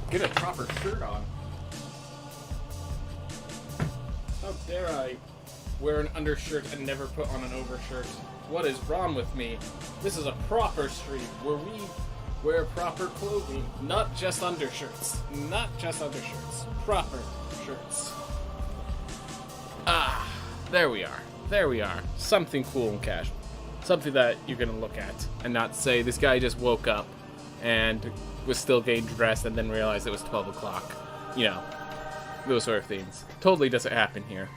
Get a proper shirt on. How dare I wear an undershirt and never put on an overshirt? What is wrong with me? This is a proper stream where we wear proper clothing, not just undershirts. Not just undershirts. Proper shirts. Ah, there we are. There we are. Something cool and casual. Something that you're gonna look at and not say, this guy just woke up and was still getting dressed and then realized it was 12 o'clock. You know, those sort of things. Totally doesn't happen here.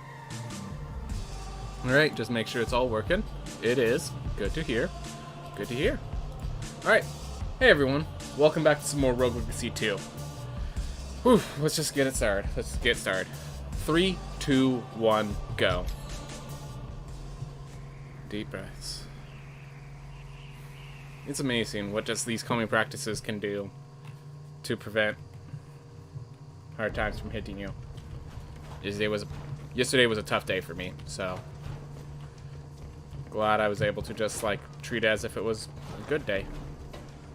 Alright, just make sure it's all working. It is. Good to hear. Good to hear. Alright. Hey everyone. Welcome back to some more Rogue Legacy 2. Whew, let's just get it started. Let's get started. 3, 2, 1, go. Deep breaths. It's amazing what just these calming practices can do to prevent hard times from hitting you. Yesterday was a tough day for me, so glad I was able to just like treat it as if it was a good day.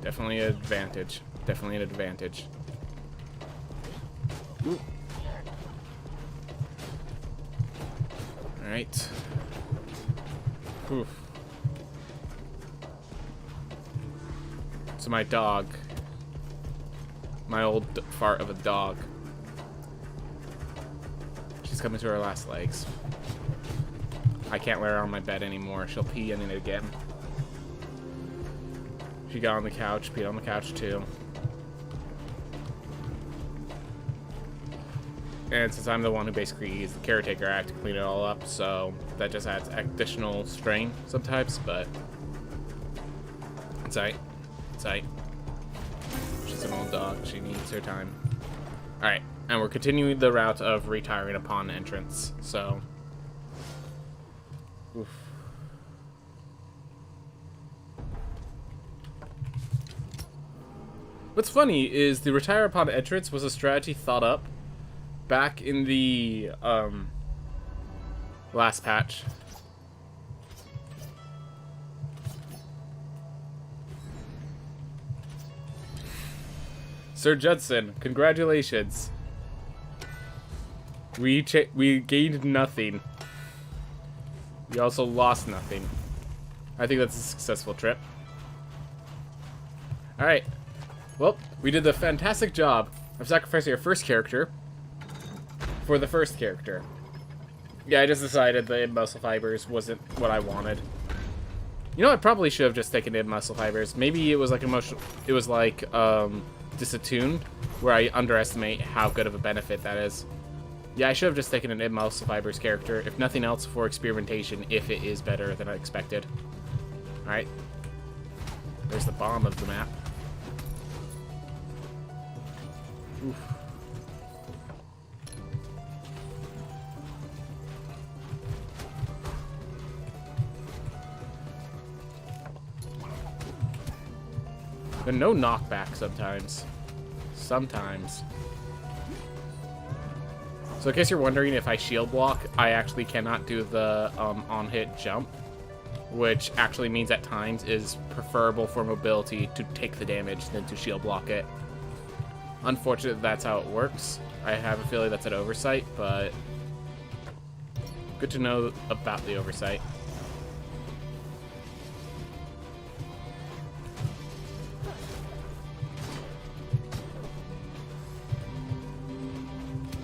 Definitely an advantage. Definitely an advantage. Ooh. All right. Oof. So my dog, my old fart of a dog, she's coming to her last legs. I can't let her on my bed anymore. She'll pee in it again. She got on the couch, peed on the couch too. And since I'm the one who basically is the caretaker, I have to clean it all up, so that just adds additional strain sometimes, but it's alright. It's alright. She's an old dog. She needs her time. Alright, and we're continuing the route of retiring upon entrance, so oof. What's funny is the retire upon entrance was a strategy thought up back in the last patch. Sir Judson, congratulations. We gained nothing. We also lost nothing. I think that's a successful trip. Alright. Well, we did the fantastic job of sacrificing our first character for the first character. Yeah, I just decided the muscle fibers wasn't what I wanted. You know, I probably should have just taken in muscle fibers. Maybe it was like disattuned, where I underestimate how good of a benefit that is. Yeah, I should have just taken an muscle fibers character, if nothing else for experimentation, if it is better than I expected. Alright. There's the bomb of the map. Oof. But no knockback sometimes. Sometimes. So in case you're wondering, if I shield block, I actually cannot do the on-hit jump, which actually means at times is preferable for mobility to take the damage than to shield block it. Unfortunately, that's how it works. I have a feeling that's an oversight, but good to know about the oversight.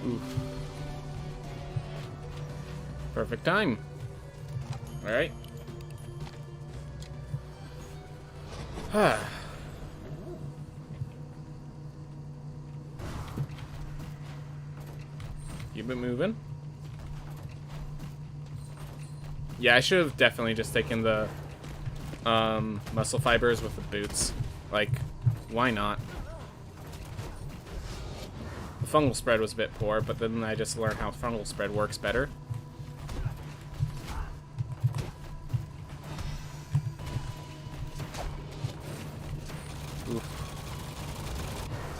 Oof. Perfect time. All right. Keep it moving. Yeah, I should have definitely just taken the muscle fibers with the boots. Like, why not? The fungal spread was a bit poor, but then I just learned how fungal spread works better.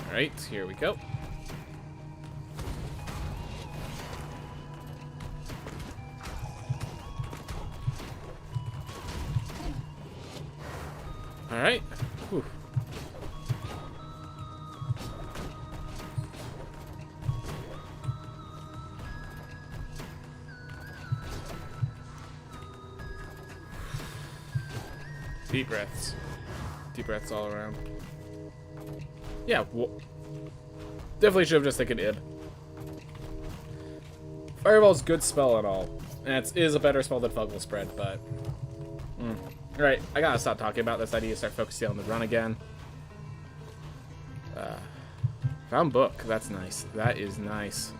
Alright, here we go. Alright. Deep breaths. Deep breaths all around. Yeah, definitely should have just taken id. Fireball's a good spell and all. And it is a better spell than Fungal Spread, but... Alright, I gotta stop talking about this. I need to start focusing on the run again. Found book. That's nice. That is nice.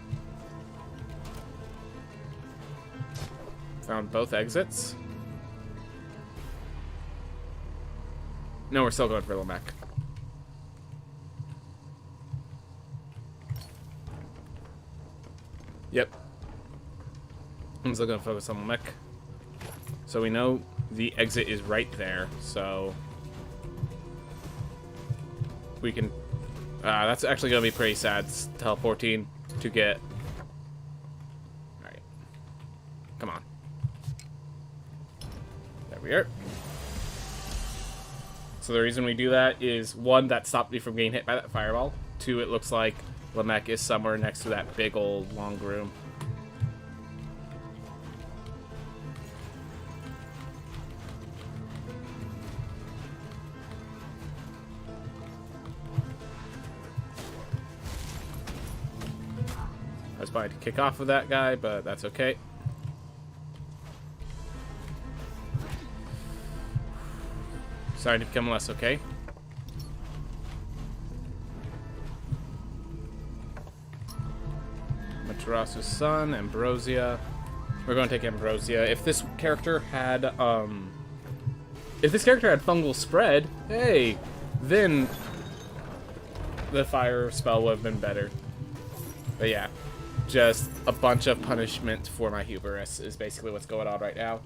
Found both exits. No, we're still going for Lamech. Yep. I'm still going to focus on Lamech. So we know the exit is right there, so... we can... that's actually going to be pretty sad, teleporting to get... Alright. Come on. There we are. So the reason we do that is, one, that stopped me from getting hit by that fireball. Two, it looks like Lamech is somewhere next to that big old long room. I was probably to kick off with that guy, but that's okay. Starting to become less okay. Matarasu's son, Ambrosia. We're going to take Ambrosia. If this character had, Fungal Spread, hey, then the fire spell would have been better. But yeah, just a bunch of punishment for my hubris is basically what's going on right now.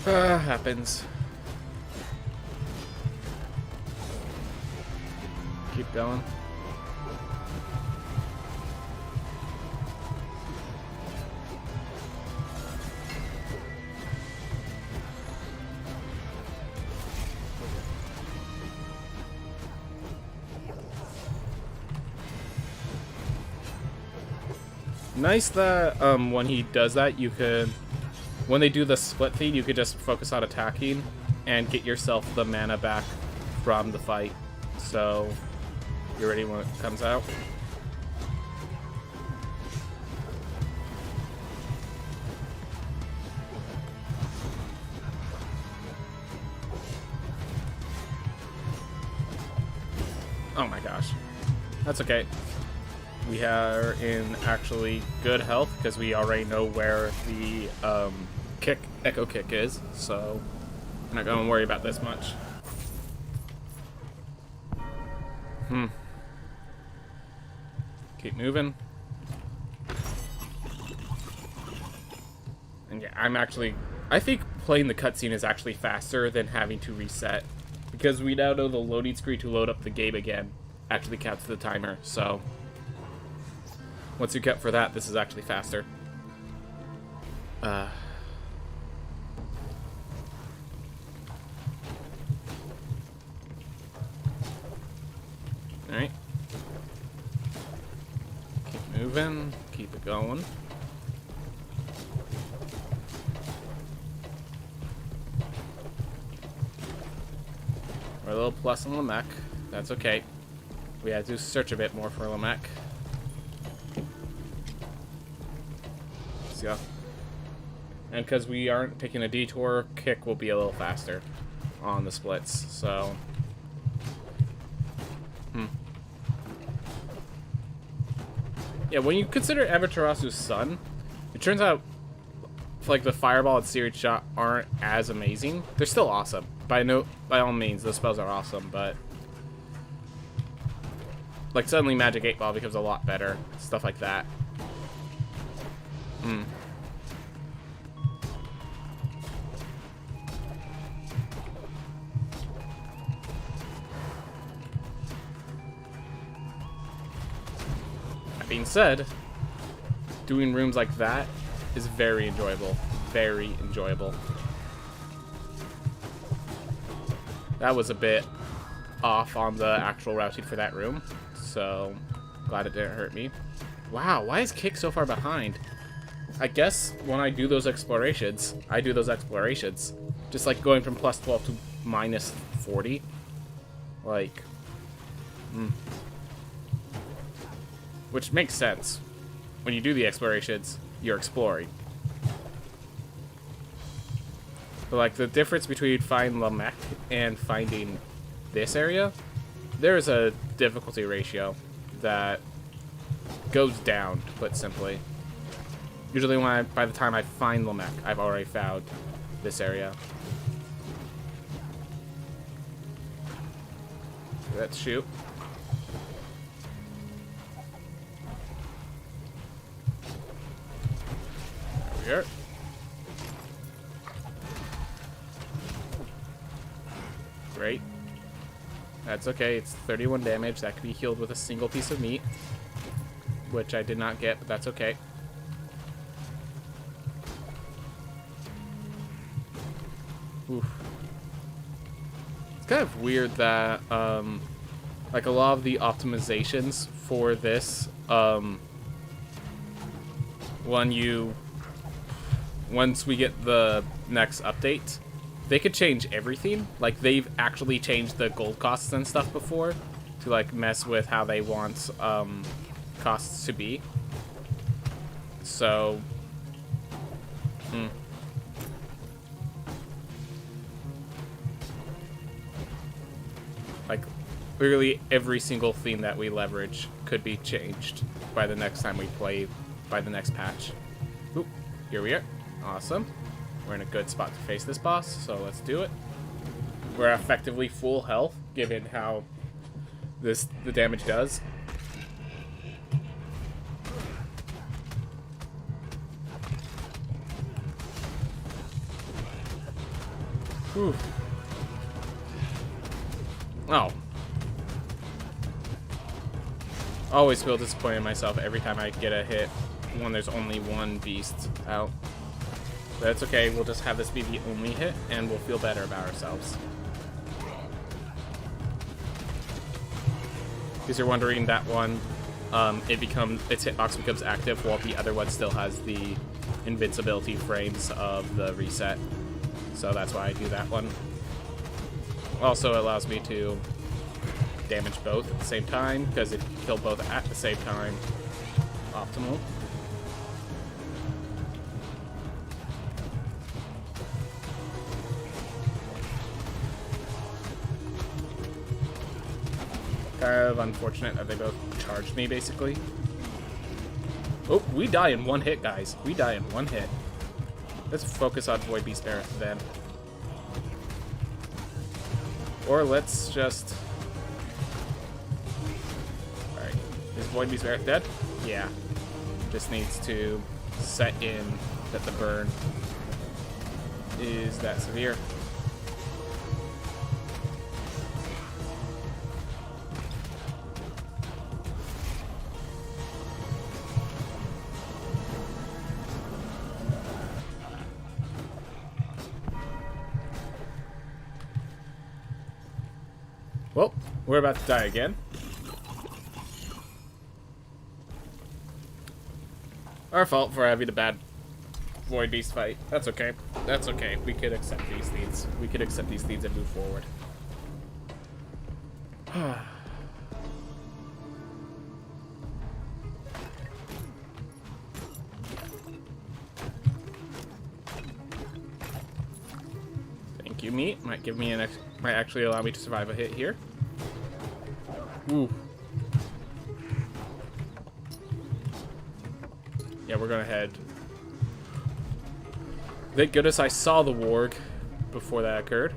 Happens. Keep going. Nice that when he does that, you could, when they do the split feed, you could just focus on attacking and get yourself the mana back from the fight. So you're ready when it comes out. Oh my gosh. That's okay. We are in actually good health because we already know where the echo kick is, so I'm not going to worry about this much. Keep moving. And yeah, I think playing the cutscene is actually faster than having to reset, because we now know the loading screen to load up the game again actually counts the timer, so once you get for that, this is actually faster. Alright. Keep moving. Keep it going. We're a little plus on Lamech. That's okay. We had to search a bit more for Lamech. Yeah. And because we aren't taking a detour, kick will be a little faster on the splits, so... Yeah, when you consider Amaterasu's son, it turns out like the fireball and seared shot aren't as amazing. They're still awesome. By all means, those spells are awesome, but like suddenly Magic 8 Ball becomes a lot better. Stuff like that. That being said, doing rooms like that is very enjoyable. Very enjoyable. That was a bit off on the actual routing for that room, so glad it didn't hurt me. Wow, why is Kick so far behind? I guess when I do those explorations, just like going from plus 12 to minus 40. Like, which makes sense. When you do the explorations, you're exploring. But like the difference between finding Lamech and finding this area, there's a difficulty ratio that goes down, to put simply. Usually by the time I find Lamech, I've already found this area. Let's shoot. There we are. Great. That's okay, it's 31 damage. That could be healed with a single piece of meat, which I did not get, but that's okay. Oof. It's kind of weird that, like a lot of the optimizations for this, once we get the next update, they could change everything. Like, they've actually changed the gold costs and stuff before to, like, mess with how they want, costs to be. So, like, literally every single thing that we leverage could be changed by the next time we play, by the next patch. Oop, here we are. Awesome. We're in a good spot to face this boss, so let's do it. We're effectively full health, given how the damage does. Whew. Oh. Always feel disappointed in myself every time I get a hit when there's only one beast out. But it's okay, we'll just have this be the only hit, and we'll feel better about ourselves. Because you're wondering, that one, its hitbox becomes active while the other one still has the invincibility frames of the reset. So that's why I do that one. Also, it allows me to damage both at the same time, because if you kill both at the same time, optimal. Kind of unfortunate that they both charged me, basically. Oh, we die in one hit, guys. We die in one hit. Let's focus on Void Beast Barret then. Or let's just... Alright. Is Void Beast Barret dead? Yeah. Just needs to set in that the burn is that severe. Well, we're about to die again. Our fault for having a bad Void Beast fight. That's okay. That's okay. We could accept these things. We could accept these things and move forward. Thank you, meat. Might give me might actually allow me to survive a hit here. Ooh. Yeah, we're gonna head. Thank goodness I saw the warg before that occurred.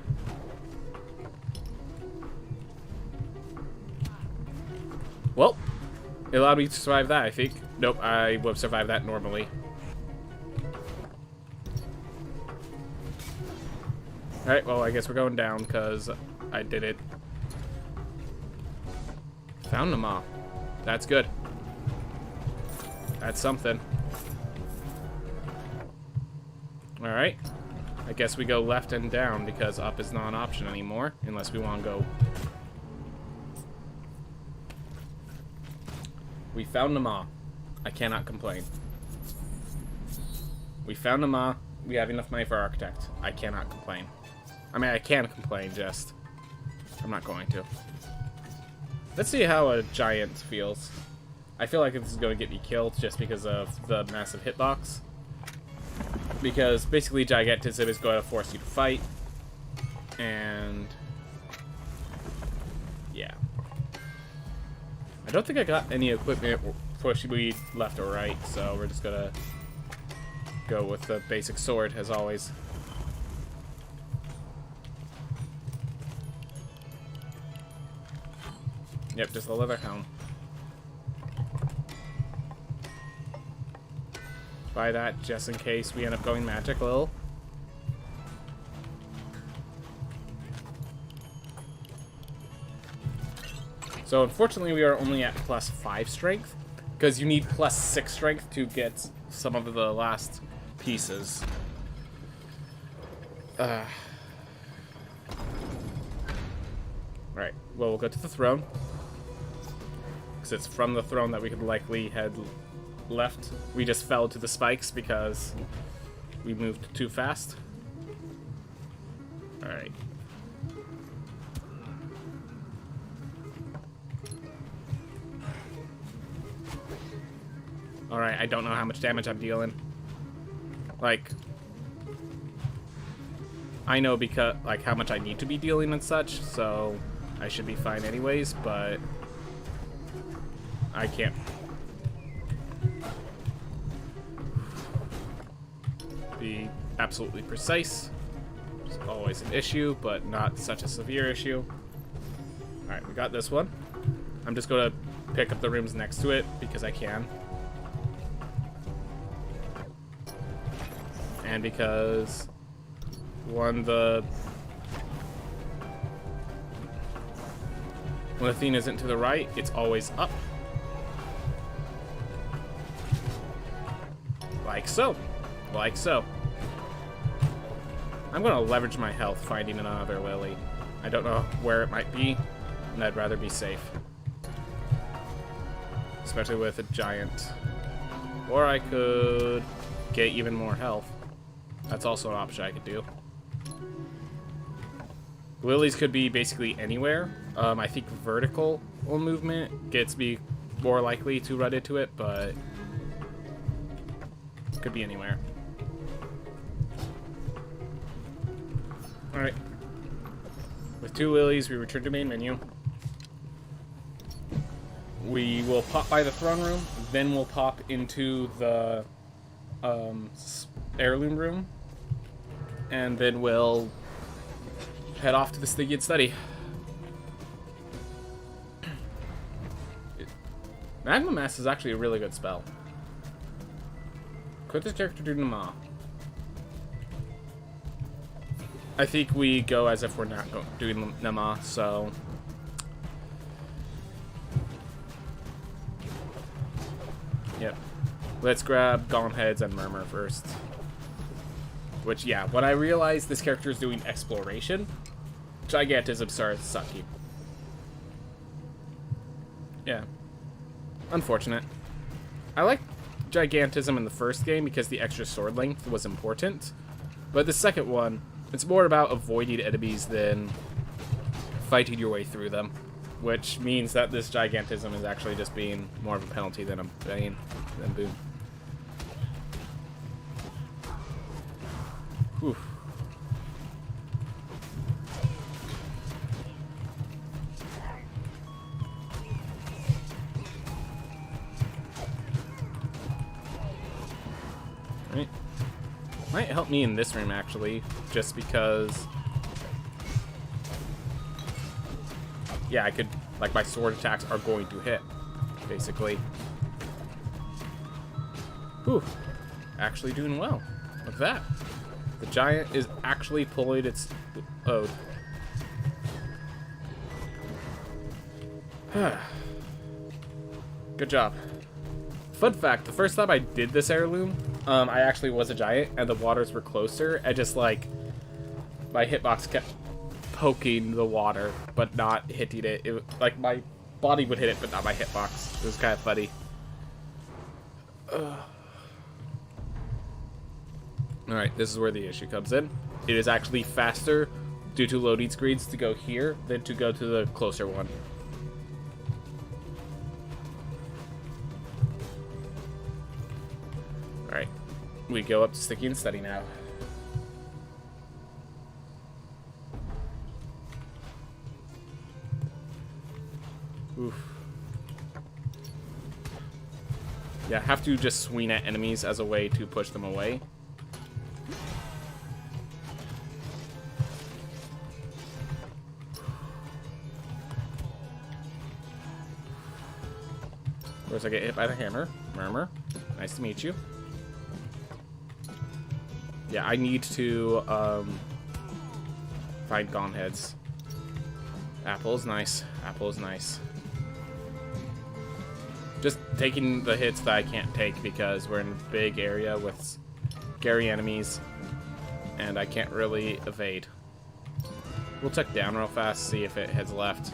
Well, it allowed me to survive that, I think. Nope, I would have survived that normally. Alright, well, I guess we're going down because I did it. Found them all. That's good. That's something. Alright. I guess we go left and down because up is not an option anymore, unless we want to go. We found Nama. I cannot complain. We found Nama. We have enough money for Architect. I cannot complain. I mean, I can complain, just I'm not going to. Let's see how a giant feels. I feel like this is going to get me killed just because of the massive hitbox. Because basically Gigantism is going to force you to fight. And yeah. I don't think I got any equipment push me left or right, so we're just going to go with the basic sword as always. Yep, just the leather helm. Buy that just in case we end up going magical. So unfortunately we are only at +5 strength, because you need +6 strength to get some of the last pieces. Right, well, we'll go to the throne. Because it's from the throne that we could likely head left. We just fell to the spikes because we moved too fast. Alright. Alright, I don't know how much damage I'm dealing. Like, I know because, like, how much I need to be dealing and such, so I should be fine anyways, but I can't be absolutely precise. It's always an issue, but not such a severe issue. Alright, we got this one. I'm just going to pick up the rooms next to it because I can. And because when Athena isn't to the right, it's always up. Like so. Like so. I'm gonna leverage my health finding another lily. I don't know where it might be, and I'd rather be safe. Especially with a giant. Or I could get even more health. That's also an option I could do. Lilies could be basically anywhere. I think vertical movement gets me more likely to run into it, but could be anywhere. Alright. With 2 lilies, we return to main menu. We will pop by the throne room, then we'll pop into the heirloom room, and then we'll head off to the Stygian study. Magma Mass is actually a really good spell. Could this character do Nama? I think we go as if we're not doing Nama, so yep. Let's grab Golem Heads and Murmur first. Which, yeah, when I realized this character is doing exploration, Gigantism started sucking. Yeah. Unfortunate. I like Gigantism in the first game because the extra sword length was important. But the second one, it's more about avoiding enemies than fighting your way through them. Which means that this Gigantism is actually just being more of a penalty than a bane, than boon. Whew. Right. Might help me in this room actually, just because yeah, I could, like, my sword attacks are going to hit, basically. Whew. Actually doing well. Look at that. The giant is actually pulling its load. Good job. Fun fact, the first time I did this heirloom, I actually was a giant, and the waters were closer, and just, like, my hitbox kept poking the water, but not hitting it. Like, my body would hit it, but not my hitbox. It was kind of funny. Alright, this is where the issue comes in. It is actually faster, due to loading screens, to go here than to go to the closer one. Alright, we go up to Sticky and Steady now. Oof. Yeah, have to just swing at enemies as a way to push them away. Of course, I get hit by the hammer. Murmur, nice to meet you. Yeah, I need to find gone heads. Apple is nice. Apple is nice. Just taking the hits that I can't take because we're in a big area with scary enemies, and I can't really evade. We'll check down real fast, see if it heads left.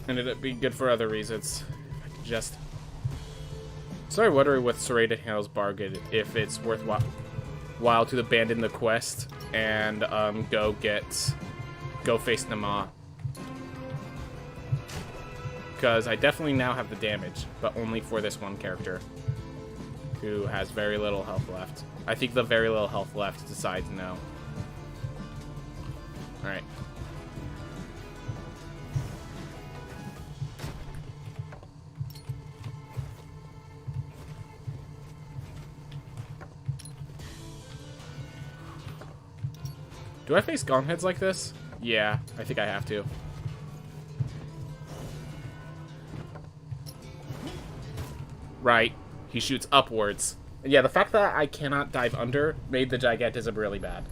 And it'd be good for other reasons. If I could just... Sorry, wondering with Serrated Handles Bargain if it's worthwhile to abandon the quest and go face Nama. Because I definitely now have the damage, but only for this one character who has very little health left. I think the very little health left decides no. Alright. Do I face gong heads like this? Yeah, I think I have to. Right. He shoots upwards. And yeah, the fact that I cannot dive under made the Gigantism really bad.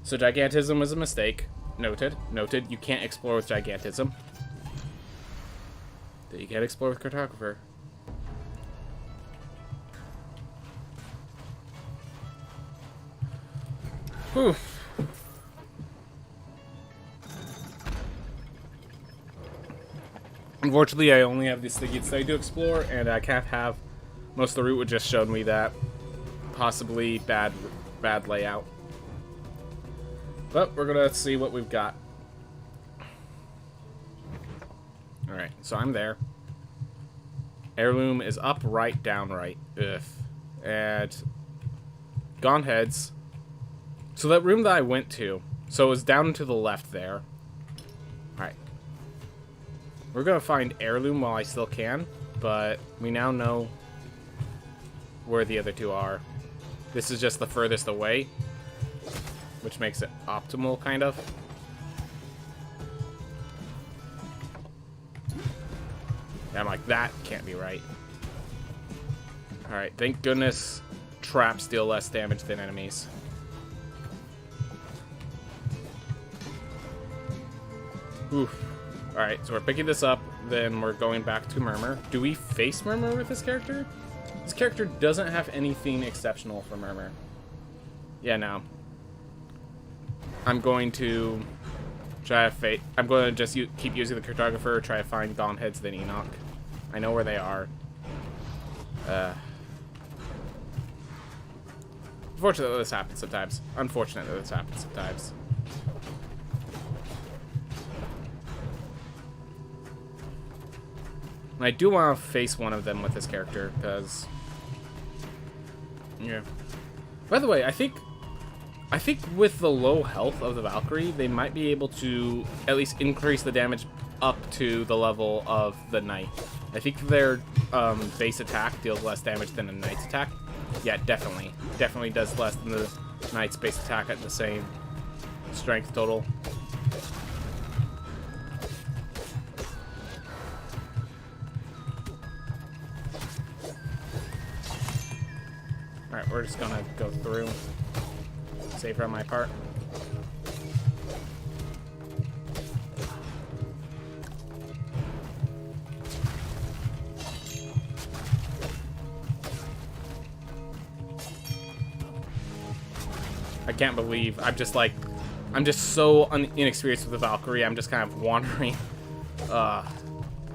So Gigantism was a mistake. Noted. Noted. You can't explore with Gigantism. You can't explore with Cartographer. Whew. Unfortunately, I only have the Sticky and Steady to explore, and I can't have... Most of the route would just show me that. Possibly bad layout. But we're gonna see what we've got. Alright, so I'm there. Heirloom is up, right, down, right. Ugh. And... Gone heads. So that room that I went to, so it was down to the left there. Alright. We're gonna find Heirloom while I still can, but we now know where the other two are. This is just the furthest away, which makes it optimal, kind of. Yeah, I'm like, that can't be right. Alright, thank goodness traps deal less damage than enemies. Oof. Alright, so we're picking this up, then we're going back to Murmur. Do we face Murmur with this character? This character doesn't have anything exceptional for Murmur. Yeah, no. I'm going to try to I'm going to just keep using the Cartographer, try to find Gone Heads, then Enoch. I know where they are. Unfortunate that this happens sometimes. Unfortunate that this happens sometimes. And I do want to face one of them with this character, because... Yeah. By the way, I think with the low health of the Valkyrie, they might be able to at least increase the damage up to the level of the Knight. I think their base attack deals less damage than a Knight's attack. Yeah, definitely. Definitely does less than the Knight's base attack at the same strength total. Alright, we're just gonna go through. Safer on my part. I can't believe I'm just like, I'm just so inexperienced with the Valkyrie. I'm just kind of wandering.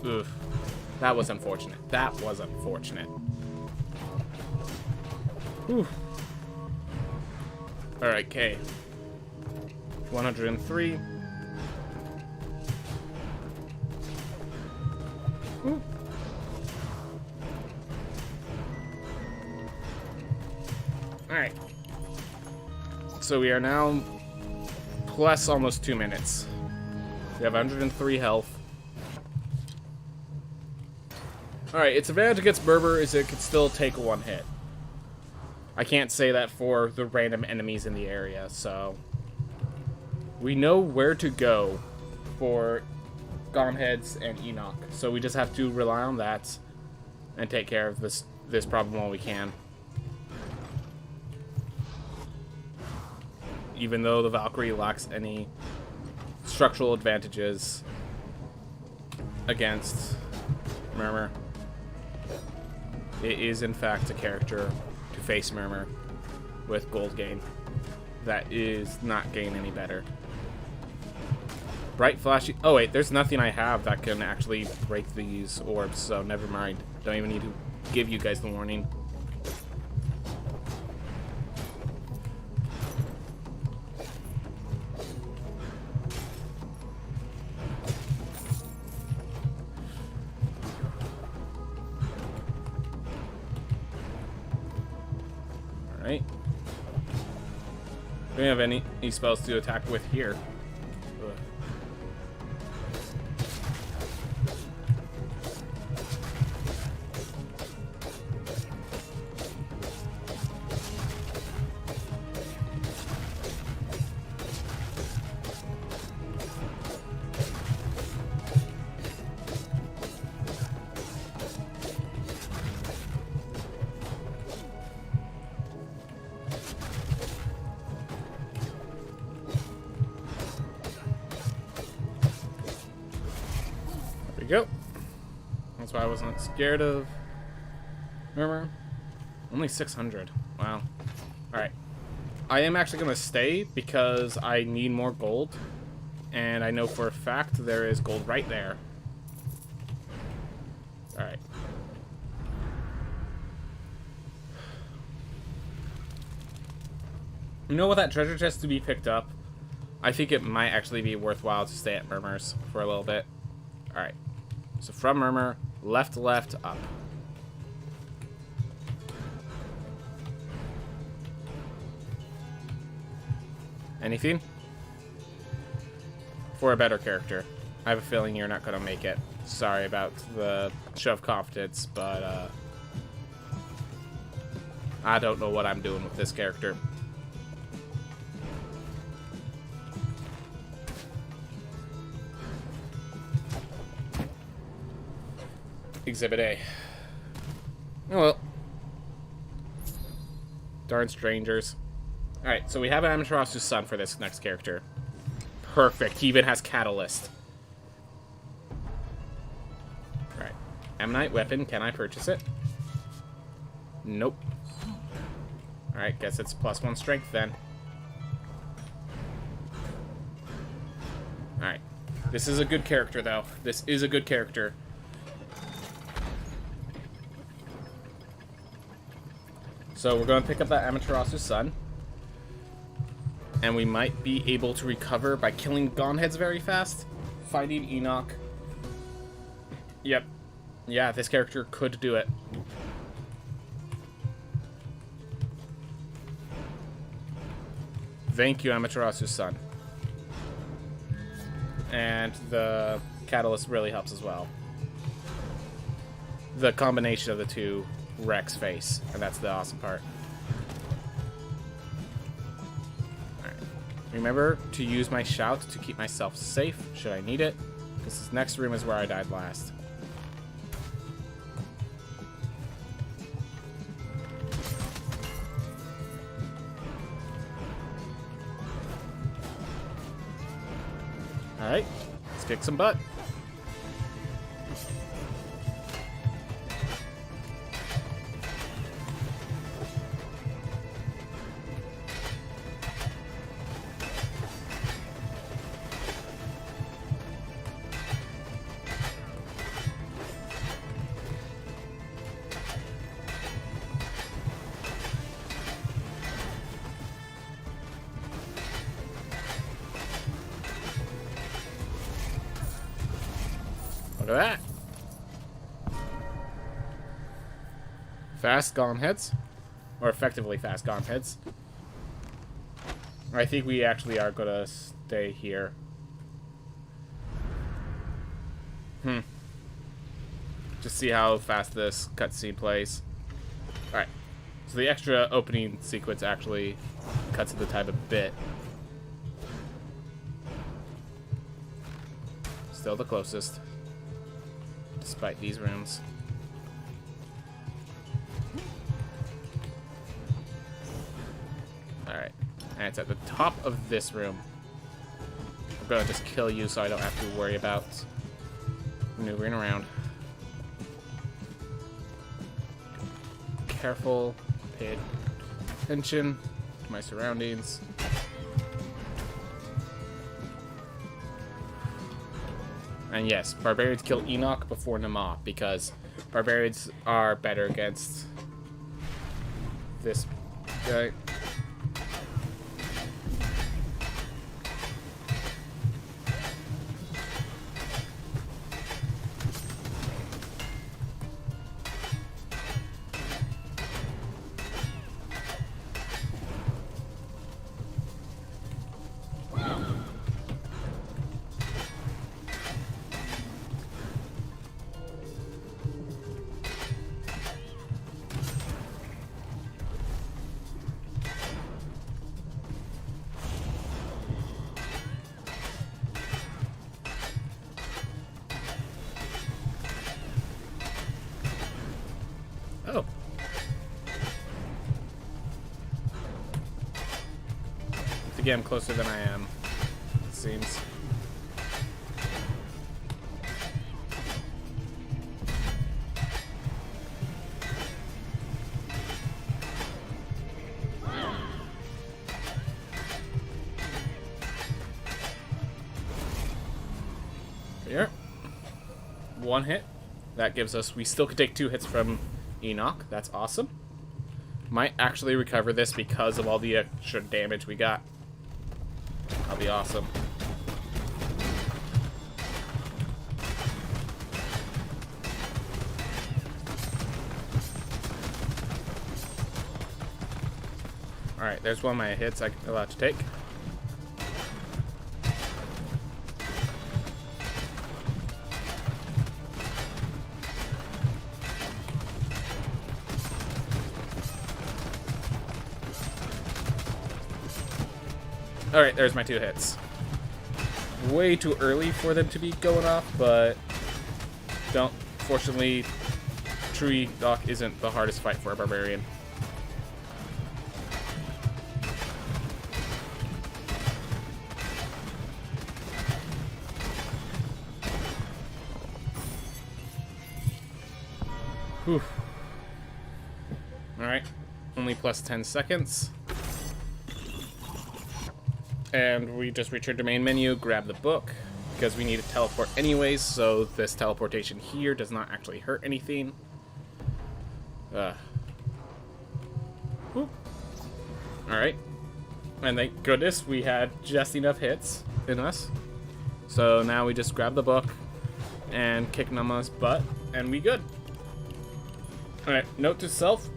Oof. That was unfortunate. That was unfortunate. Whew. Alright, K. 103. Ooh. Alright. So we are now plus almost 2 minutes. We have 103 health. Alright, its advantage against Berber is it can still take one hit. I can't say that for the random enemies in the area, so... We know where to go for Gomheads and Enoch, so we just have to rely on that and take care of this problem while we can. Even though the Valkyrie lacks any structural advantages against Murmur, it is in fact a character to face Murmur with gold gain that is not gain any better. Bright flashy. Oh wait, there's nothing I have that can actually break these orbs, so never mind. Don't even need to give you guys the warning. Alright. We don't have any spells to attack with here. Ugh. Go. That's why I wasn't scared of Murmur. Only 600. Wow. Alright. I am actually going to stay because I need more gold. And I know for a fact there is gold right there. Alright. You know, with that treasure chest to be picked up, I think it might actually be worthwhile to stay at Murmur's for a little bit. Alright. So from Murmur, left, up. Anything? For a better character. I have a feeling you're not going to make it. Sorry about the show of confidence, but I don't know what I'm doing with this character. Exhibit A. Oh well. Darn strangers. Alright, so we have Amaterasu's son for this next character. Perfect. He even has Catalyst. Alright. Ammonite weapon. Can I purchase it? Nope. Alright, guess it's +1 strength then. Alright. This is a good character, though. This is a good character. So we're going to pick up that Amaterasu's son. And we might be able to recover by killing Gomheads very fast. Fighting Enoch. Yep. Yeah, this character could do it. Thank you, Amaterasu's son. And the Catalyst really helps as well. The combination of the two wrecks face, and that's the awesome part. Alright. Remember to use my shout to keep myself safe, should I need it. Because this next room is where I died last. Alright, let's kick some butt. Look at that. Fast golem hits. Or effectively fast golem hits. I think we actually are going to stay here. Just see how fast this cutscene plays. Alright. So the extra opening sequence actually cuts to the time a bit. Still the closest. Despite these rooms. Alright. And it's at the top of this room. I'm gonna just kill you so I don't have to worry about maneuvering around. Careful. Pay attention to my surroundings. And yes, barbarians kill Enoch before Nama because barbarians are better against this guy. Oh. Again, I'm closer than I am, it seems. Here. One hit. That gives us, we still could take 2 hits from Enoch. That's awesome. Might actually recover this because of all the extra damage we got. That'll be awesome. Alright, there's one of my hits I'm allowed to take. Alright, there's my 2 hits. Way too early for them to be going off, but don't. Fortunately, Tree Dock isn't the hardest fight for a barbarian. Whew. Alright, only plus 10 seconds. And we just return to main menu, grab the book, because we need to teleport anyways, so this teleportation here does not actually hurt anything. Alright. And thank goodness we had just enough hits in us. So now we just grab the book and kick Nama's butt, and we good. Alright, note to self.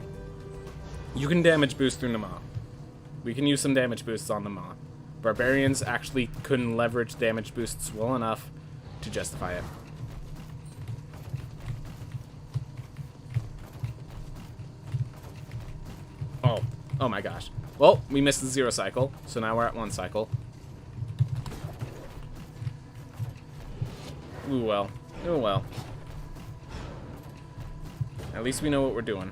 You can damage boost through Nama. We can use some damage boosts on Nama. Barbarians actually couldn't leverage damage boosts well enough to justify it. Oh my gosh. Well, we missed the 0 cycle, so now we're at 1 cycle. Ooh well. Ooh well. At least we know what we're doing.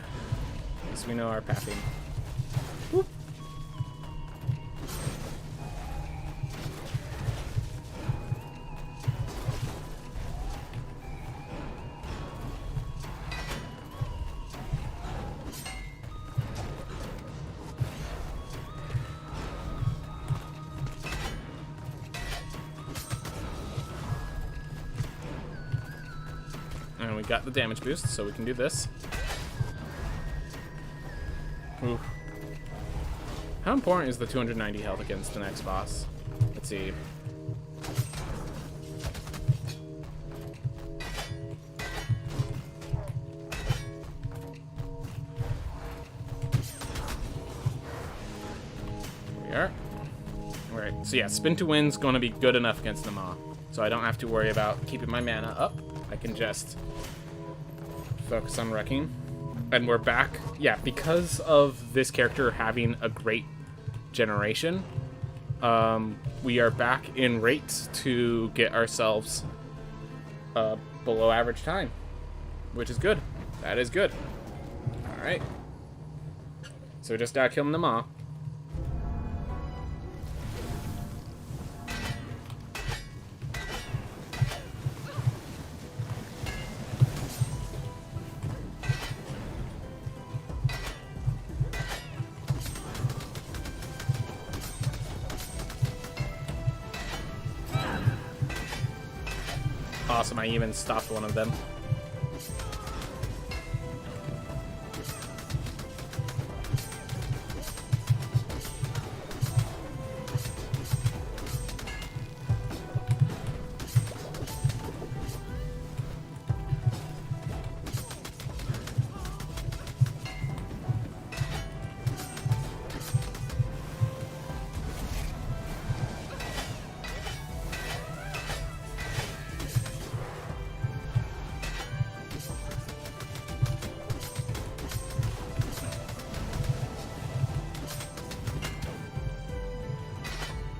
At least we know our pathing. Whoop. And we got the damage boost, so we can do this. Oof. How important is the 290 health against the next boss? Let's see. we are. Alright, so yeah, spin to win's going to be good enough against the Maw. So I don't have to worry about keeping my mana up. I can just focus on wrecking. And we're back. Yeah, because of this character having a great generation, we are back in rates to get ourselves below average time, which is good. That is good. Alright. So we just gotta kill the Maw. Awesome, I even stopped one of them.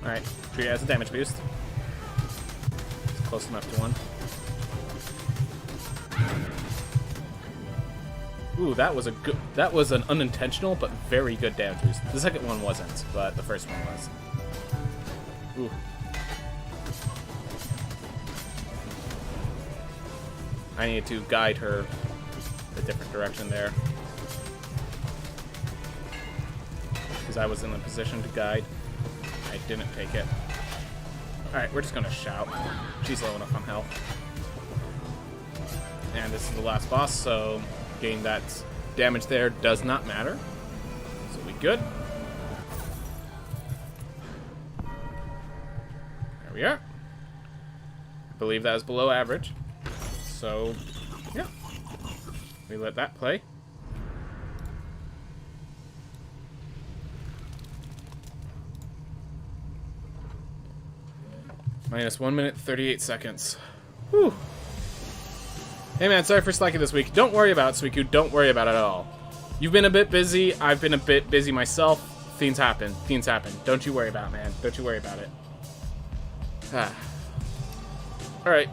Alright, treat it as a damage boost. It's close enough to one. Ooh, that was an unintentional but very good damage boost. The second one wasn't, but the first one was. Ooh. I need to guide her a different direction there. Because I was in the position to guide. I didn't take it. Alright, we're just gonna shout. She's low enough on health. And this is the last boss, so getting that damage there does not matter. So we good. There we are. I believe that is below average. So, yeah. We let that play. Minus 1 minute, 38 seconds. Whew. Hey man, sorry for slacking this week. Don't worry about it, Suiku. Don't worry about it at all. You've been a bit busy. I've been a bit busy myself. Things happen. Things happen. Don't you worry about it, man. Don't you worry about it. Alright.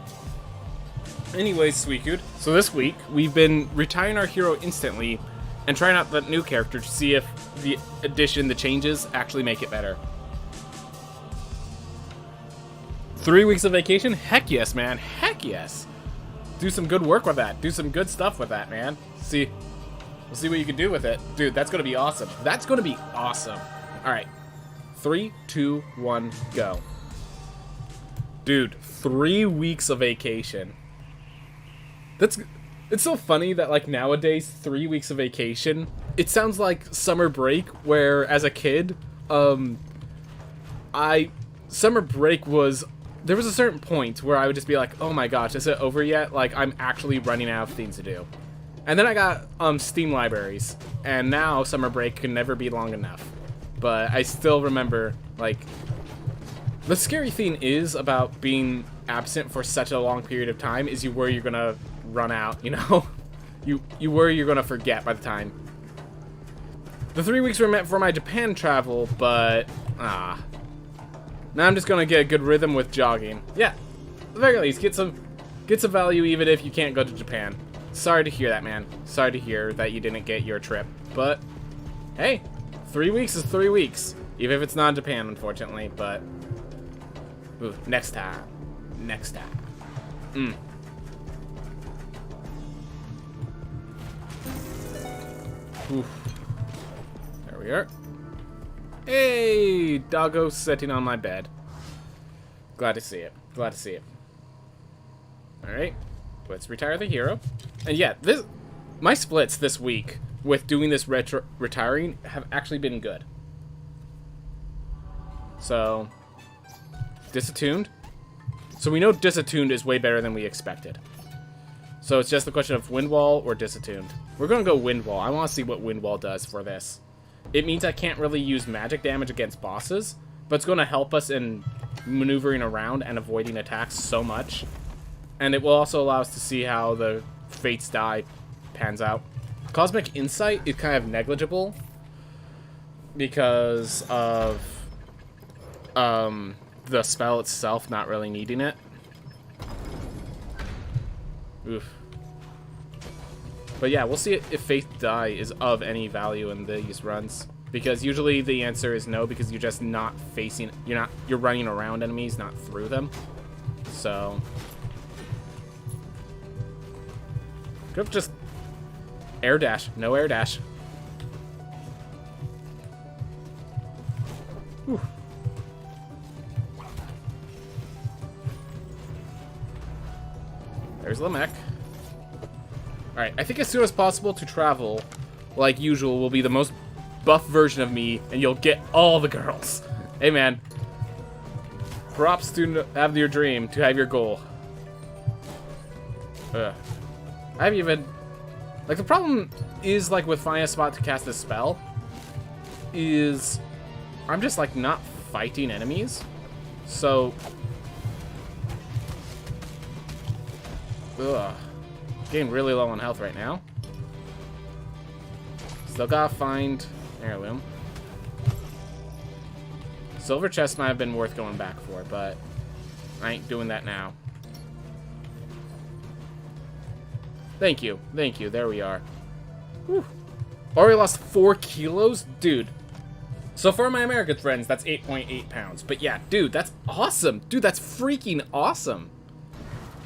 Anyways, Suiku. So this week, we've been retiring our hero instantly and trying out that new character to see if the addition, the changes, actually make it better. 3 weeks of vacation? Heck yes, man. Heck yes. Do some good work with that. Do some good stuff with that, man. We'll see what you can do with it. Dude, that's going to be awesome. That's going to be awesome. All right. 3, 2, 1, go. Dude, 3 weeks of vacation. It's so funny that, like, nowadays, 3 weeks of vacation, it sounds like summer break, where as a kid, summer break was... There was a certain point where I would just be like, oh my gosh, is it over yet? Like, I'm actually running out of things to do. And then I got Steam libraries, and now summer break can never be long enough. But I still remember, like, the scary thing is about being absent for such a long period of time is you worry you're gonna run out, you know? you worry you're gonna forget by the time. The 3 weeks were meant for my Japan travel, but, now I'm just gonna get a good rhythm with jogging. Yeah, at the very least, get some value even if you can't go to Japan. Sorry to hear that, man. Sorry to hear that you didn't get your trip. But, hey, 3 weeks is 3 weeks. Even if it's not in Japan, unfortunately, but... Ooh, next time. Next time. Oof. There we are. Hey, doggo sitting on my bed. Glad to see it. Glad to see it. Alright, let's retire the hero. And yeah, my splits this week with doing this retiring have actually been good. So, Disattuned. So we know Disattuned is way better than we expected. So it's just the question of Windwall or Disattuned. We're going to go Windwall. I want to see what Windwall does for this. it means I can't really use magic damage against bosses, but it's going to help us in maneuvering around and avoiding attacks so much. And it will also allow us to see how the Fates die pans out. Cosmic Insight is kind of negligible because of the spell itself not really needing it. Oof. But yeah, we'll see if Faith Die is of any value in these runs. Because usually the answer is no, because you're just not facing, you're running around enemies, not through them. So could have just air dash, no air dash. Whew. There's Lamech. Alright, I think as soon as possible to travel, like usual, will be the most buff version of me, and you'll get all the girls. Hey, man. Props to have your dream, to have your goal. I haven't even... Like, the problem is, like, with finding a spot to cast a spell, is I'm just, like, not fighting enemies. So... Ugh. Getting really low on health right now. Still gotta find heirloom. Silver chest might have been worth going back for, but I ain't doing that now. Thank you. Thank you. There we are. Whew. Already lost 4 kilos? Dude. So for my American friends, that's 8.8 pounds. But yeah, dude, that's awesome. Dude, that's freaking awesome.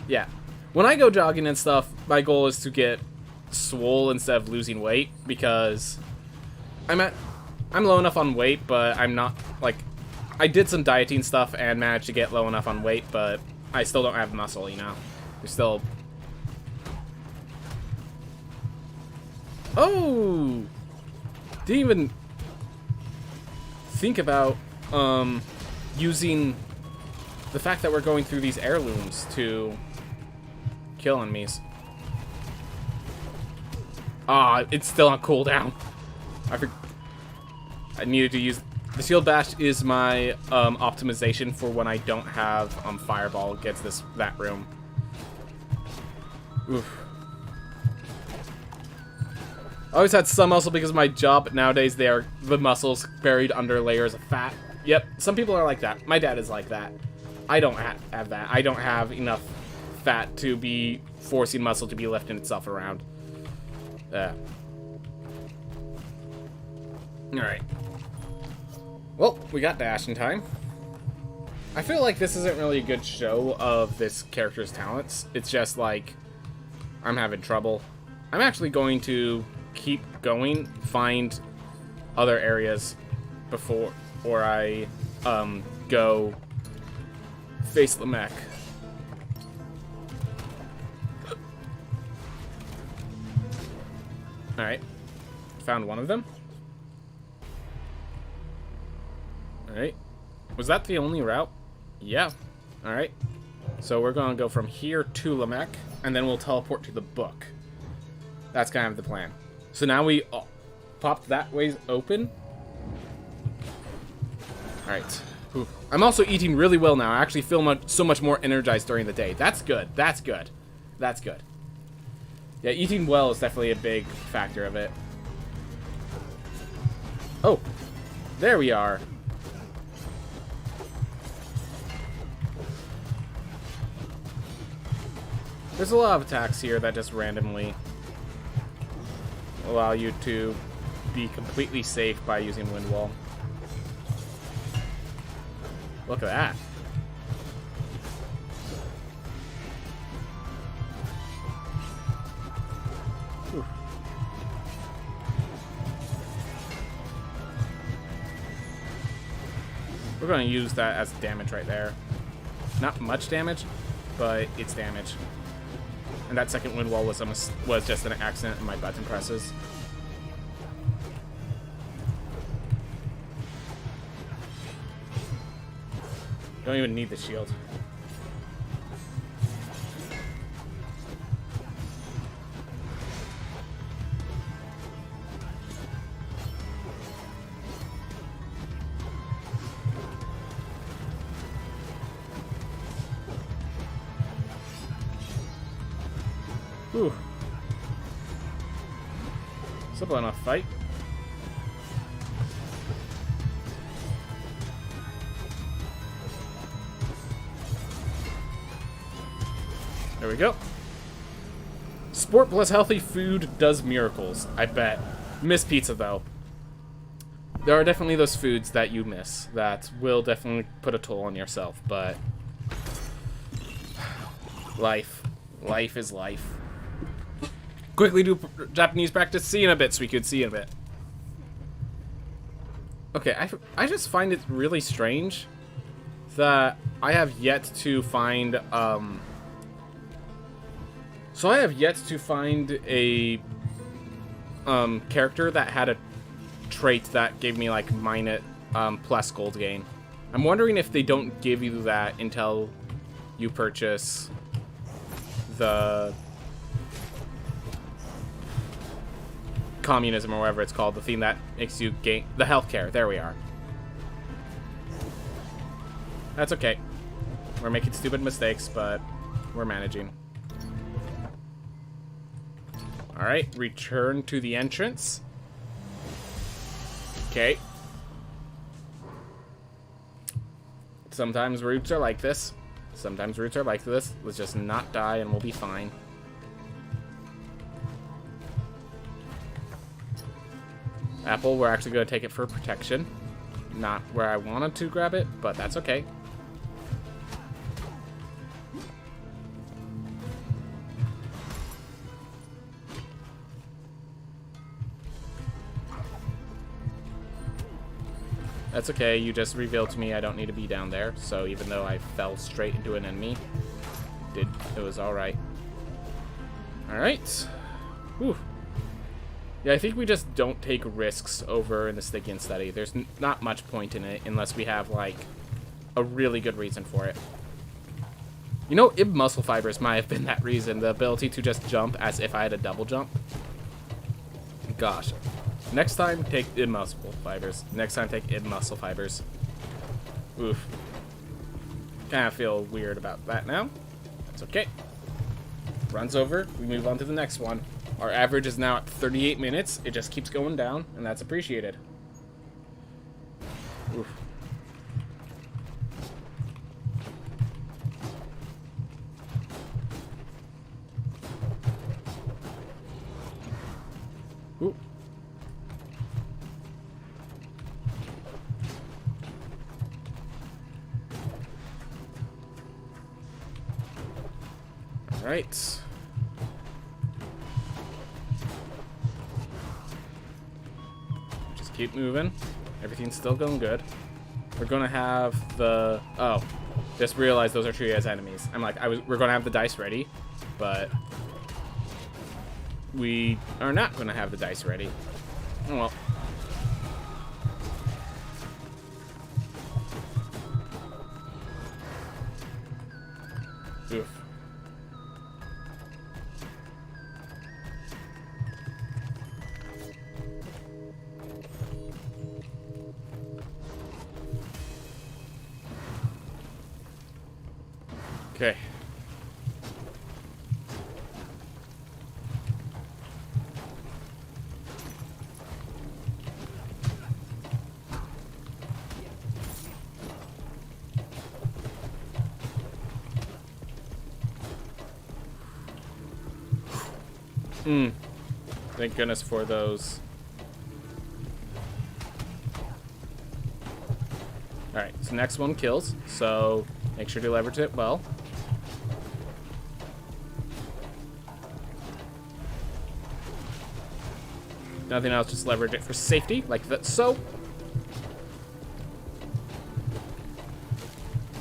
Yeah. When I go jogging and stuff, my goal is to get swole instead of losing weight, because I'm low enough on weight, but I'm not, like, I did some dieting stuff and managed to get low enough on weight, but I still don't have muscle, you know? There's still... Oh! Didn't even think about, using the fact that we're going through these heirlooms to kill enemies. Ah, it's still on cooldown. I needed to use... The shield bash is my optimization for when I don't have fireball against that room. Oof. I always had some muscle because of my job, but nowadays they are the muscles buried under layers of fat. Yep, some people are like that. My dad is like that. I don't have that. I don't have enough fat to be forcing muscle to be lifting itself around. Alright. Well, we got dash in time. I feel like this isn't really a good show of this character's talents. It's just like, I'm having trouble. I'm actually going to keep going, find other areas before I go face Lamech. Alright. Found one of them. Alright. Was that the only route? Yeah. Alright. So we're going to go from here to Lamech, and then we'll teleport to the book. That's kind of the plan. So now we popped that way open. Alright. I'm also eating really well now. I actually feel so much more energized during the day. That's good. That's good. That's good. Yeah, eating well is definitely a big factor of it. Oh, there we are. There's a lot of attacks here that just randomly allow you to be completely safe by using Wind Wall. Look at that. Whew. We're going to use that as damage right there. Not much damage, but it's damage. And that second wind wall was just an accident in my button presses. Don't even need the shield. Whew. Simple enough fight. There we go. Sport plus healthy food does miracles, I bet. Miss pizza, though. There are definitely those foods that you miss that will definitely put a toll on yourself, but life is life. Quickly do Japanese practice. See you in a bit, Suiku. See you in a bit. Okay, I just find it really strange that I have yet to find so I have yet to find a character that had a trait that gave me like plus gold gain. I'm wondering if they don't give you that until you purchase the communism or whatever it's called, the thing that makes you gain the healthcare. There we are. That's okay. We're making stupid mistakes, but we're managing. Alright, return to the entrance. Okay. Sometimes routes are like this. Sometimes routes are like this. Let's just not die and we'll be fine. Apple, we're actually going to take it for protection. Not where I wanted to grab it, but that's okay. That's okay, you just revealed to me I don't need to be down there, so even though I fell straight into an enemy, it was alright. Alright. Whew. Yeah, I think we just don't take risks over in the sticky and steady. There's not much point in it unless we have, like, a really good reason for it. You know, ib muscle fibers might have been that reason. The ability to just jump as if I had a double jump. Gosh. Next time, take ib muscle fibers. Next time, take ib muscle fibers. Oof. Kind of feel weird about that now. That's okay. Runs over. We move on to the next one. Our average is now at 38 minutes. It just keeps going down, and that's appreciated. Oof. Ooh. All right. Just keep moving. Everything's still going good. We're gonna have the just realized those are treated as enemies. I'm like, we're gonna have the dice ready, but we are not gonna have the dice ready. Oh well. Oof. Okay. Thank goodness for those. Alright, so next one kills, so make sure to leverage it well. Nothing else, just leverage it for safety, like that, so.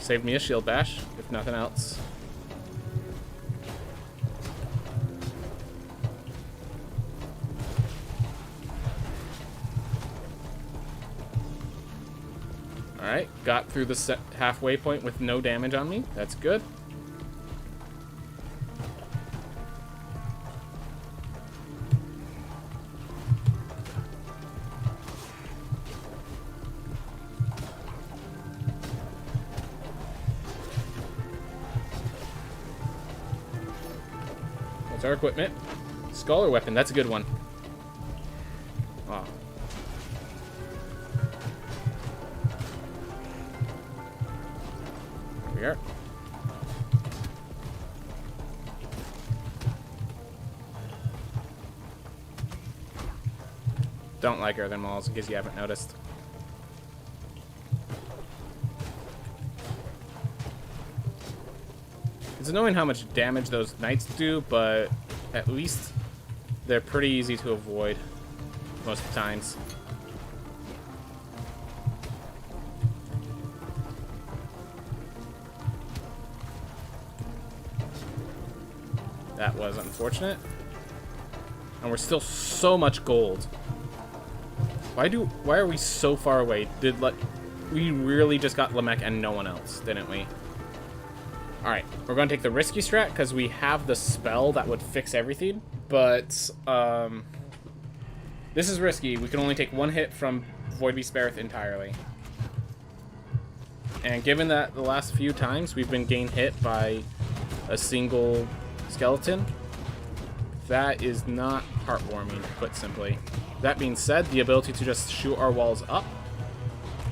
Saved me a shield bash, if nothing else. Alright, got through the halfway point with no damage on me. That's good. There's our equipment. Scholar weapon, that's a good one. Oh. Here we are. Don't like earthen walls, in case you haven't noticed. It's annoying how much damage those knights do, but at least they're pretty easy to avoid most of the times. That was unfortunate. And we're still so much gold. Why are we so far away? We really just got Lamech and no one else, didn't we? Alright, we're going to take the risky strat because we have the spell that would fix everything, but this is risky. We can only take one hit from Void Beast Barrett entirely. And given that the last few times we've been getting hit by a single skeleton, that is not heartwarming, put simply. That being said, the ability to just shoot our walls up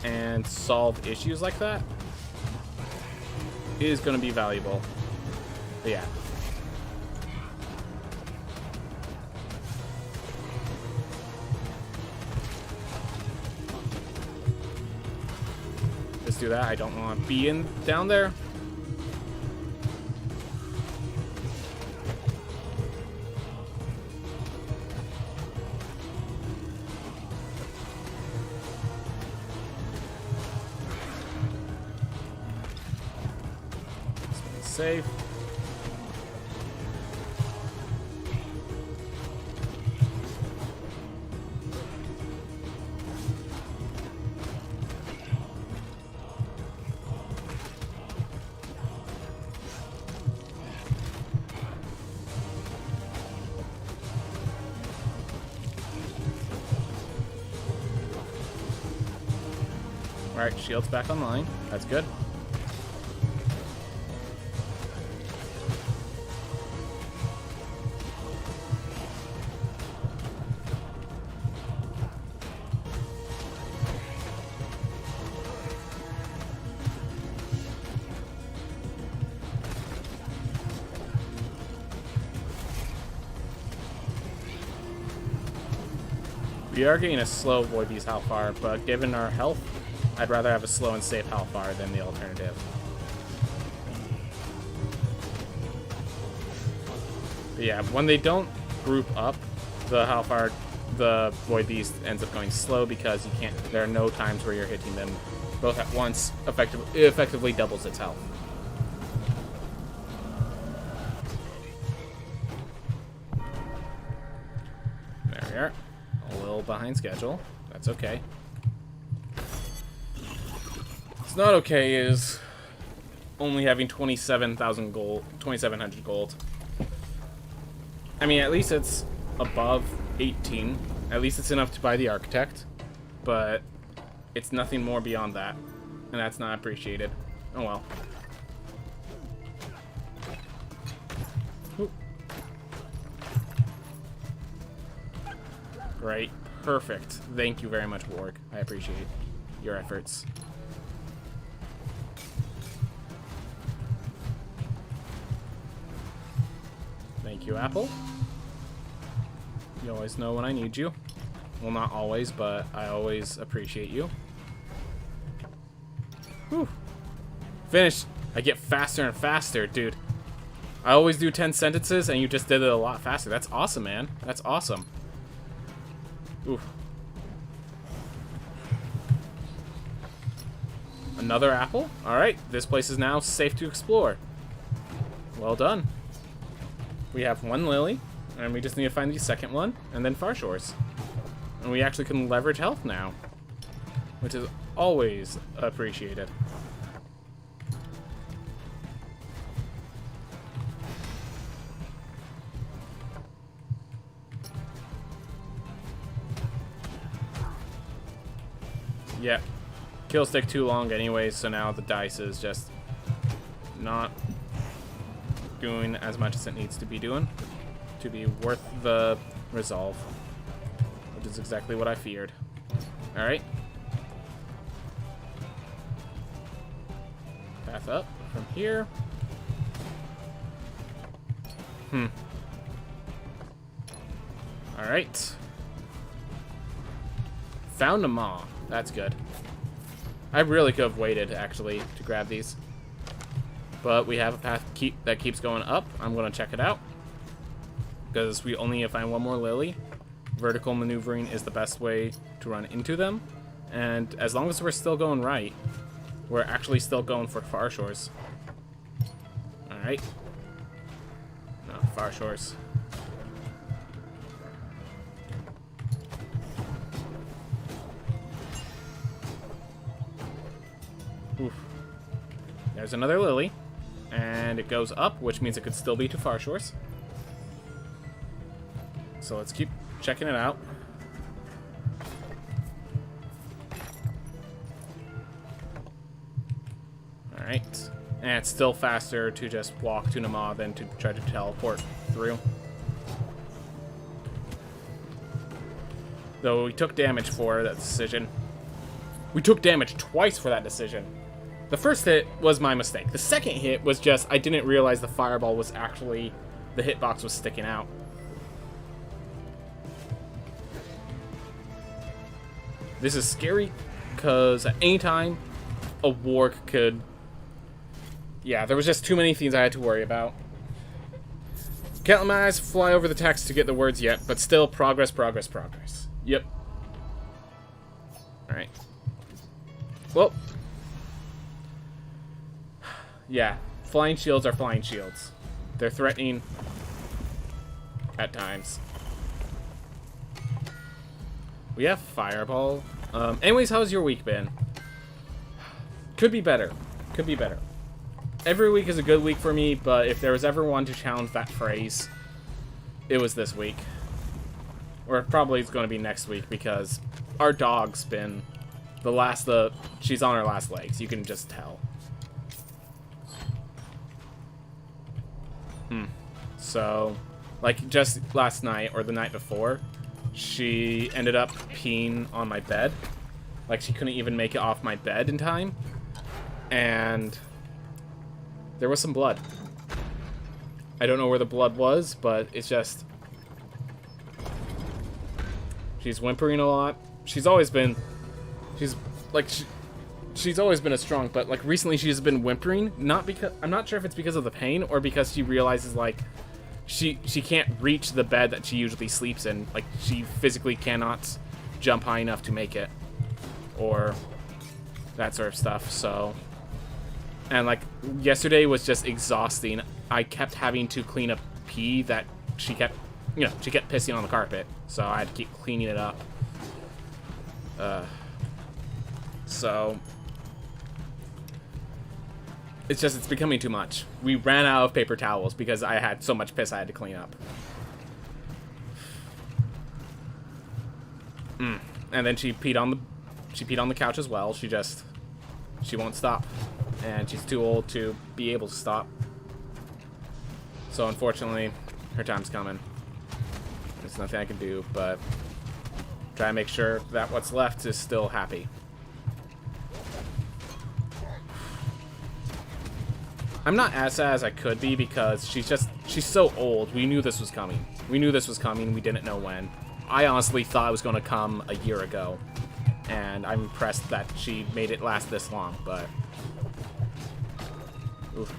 and solve issues like that is going to be valuable. But yeah. Just do that. I don't want to be down there. Save. All right, shield's back online. That's good. We are getting a slow Void Beast Hellfire, but given our health, I'd rather have a slow and safe Hellfire than the alternative. But yeah, when they don't group up, the Hellfire, the Void Beast ends up going slow because you can't. There are no times where you're hitting them both at once. It effectively doubles its health. There we are. A little behind schedule. That's okay. What's not okay is only having 27,000 gold, 2,700 gold. I mean, at least it's above 18. At least it's enough to buy the Architect, but it's nothing more beyond that, and that's not appreciated. Oh well. Ooh. Great. Perfect. Thank you very much, Warg. I appreciate your efforts. Thank you, Apple. You always know when I need you. Well, not always, but I always appreciate you. Whew. Finished. I get faster and faster, dude. I always do 10 sentences, and you just did it a lot faster. That's awesome, man. That's awesome. Oof. Another apple? Alright, this place is now safe to explore. Well done. We have one lily, and we just need to find the second one, and then Far Shores. And we actually can leverage health now, which is always appreciated. Yeah, kills take too long anyways, so now the dice is just not doing as much as it needs to be doing. to be worth the resolve, which is exactly what I feared. Alright. Path up from here. Alright. Found a maw. That's good. I really could have waited, actually, to grab these. But we have a path that keeps going up. I'm going to check it out. Because we only need to find one more lily. Vertical maneuvering is the best way to run into them. And as long as we're still going right, we're actually still going for far shores. Alright. No, far shores. Oof. There's another lily. And it goes up, which means it could still be to far shores. So let's keep checking it out. Alright. And it's still faster to just walk to Nama than to try to teleport through. Though we took damage for that decision. We took damage twice for that decision. The first hit was my mistake. The second hit was just, I didn't realize the fireball was actually, the hitbox was sticking out. This is scary, because at any time, a warg could... Yeah, there was just too many things I had to worry about. Can't let my eyes fly over the text to get the words yet, but still, progress, progress, progress. Yep. Alright. Well. Yeah, flying shields are flying shields. They're threatening at times. We have fireball. Anyways, how's your week been? Could be better. Could be better. Every week is a good week for me, but if there was ever one to challenge that phrase, it was this week. Or probably it's going to be next week, because our dog's been she's on her last legs. You can just tell. So, like, just last night or the night before, she ended up peeing on my bed. Like, she couldn't even make it off my bed in time. And there was some blood. I don't know where the blood was, but it's just... She's whimpering a lot. She's always been... She's always been a strong, but, like, recently she's been whimpering. Not because... I'm not sure if it's because of the pain or because she realizes, like... She can't reach the bed that she usually sleeps in. Like, she physically cannot jump high enough to make it. Or that sort of stuff, so... And, like, yesterday was just exhausting. I kept having to clean up pee that she kept... You know, she kept pissing on the carpet. So I had to keep cleaning it up. So... It's becoming too much. We ran out of paper towels because I had so much piss I had to clean up. And then she peed on the couch as well. She won't stop. And she's too old to be able to stop. So unfortunately, her time's coming. There's nothing I can do but try to make sure that what's left is still happy. I'm not as sad as I could be because she's so old. We knew this was coming. We didn't know when. I honestly thought it was going to come a year ago. And I'm impressed that she made it last this long, but... Oof.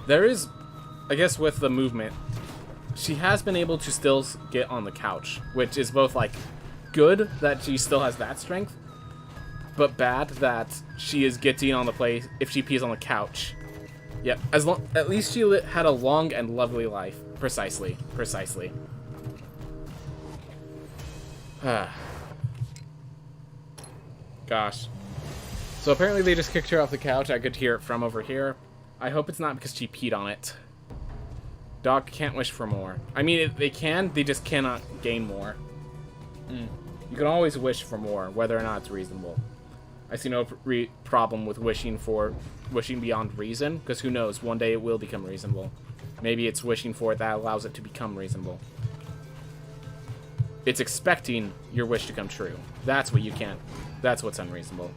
There is, I guess with the movement, she has been able to still get on the couch, which is both, like, good that she still has that strength, but bad that she is getting on the place if she pees on the couch. Yep, at least she had a long and lovely life. Precisely. Gosh. So apparently they just kicked her off the couch. I could hear it from over here. I hope it's not because she peed on it. Dog can't wish for more. I mean, they can, they just cannot gain more. You can always wish for more, whether or not it's reasonable. I see no problem with wishing beyond reason, because who knows, one day it will become reasonable. Maybe it's wishing for it that allows it to become reasonable. It's expecting your wish to come true. That's what you can't. That's what's unreasonable.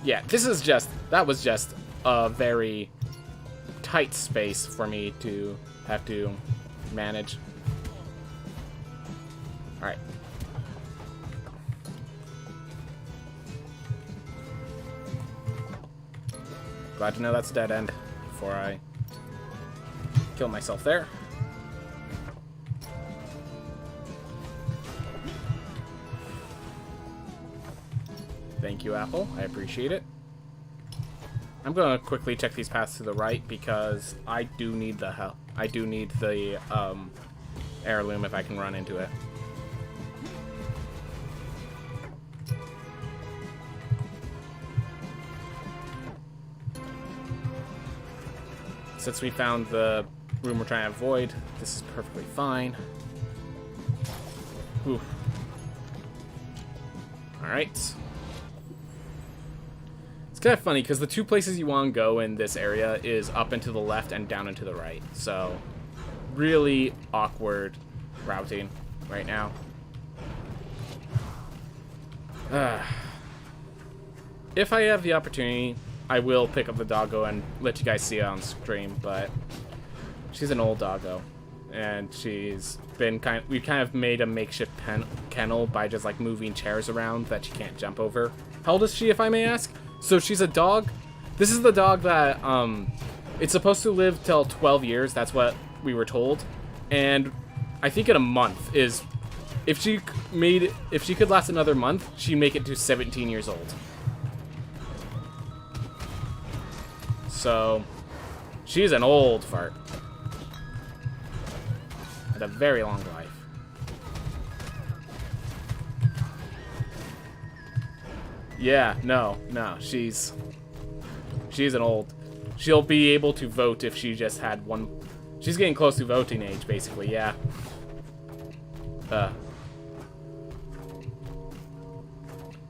Yeah, this is just... That was just a very tight space for me to have to manage. Alright. Glad to know that's a dead end before I kill myself there. Thank you, Apple. I appreciate it. I'm gonna quickly check these paths to the right because I do need the help. I do need the heirloom if I can run into it. Since we found the room we're trying to avoid, this is perfectly fine. Ooh. Alright. It's kind of funny, because the two places you want to go in this area is up and to the left and down and to the right. So, really awkward routing right now. If I have the opportunity, I will pick up the doggo and let you guys see it on stream, but she's an old doggo, and she's been we kind of made a makeshift kennel by just like moving chairs around that she can't jump over. How old is she, if I may ask? So she's a dog. This is the dog that it's supposed to live till 12 years. That's what we were told, and I think in a month is if she could last another month, she'd make it to 17 years old. So, she's an old fart. Had a very long life. Yeah, no, she's an old. She'll be able to vote if she just had one. She's getting close to voting age, basically, yeah.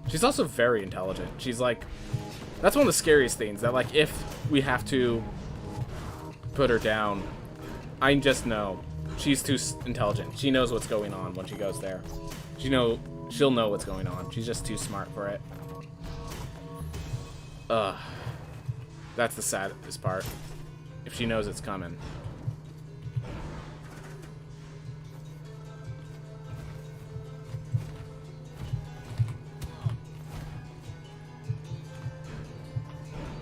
She's also very intelligent. She's like... That's one of the scariest things, that like if we have to put her down, I just know she's too intelligent. She knows what's going on when she goes there. She'll know what's going on. She's just too smart for it. That's the saddest part. If she knows it's coming.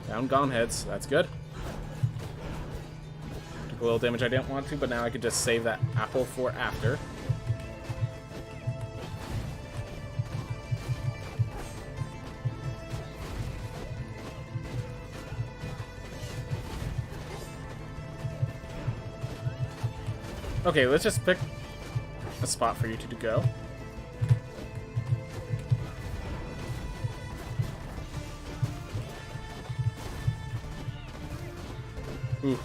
Down gone heads. That's good. Took a little damage I didn't want to, but now I could just save that apple for after. Okay, let's just pick a spot for you two to go. Ooh.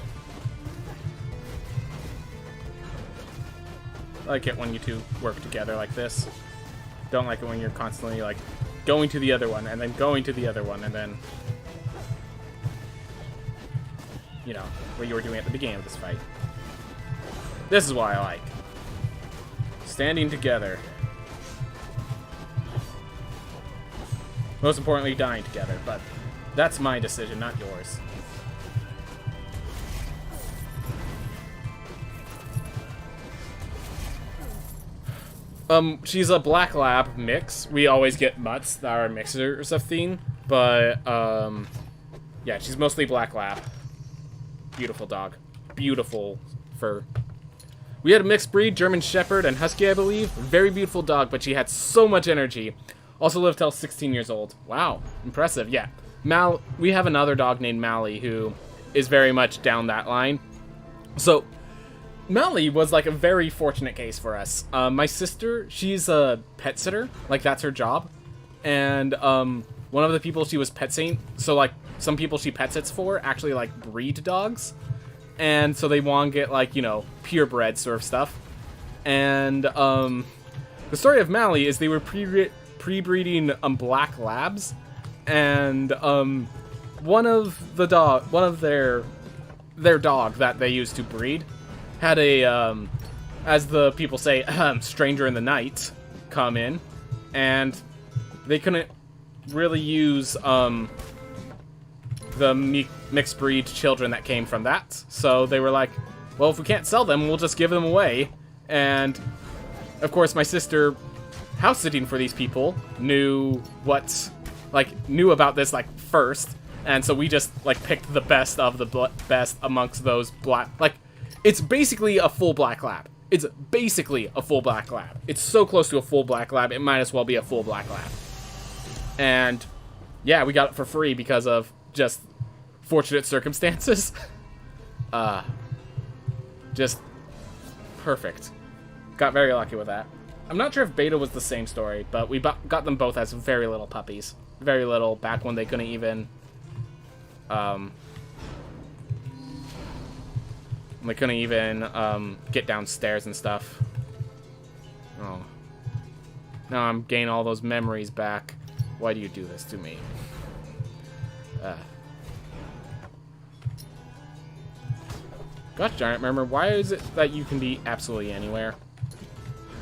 I like it when you two work together like this. Don't like it when you're constantly like going to the other one and then going to the other one and then, you know, what you were doing at the beginning of this fight. This is what I like. Standing together. Most importantly, dying together, but that's my decision, not yours. She's a black lab mix. We always get mutts that are mixers of theme, but, yeah, she's mostly black lab. Beautiful dog. Beautiful fur. We had a mixed breed, German Shepherd and Husky, I believe. Very beautiful dog, but she had so much energy. Also lived till 16 years old. Wow, impressive, yeah. We have another dog named Mally who is very much down that line. So, Mally was like a very fortunate case for us. My sister, she's a pet sitter, like that's her job. And one of the people she was pet sitting, so like some people she pet sits for actually like breed dogs. And so they want to get like, you know, purebred sort of stuff. And the story of Mally is they were pre-breeding black labs. And one of their dog that they used to breed had a, as the people say, stranger in the night come in, and they couldn't really use the mixed breed children that came from that. So they were like, well, if we can't sell them, we'll just give them away. And of course, my sister, house sitting for these people, knew about this like first, and so we just like picked the best of the best amongst those black. Like, it's basically a full black lab. It's basically a full black lab. It's so close to a full black lab, it might as well be a full black lab. And yeah, we got it for free because of just fortunate circumstances. Just perfect. Got very lucky with that. I'm not sure if Beta was the same story, but we got them both as very little puppies. Very little, back when they couldn't even... get downstairs and stuff. Oh. Now I'm gaining all those memories back. Why do you do this to me? Gosh darn it, remember, why is it that you can be absolutely anywhere?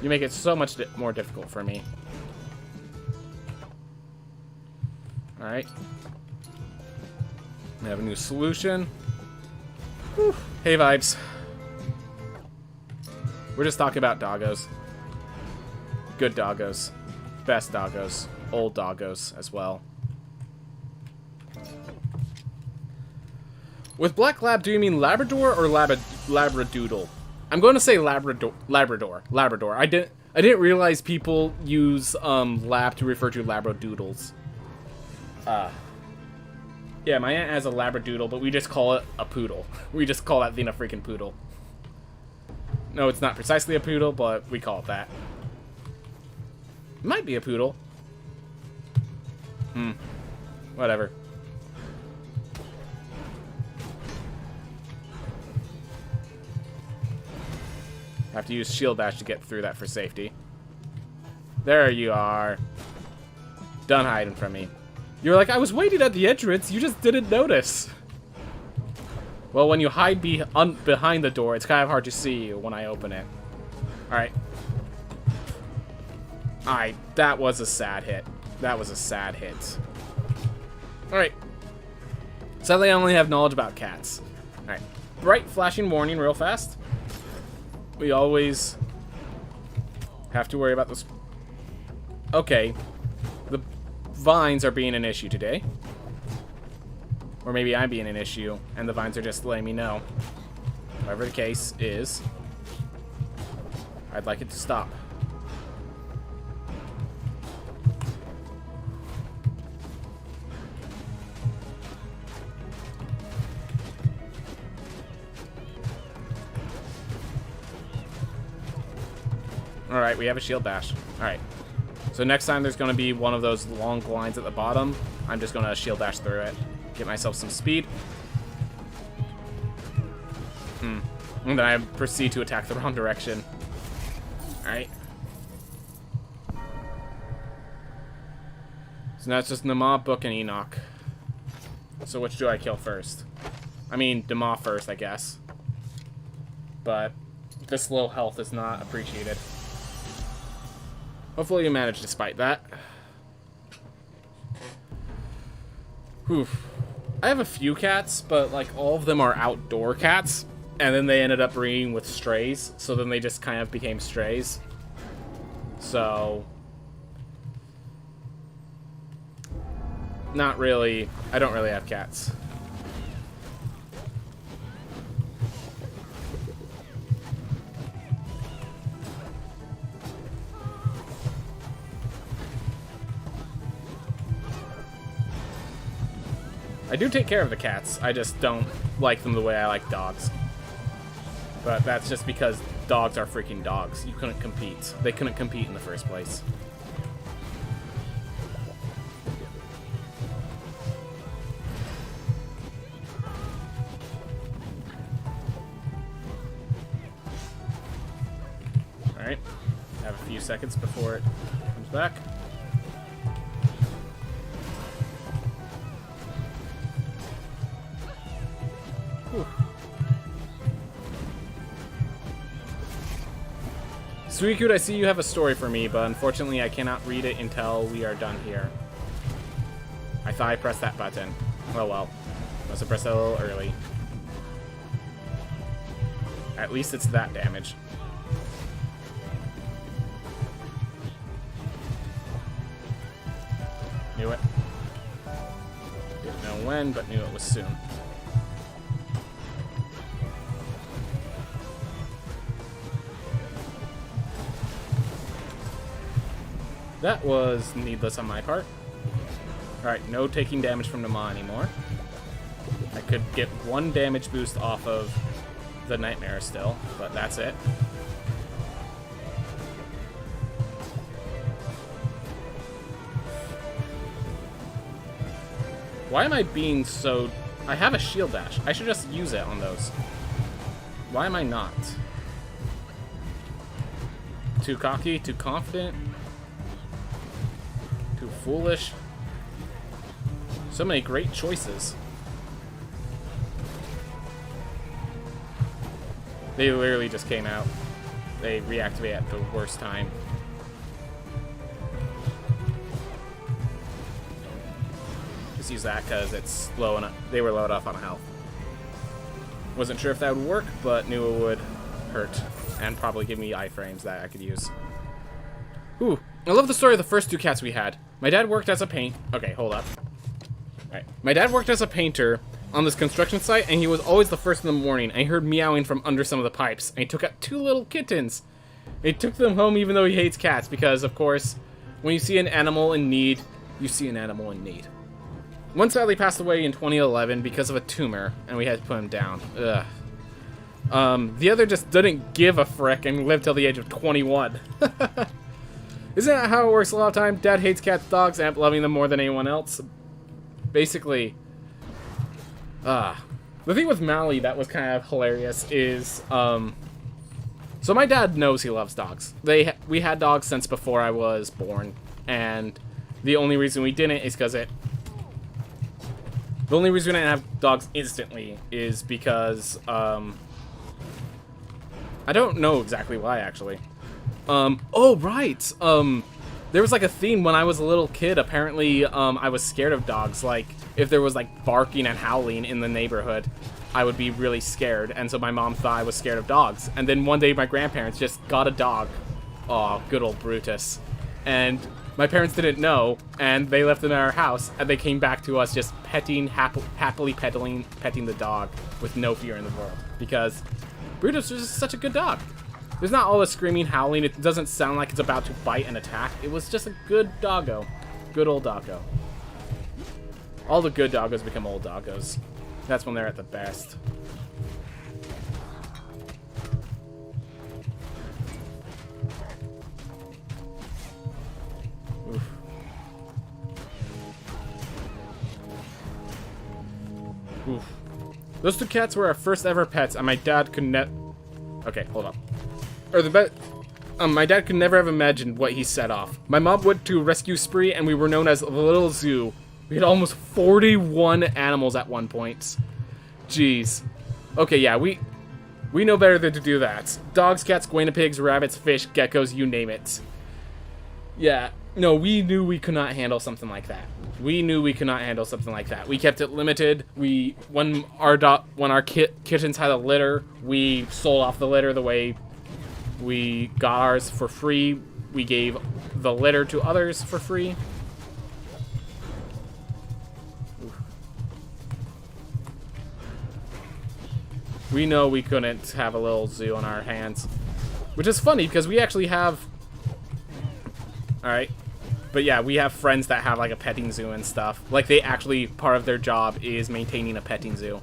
You make it so much more difficult for me. Alright. We have a new solution. Whew. Hey, vibes. We're just talking about doggos. Good doggos. Best doggos. Old doggos as well. With Black Lab, do you mean Labrador or Labradoodle? I'm going to say Labrador. I didn't realize people use lab to refer to Labradoodles. Yeah, my aunt has a Labradoodle, but we just call it a poodle. We just call that thing a freaking poodle. No, it's not precisely a poodle, but we call it that. It might be a poodle. Whatever. Have to use shield dash to get through that for safety. There you are. Done hiding from me. You're like, I was waiting at the entrance, you just didn't notice. Well, when you hide behind the door, it's kind of hard to see you when I open it. Alright. Alright, that was a sad hit. That was a sad hit. Alright. Sadly, I only have knowledge about cats. Alright. Bright flashing warning real fast. We always have to worry about this. Okay. The vines are being an issue today. Or maybe I'm being an issue, and the vines are just letting me know. Whatever the case is, I'd like it to stop. Alright, we have a shield dash. Alright. So next time there's going to be one of those long lines at the bottom, I'm just going to shield dash through it. Get myself some speed. And then I proceed to attack the wrong direction. Alright. So now it's just Nama, Book, and Enoch. So which do I kill first? I mean, Nama first, I guess. But this low health is not appreciated. Hopefully you manage despite that. Whew. I have a few cats, but like all of them are outdoor cats, and then they ended up breeding with strays, so then they just kind of became strays. So not really. I don't really have cats. I do take care of the cats, I just don't like them the way I like dogs. But that's just because dogs are freaking dogs. You couldn't compete. They couldn't compete in the first place. Alright. Have a few seconds before it comes back. Whew. Suicune, I see you have a story for me, but unfortunately I cannot read it until we are done here. I thought I pressed that button. Oh well. Must have pressed it a little early. At least it's that damage. Knew it. Didn't know when, but knew it was soon. That was needless on my part. Alright, no taking damage from Nama anymore. I could get 1 damage boost off of the Nightmare still, but that's it. Why am I being so... I have a shield dash. I should just use it on those. Why am I not? Too cocky? Too confident? Too foolish? So many great choices. They literally just came out. They reactivate at the worst time. Just use that because it's low enough. They were low enough on health. Wasn't sure if that would work, but knew it would hurt and probably give me iframes that I could use. Ooh, I love the story of the first 2 cats we had. My dad worked as a Okay, hold up. Alright. My dad worked as a painter on this construction site, and he was always the first in the morning. And he heard meowing from under some of the pipes, and he took out 2 little kittens. He took them home even though he hates cats, because, of course, when you see an animal in need, you see an animal in need. One sadly passed away in 2011 because of a tumor, and we had to put him down. Ugh. The other just didn't give a frick and lived till the age of 21. Isn't that how it works a lot of time? Dad hates cats, dogs, and loving them more than anyone else. Basically, the thing with Mally that was kind of hilarious is, so my dad knows he loves dogs. We had dogs since before I was born, and the only reason we didn't is because the only reason we didn't have dogs instantly is because, I don't know exactly why, actually. Oh, right. There was like a theme when I was a little kid. Apparently, I was scared of dogs. Like, if there was like barking and howling in the neighborhood, I would be really scared. And so my mom thought I was scared of dogs. And then one day my grandparents just got a dog. Aw, good old Brutus. And my parents didn't know, and they left them at our house, and they came back to us just happily petting the dog with no fear in the world. Because Brutus was just such a good dog. There's not all the screaming, howling. It doesn't sound like it's about to bite and attack. It was just a good doggo. Good old doggo. All the good doggos become old doggos. That's when they're at the best. Oof. Oof. Those 2 cats were our first ever pets, and my dad could Okay, hold on. My dad could never have imagined what he set off. My mom went to a rescue spree, and we were known as the Little Zoo. We had almost 41 animals at one point. Jeez. Okay, yeah, we know better than to do that. Dogs, cats, guinea-pigs, rabbits, fish, geckos, you name it. Yeah, no, we knew we could not handle something like that. We knew we could not handle something like that. We kept it limited. When our kittens had a litter, we sold off the litter the way we got ours for free. We gave the litter to others for free. Oof. We know we couldn't have a little zoo on our hands. Which is funny, because we actually have... Alright. But yeah, we have friends that have like a petting zoo and stuff. Like, they actually, part of their job is maintaining a petting zoo.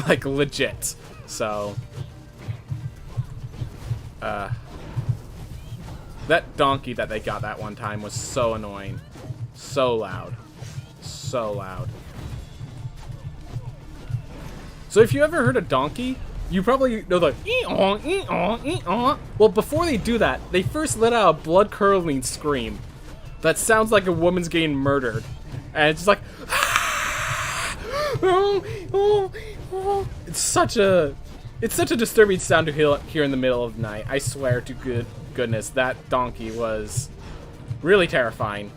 Like, legit. So... that donkey that they got that one time was so annoying. So loud. So loud. So if you ever heard a donkey, you probably know the ee-aw, ee-aw, ee-aw. Well, before they do that, they first let out a blood-curdling scream that sounds like a woman's getting murdered. And it's just like... It's such a disturbing sound to hear in the middle of the night. I swear to goodness, that donkey was really terrifying.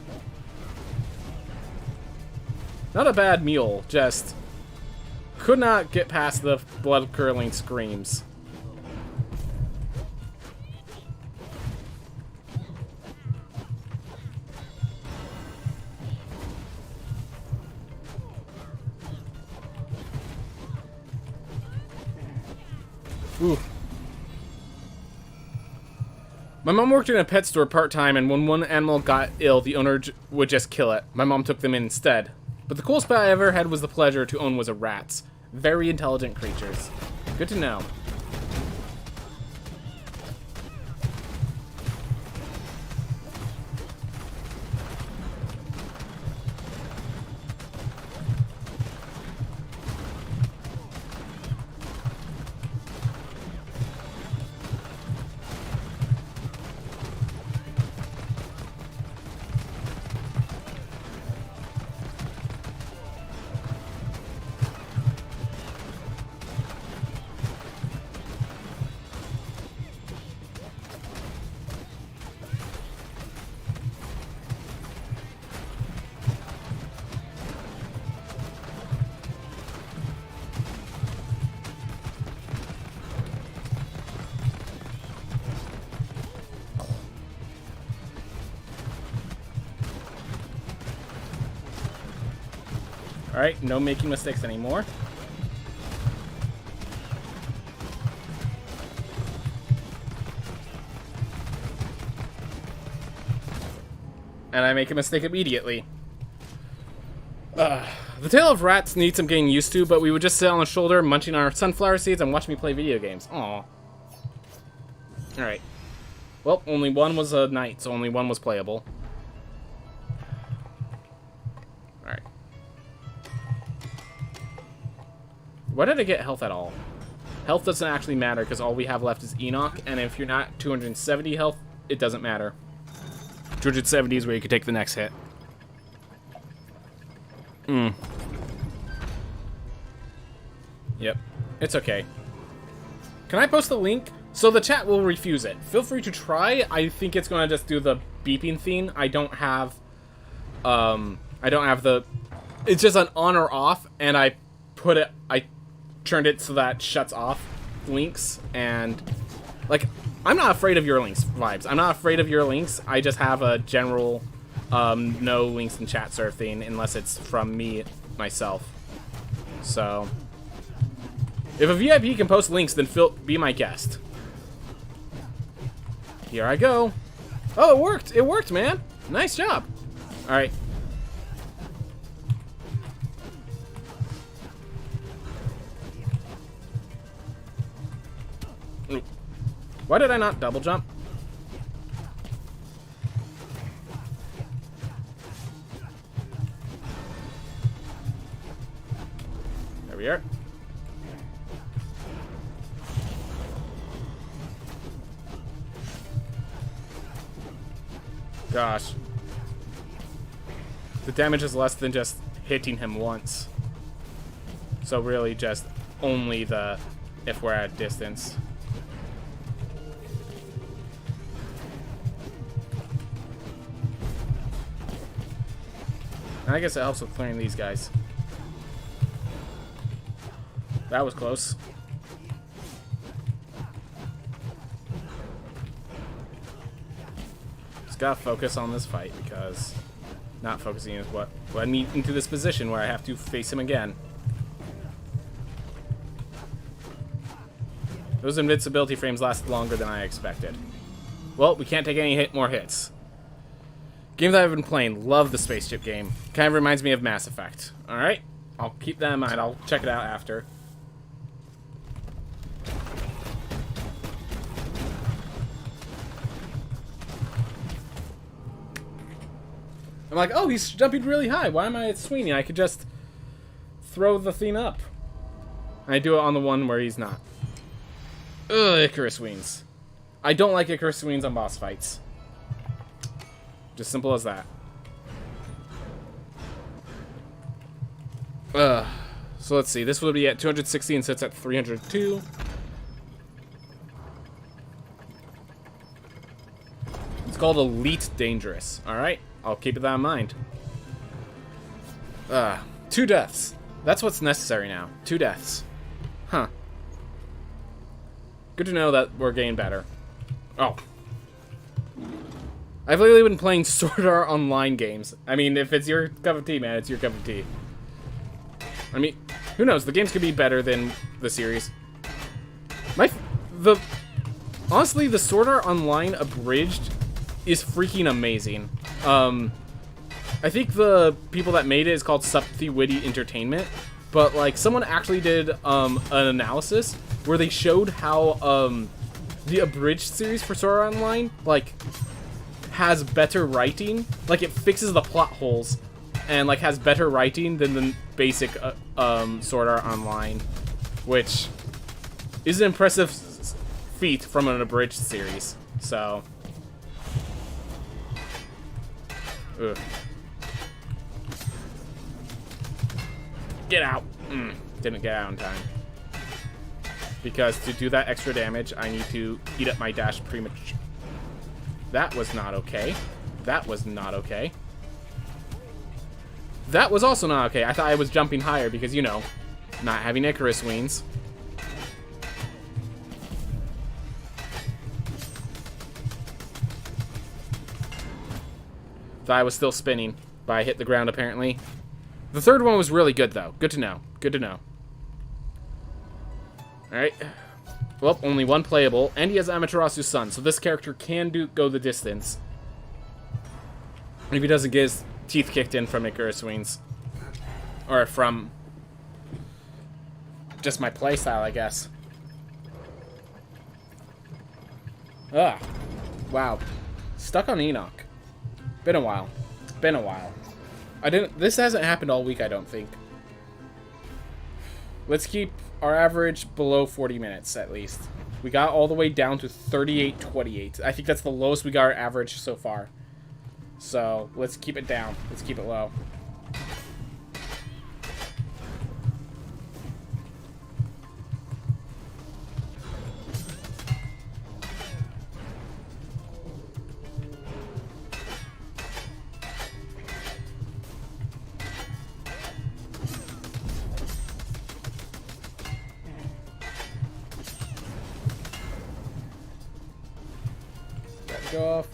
Not a bad mule, just could not get past the blood-curdling screams. Ooh. My mom worked in a pet store part-time, and when one animal got ill, the owner would just kill it. My mom took them in instead. But the coolest pet I ever had was the pleasure to own was a rats. Very intelligent creatures. Good to know. Alright, no making mistakes anymore. And I make a mistake immediately. The tail of rats needs some getting used to, but we would just sit on the shoulder, munching on our sunflower seeds, and watch me play video games. Aw. Alright. Well, only one was a night, so only one was playable. Alright. Why did I get health at all? Health doesn't actually matter, because all we have left is Enoch, and if you're not 270 health, it doesn't matter. 270 is where you can take the next hit. Yep. It's okay. Can I post the link? So the chat will refuse it. Feel free to try. I think it's going to just do the beeping thing. I don't have the... It's just an on or off, and I turned it so that shuts off links, and... Like, I'm not afraid of your links vibes. I'm not afraid of your links. I just have a general no links in chat sort of thing, unless it's from me, myself. So... If a VIP can post links, then be my guest. Here I go. Oh, it worked. It worked, man. Nice job. All right. Why did I not double jump? There we are. Gosh. The damage is less than just hitting him once. So really just only the if we're at distance. And I guess it helps with clearing these guys. That was close. Gotta focus on this fight, because not focusing is what led me into this position where I have to face him again. Those invincibility frames lasted longer than I expected. Well, we can't take any more hits. Game that I've been playing, love the spaceship game. Kind of reminds me of Mass Effect. Alright, I'll keep that in mind. I'll check it out after. I'm like, oh, he's jumping really high. Why am I swinging? I could just throw the thing up. And I do it on the one where he's not. Ugh, Icarus wings. I don't like Icarus wings on boss fights. Just simple as that. Ugh. So let's see. This would be at 260 and sits at 302. It's called Elite Dangerous. Alright, I'll keep that in mind. 2 deaths. That's what's necessary now. 2 deaths. Huh. Good to know that we're getting better. Oh. I've lately been playing Sword Art Online games. I mean, if it's your cup of tea, man, it's your cup of tea. I mean, who knows? The games could be better than the series. Honestly, the Sword Art Online Abridged is freaking amazing. I think the people that made it is called Subtly Witty Entertainment, but like someone actually did an analysis where they showed how the Abridged series for Sword Art Online like has better writing, like it fixes the plot holes, and like has better writing than the basic Sword Art Online, which is an impressive feat from an Abridged series. So, ugh. Get out! Didn't get out in time. Because to do that extra damage, I need to eat up my dash premature. That was not okay. That was not okay. That was also not okay. I thought I was jumping higher because, you know, not having Icarus wings. Thought I was still spinning, but I hit the ground apparently. The third one was really good, though. Good to know. Good to know. Alright. Well, only one playable, and he has Amaterasu's son, so this character can go the distance. If he doesn't get his teeth kicked in from Icarus wings. Or from just my playstyle, I guess. Ah. Wow. Stuck on Enoch. Been a while. Been a while. This hasn't happened all week, I don't think. Let's keep our average below 40 minutes, at least. We got all the way down to 38.28. I think that's the lowest we got our average so far. So, let's keep it down. Let's keep it low. Go off.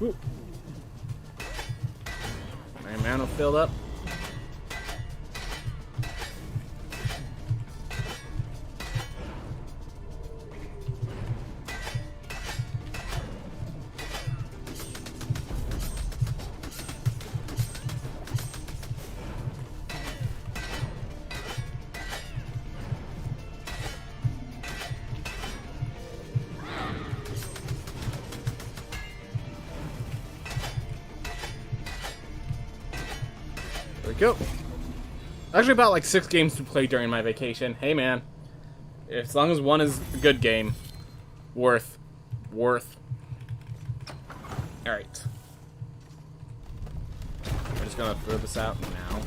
Ooh. My mana filled up. There we go. Actually, about like 6 games to play during my vacation. Hey, man. As long as one is a good game. Worth. Alright. We're just gonna throw this out now.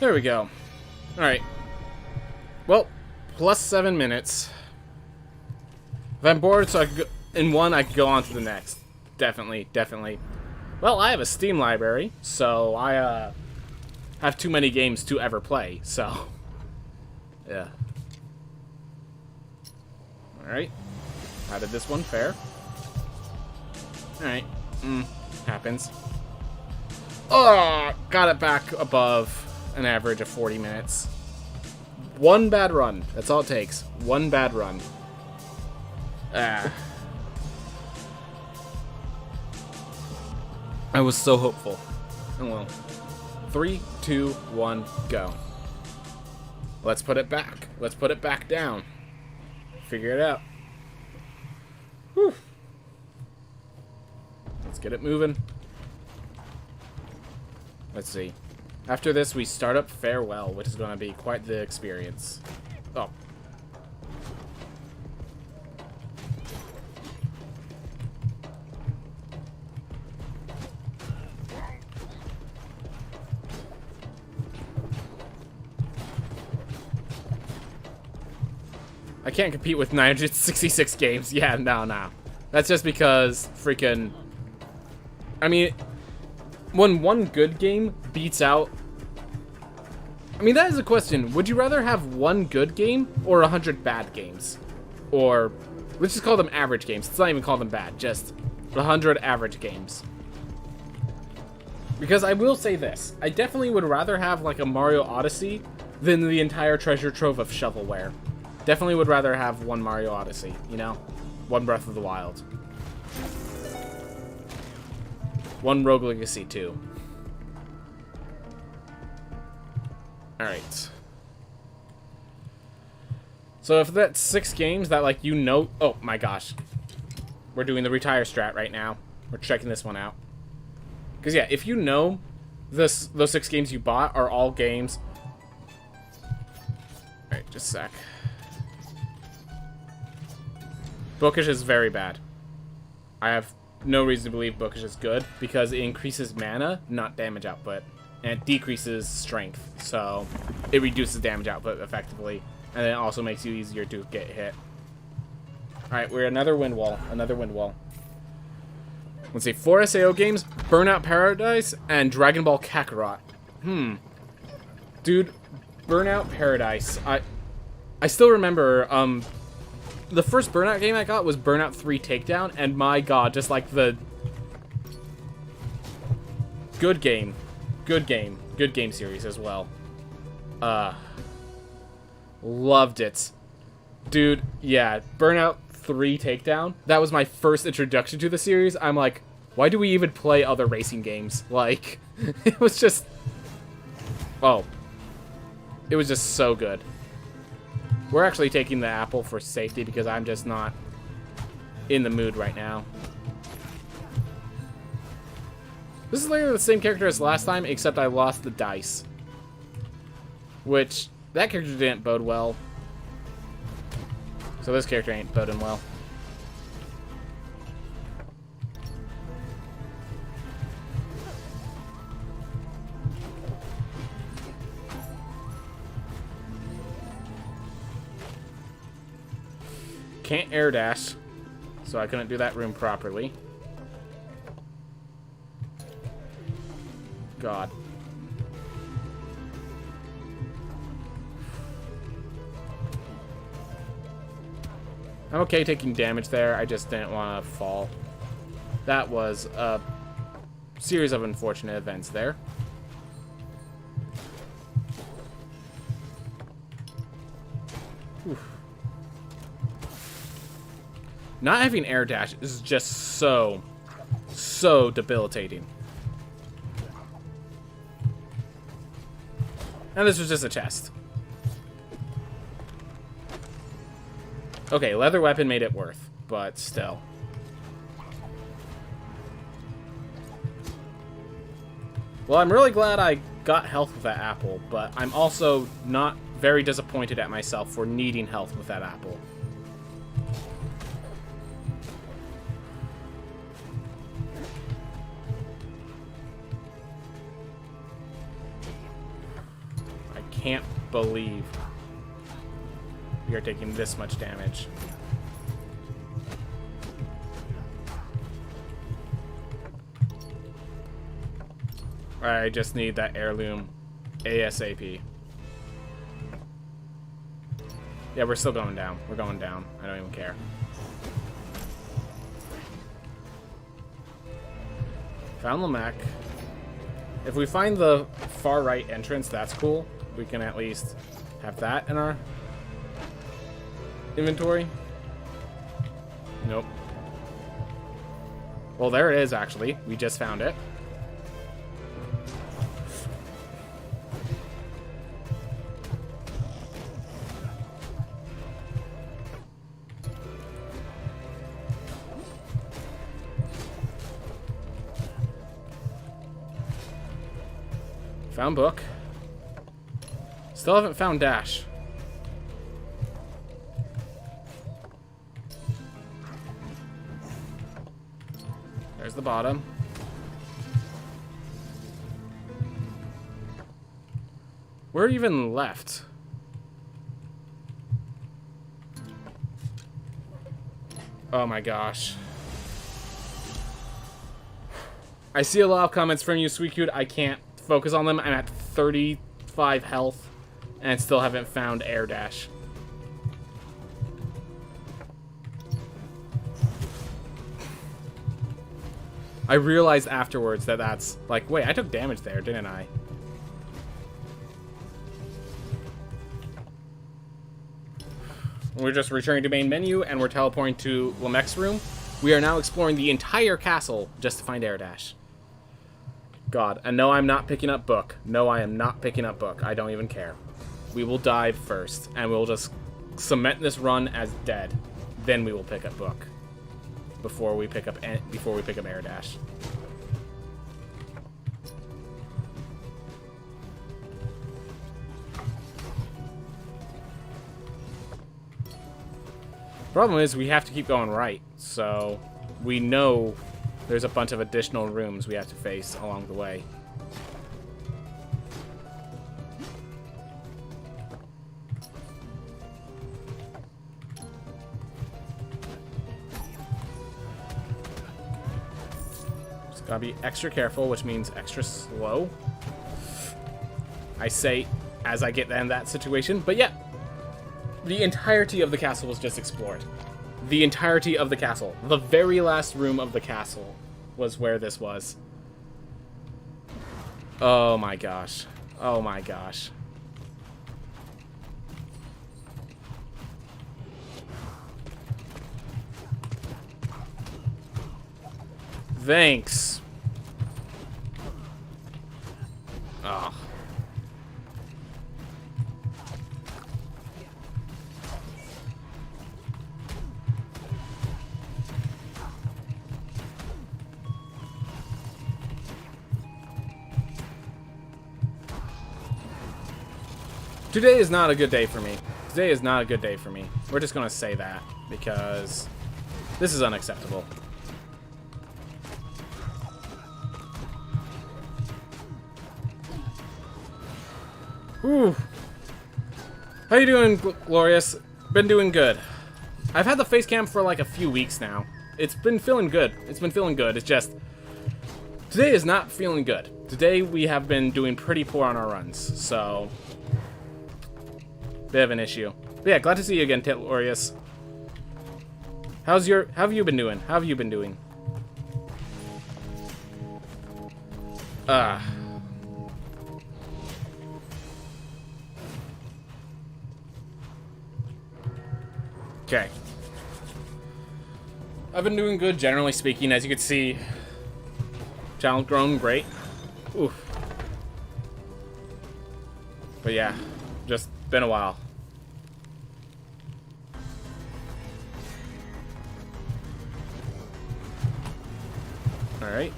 There we go. Alright. Well, plus 7 minutes. If I'm bored, so I could in one, I could go on to the next. Definitely. Well, I have a Steam library, so I have too many games to ever play, so yeah. Alright. How did this one fare? Alright. Happens. Oh, got it back above an average of 40 minutes. One bad run. That's all it takes. One bad run. Ah. I was so hopeful. Oh well. 3, 2, 1, go. Let's put it back. Let's put it back down. Figure it out. Whew. Let's get it moving. Let's see. After this, we start up Farewell, which is going to be quite the experience. Oh. I can't compete with 966 games. Yeah, no. That's just because freaking... I mean, when one good game beats out... I mean, that is a question. Would you rather have one good game or 100 bad games? Or, let's just call them average games. Let's not even call them bad. Just 100 average games. Because I will say this. I definitely would rather have, like, a Mario Odyssey than the entire treasure trove of shovelware. Definitely would rather have one Mario Odyssey, you know? One Breath of the Wild. One Rogue Legacy 2. Alright. So if that's 6 games that, like, you know... Oh, my gosh. We're doing the retire strat right now. We're checking this one out. Because, yeah, if you know those 6 games you bought are all games... Alright, just a sec. Bookish is very bad. I have no reason to believe Bookish is good because it increases mana, not damage output, and it decreases strength, so it reduces damage output effectively, and then it also makes you easier to get hit. Alright, we're another wind wall. Let's see, 4 SAO games, Burnout Paradise, and Dragon Ball Kakarot. Dude, Burnout Paradise. I still remember, the first Burnout game I got was Burnout 3 Takedown, and my god, just like the... Good game series as well. Loved it. Dude, yeah, Burnout 3 Takedown, that was my first introduction to the series. I'm like, why do we even play other racing games? Like, it was just... Oh. It was just so good. We're actually taking the apple for safety because I'm just not in the mood right now. This is literally the same character as last time, except I lost the dice. Which, that character didn't bode well. So this character ain't boding well. Can't air dash, so I couldn't do that room properly. God. I'm okay taking damage there, I just didn't want to fall. That was a series of unfortunate events there. Oof. Not having air dash is just so debilitating. And this was just a chest. Okay, leather weapon made it worth, but still. Well, I'm really glad I got health with that apple, but I'm also not very disappointed at myself for needing health with that apple. Can't believe we are taking this much damage. I just need that heirloom ASAP. Yeah, we're still going down. We're going down. I don't even care. Found Lamek. If we find the far right entrance, that's cool. We can at least have that in our inventory. Nope. Well, there it is, actually. We just found it. Found book. Still haven't found dash. There's the bottom. We're even left. Oh my gosh. I see a lot of comments from you, Sweet Cute. I can't focus on them. I'm at 35 health and still haven't found air dash. I realized afterwards that that's like, wait, I took damage there, didn't I? We're just returning to main menu and we're teleporting to Lamech's room. We are now exploring the entire castle just to find air dash. God, and no, I'm not picking up book. No, I am not picking up book. I don't even care. We will dive first, and we'll just cement this run as dead. Then we will pick up book before we pick up air dash. Problem is, we have to keep going right, so we know there's a bunch of additional rooms we have to face along the way. Just gotta be extra careful, which means extra slow. I say as I get in that situation, but yeah. The entirety of the castle was just explored. The entirety of the castle. The very last room of the castle was where this was. Oh my gosh. Oh my gosh. Thanks. Oh. Today is not a good day for me. Today is not a good day for me. We're just gonna say that because this is unacceptable. Whew. How you doing, Glorious? Been doing good. I've had the face cam for like a few weeks now. It's been feeling good. It's been feeling good. It's just today is not feeling good. Today we have been doing pretty poor on our runs, so bit of an issue. But yeah, glad to see you again, Glorious. How have you been doing? How have you been doing? Okay. I've been doing good, generally speaking. As you can see, channel's grown great. Oof. But yeah, just been a while. Alright.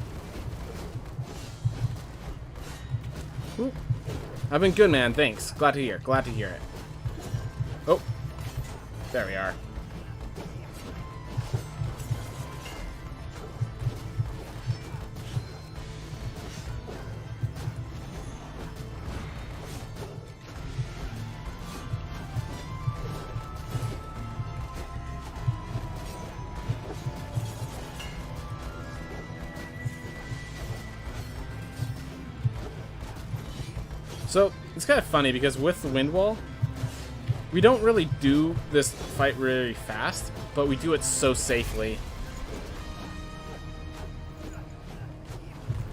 I've been good, man. Thanks. Glad to hear. Glad to hear it. Oh. There we are. So, it's kind of funny because with the wind wall, we don't really do this fight really fast, but we do it so safely.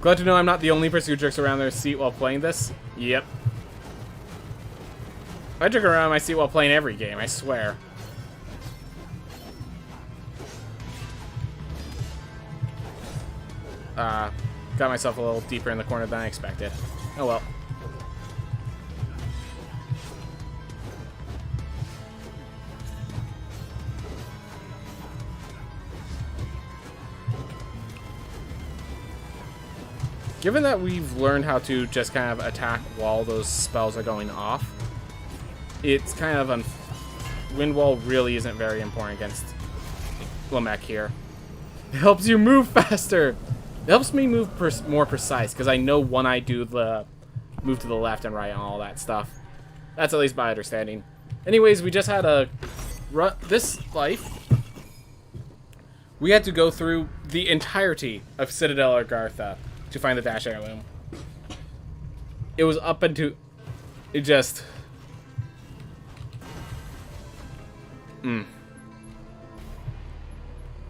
Glad to know I'm not the only person who jerks around their seat while playing this. Yep. I jerk around my seat while playing every game, I swear. Got myself a little deeper in the corner than I expected. Oh well. Given that we've learned how to just kind of attack while those spells are going off, it's kind of Wind Wall really isn't very important against Lamech here. It helps you move faster. It helps me move more precise because I know when I do the move to the left and right and all that stuff. That's at least my understanding. Anyways, we just had this life. We had to go through the entirety of Citadel Agartha to find the Dash Heirloom. It was up into... It just...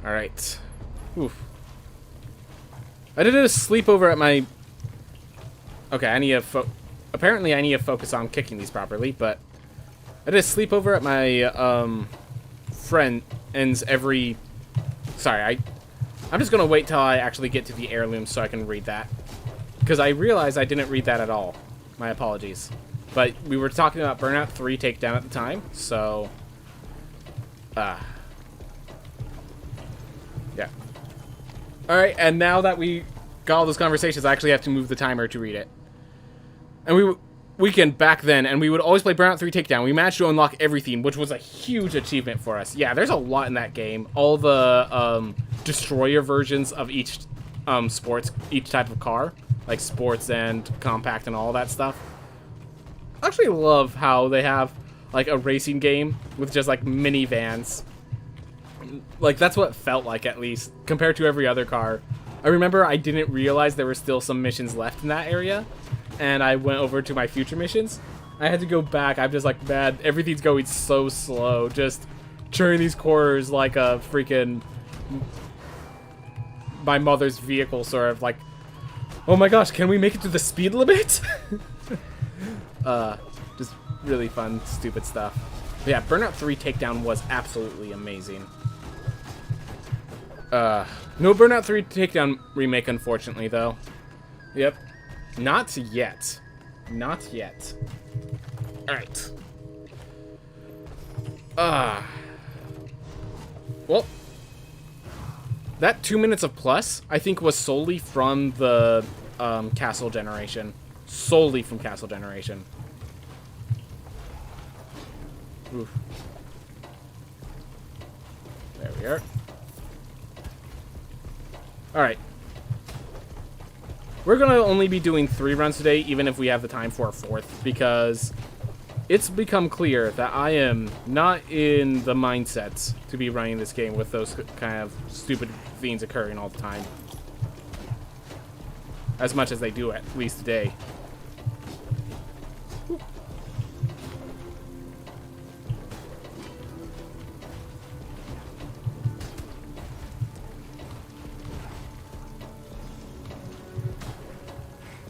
Alright. Oof. I did a sleepover at my... Okay, I need to... Apparently I need to focus on kicking these properly, but... I did a sleepover at my, friend's every... Sorry, I'm just gonna wait till I actually get to the heirloom so I can read that. Because I realized I didn't read that at all. My apologies. But we were talking about Burnout 3 Takedown at the time, so... Yeah. Alright, and now that we got all those conversations, I actually have to move the timer to read it. And we can back then, and we would always play Burnout 3 Takedown. We managed to unlock everything, which was a huge achievement for us. Yeah, there's a lot in that game. All the destroyer versions of each each type of car, like sports and compact and all that stuff. I actually love how they have like a racing game with just like minivans. Like that's what it felt like, at least compared to every other car. I remember I didn't realize there were still some missions left in that area, and I went over to my future missions. I had to go back. I'm just like, man, everything's going so slow. Just turning these corners like a freaking my mother's vehicle, sort of like, oh my gosh, can we make it to the speed limit? Just really fun, stupid stuff. But yeah, Burnout 3 Takedown was absolutely amazing. No Burnout 3 Takedown remake, unfortunately, though. Yep. Not yet. Not yet. Alright. Well, that 2 minutes of plus, I think, was solely from the castle generation. Solely from castle generation. Oof. There we are. Alright. We're going to only be doing 3 runs today, even if we have the time for a 4th, because it's become clear that I am not in the mindset to be running this game with those kind of stupid things occurring all the time. As much as they do, at least today.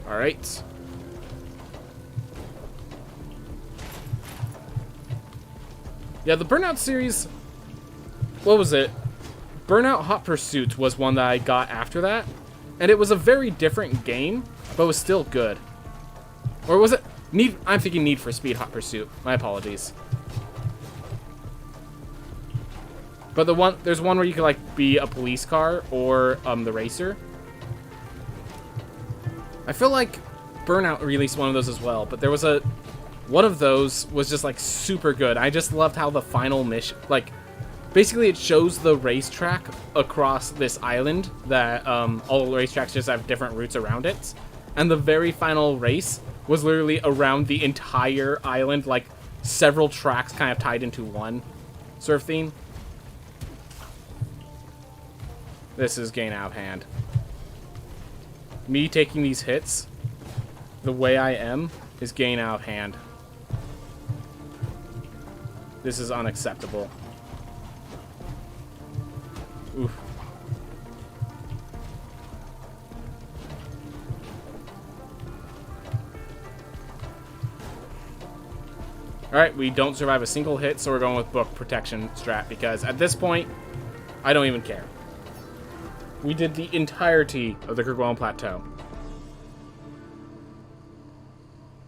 Alright. Yeah, the Burnout series... What was it? Burnout Hot Pursuit was one that I got after that. And it was a very different game, but was still good. Or was it... I'm thinking Need for Speed Hot Pursuit. My apologies. But there's one where you could, like, be a police car or the racer. I feel like Burnout released one of those as well, but there was one of those was just like super good. I just loved how the final mission, like, basically it shows the racetrack across this island that all the racetracks just have different routes around it, and the very final race was literally around the entire island, like several tracks kind of tied into one sort of theme. This is getting out of hand. Me taking these hits the way I am is getting out of hand. This is unacceptable. Oof. Alright, we don't survive a single hit, so we're going with book protection strat, because at this point, I don't even care. We did the entirety of the Kerguelen Plateau.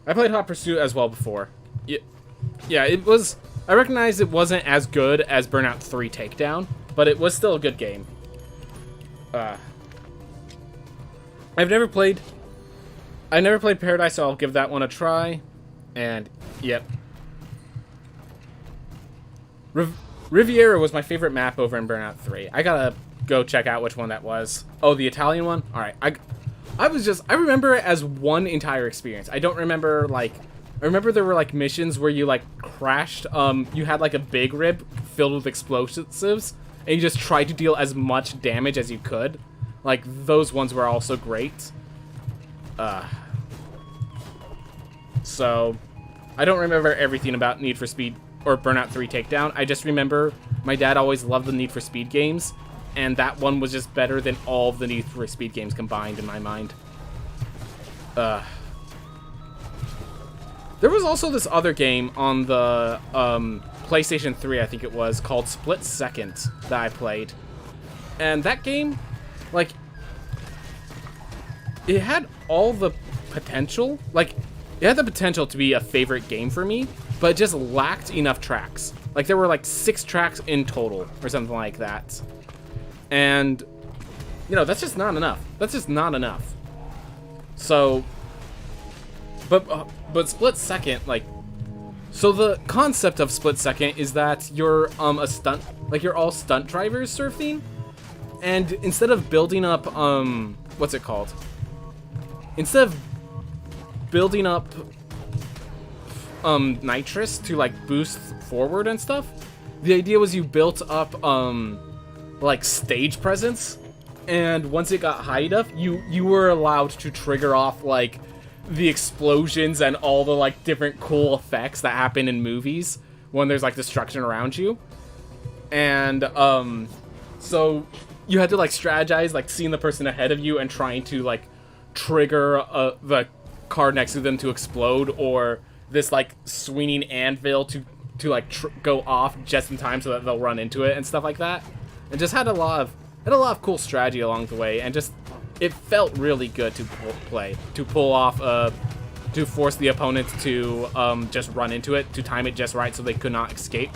I played Hot Pursuit as well before. Yeah, it was... I recognize it wasn't as good as Burnout 3 Takedown, but it was still a good game. I've never played Paradise, so I'll give that one a try. And, yep. Riviera was my favorite map over in Burnout 3. I gotta go check out which one that was. Oh, the Italian one? Alright, I remember it as one entire experience. I don't remember, like... I remember there were, like, missions where you, like, crashed. You had, like, a big rib filled with explosives, and you just tried to deal as much damage as you could. Like, those ones were also great. So, I don't remember everything about Need for Speed or Burnout 3 Takedown. I just remember my dad always loved the Need for Speed games, and that one was just better than all of the Need for Speed games combined in my mind. There was also this other game on the PlayStation 3, I think it was, called Split Second that I played. And that game, like, it had all the potential. Like, it had the potential to be a favorite game for me, but it just lacked enough tracks. Like, there were like 6 tracks in total or something like that. And, you know, that's just not enough. That's just not enough. So... But Split Second, like, so the concept of Split Second is that you're a stunt, like, you're all stunt drivers sort of thing, and instead of building up what's it called? Instead of building up nitrous to, like, boost forward and stuff, the idea was you built up like stage presence, and once it got high enough, you were allowed to trigger off, like, the explosions and all the, like, different cool effects that happen in movies when there's, like, destruction around you. And, so you had to, like, strategize, like, seeing the person ahead of you and trying to, like, trigger the car next to them to explode, or this, like, swinging anvil to like, go off just in time so that they'll run into it and stuff like that. And just had a lot of cool strategy along the way, and just... it felt really good to play, to pull off, to force the opponent to just run into it, to time it just right so they could not escape.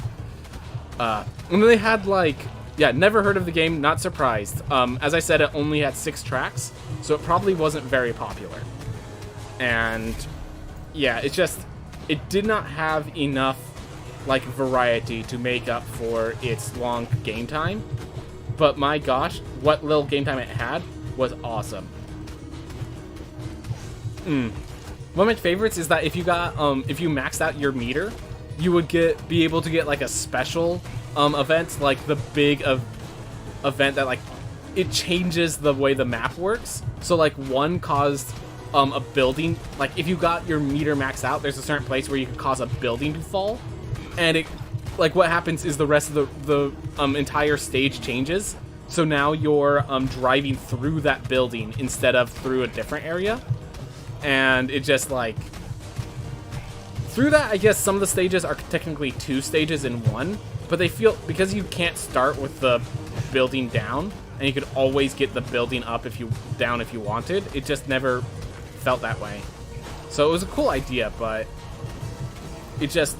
And then they had, like, yeah, never heard of the game, not surprised. As I said, it only had 6 tracks, so it probably wasn't very popular. And yeah, it did not have enough, like, variety to make up for its long game time. But my gosh, what little game time it had was awesome. One of my favorites is that if you got if you maxed out your meter, you would be able to get, like, a special event, like the big event that, like, it changes the way the map works. So, like, one caused a building, like, if you got your meter maxed out, there's a certain place where you can cause a building to fall, and it, like, what happens is the rest of the entire stage changes. So now you're driving through that building instead of through a different area. And it just, like... through that, I guess some of the stages are technically 2 stages in one. But they feel... because you can't start with the building down, and you could always get the building up down if you wanted, it just never felt that way. So it was a cool idea, but... it just...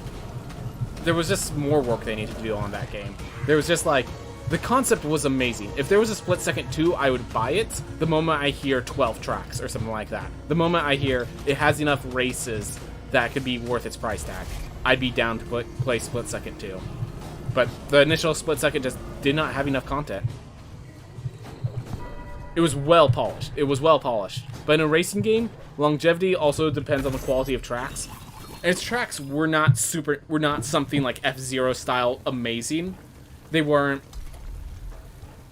there was just more work they needed to do on that game. There was just, like... the concept was amazing. If there was a Split Second 2, I would buy it the moment I hear 12 tracks or something like that. The moment I hear it has enough races that could be worth its price tag, I'd be down to play Split Second 2. But the initial Split Second just did not have enough content. It was well polished. It was well polished. But in a racing game, longevity also depends on the quality of tracks. And its tracks were not something like F-Zero style amazing. They weren't.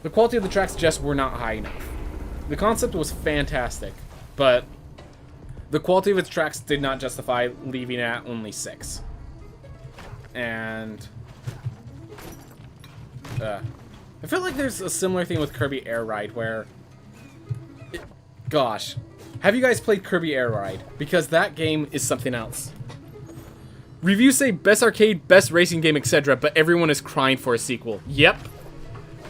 The quality of the tracks just were not high enough. The concept was fantastic, but the quality of its tracks did not justify leaving it at only 6. And I feel like there's a similar thing with Kirby Air Ride where... gosh. Have you guys played Kirby Air Ride? Because that game is something else. Reviews say best arcade, best racing game, etc., but everyone is crying for a sequel. Yep.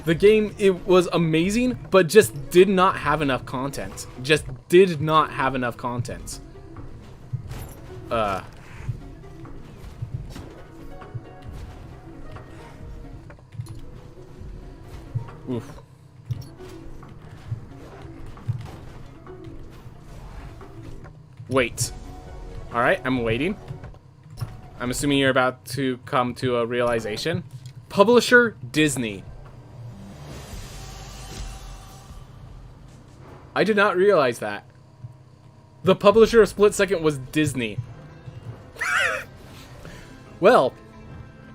The game, it was amazing, but just did not have enough content. Just did not have enough content. Oof. Wait. Alright, I'm waiting. I'm assuming you're about to come to a realization. Publisher, Disney. I did not realize that. The publisher of Split Second was Disney. Well,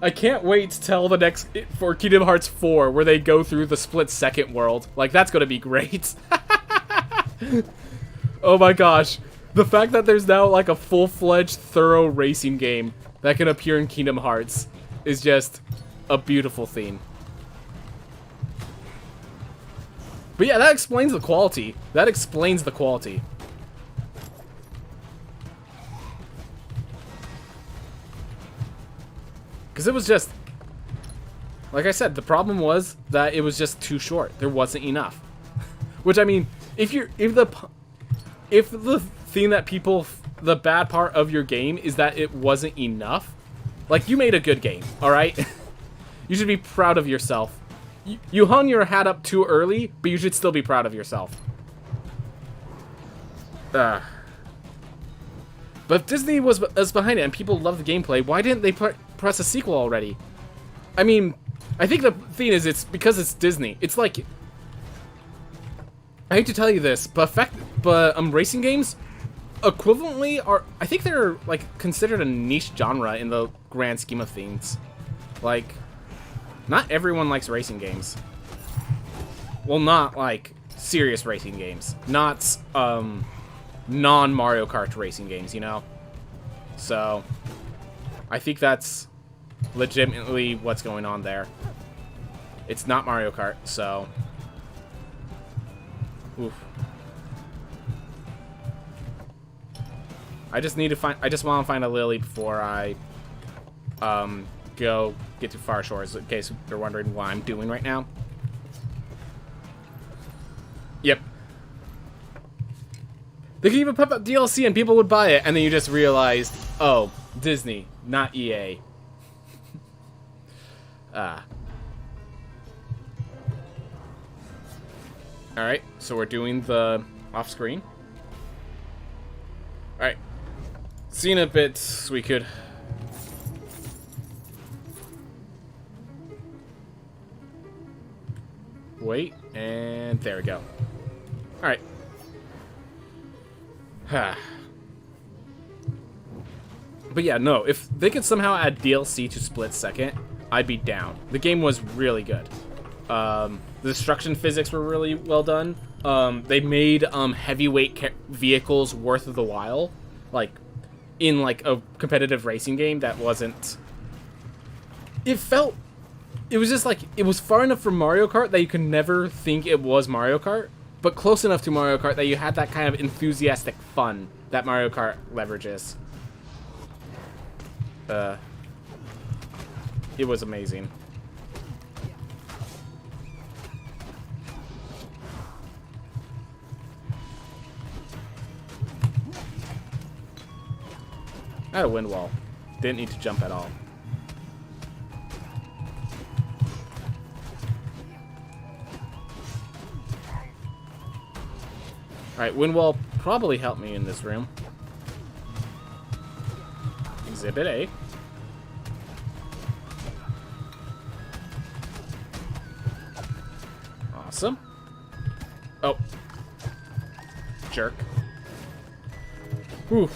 I can't wait to tell the next for Kingdom Hearts 4 where they go through the Split Second world. Like, that's gonna be great. Oh my gosh. The fact that there's now like a full-fledged, thorough racing game that can appear in Kingdom Hearts is just a beautiful thing. But yeah, that explains the quality. That explains the quality. Because it was just... Like I said, the problem was that it was just too short. There wasn't enough. Which, I mean, if the thing that people... The bad part of your game is that it wasn't enough. Like, you made a good game, alright? You should be proud of yourself. You hung your hat up too early, but you should still be proud of yourself. But if Disney was behind it and people loved the gameplay, why didn't they press a sequel already? I mean, I think the thing is, it's because it's Disney. It's like... I hate to tell you this, but racing games equivalently are... I think they're, like, considered a niche genre in the grand scheme of things. Like... Not everyone likes racing games. Well, not, like, serious racing games. Not, non-Mario Kart racing games, you know? So, I think that's legitimately what's going on there. It's not Mario Kart, so... Oof. I just want to find a Lily before I, go get to Far Shores, in case they're wondering what I'm doing right now. Yep. They could even put up DLC and people would buy it, and then you just realized, oh, Disney, not EA. Alright, so we're doing the off-screen. Alright. See you in a bit, we could... Wait, and there we go. Alright. But yeah, no, if they could somehow add DLC to Split Second, I'd be down. The game was really good. The destruction physics were really well done. They made heavyweight vehicles worth of the while. Like, in like a competitive racing game that wasn't... It was just like, it was far enough from Mario Kart that you could never think it was Mario Kart, but close enough to Mario Kart that you had that kind of enthusiastic fun that Mario Kart leverages. It was amazing. I had a wind wall. Didn't need to jump at all. Alright, wind wall probably helped me in this room. Exhibit A. Awesome. Oh. Jerk. Whew.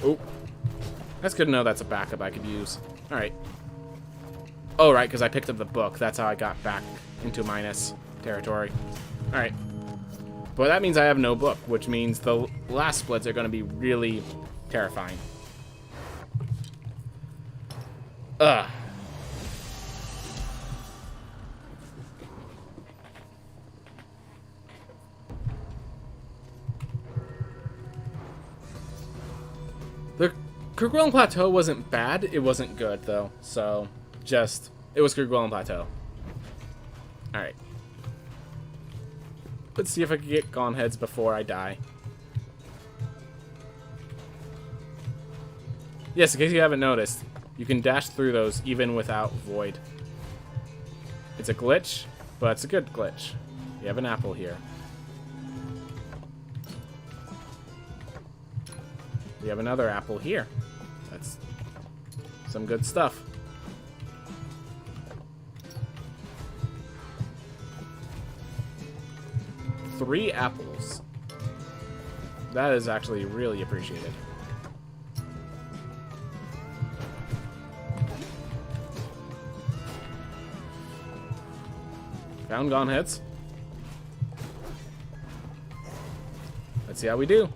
Oh. That's good to know that's a backup I could use. Alright. Oh, right, because I picked up the book. That's how I got back into minus territory. Alright. But that means I have no book, which means the last splits are going to be really terrifying. Ugh. Kerguelen Plateau wasn't bad. It wasn't good, though. So, just... It was Kerguelen Plateau. Alright. Let's see if I can get Gone Heads before I die. Yes, in case you haven't noticed, you can dash through those even without Void. It's a glitch, but it's a good glitch. You have an apple here. We have another apple here. That's some good stuff. Three apples. That is actually really appreciated. Found Gone Heads. Let's see how we do.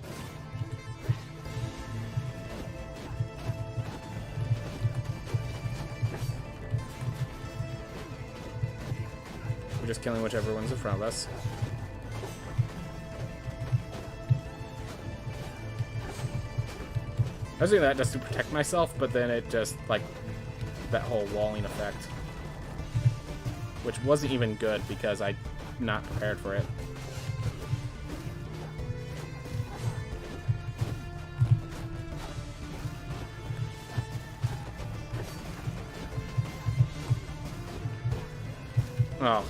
We're just killing whichever one's in front of us. I was doing that just to protect myself, but then it just, like, that whole walling effect. Which wasn't even good because I'm not prepared for it. Oh.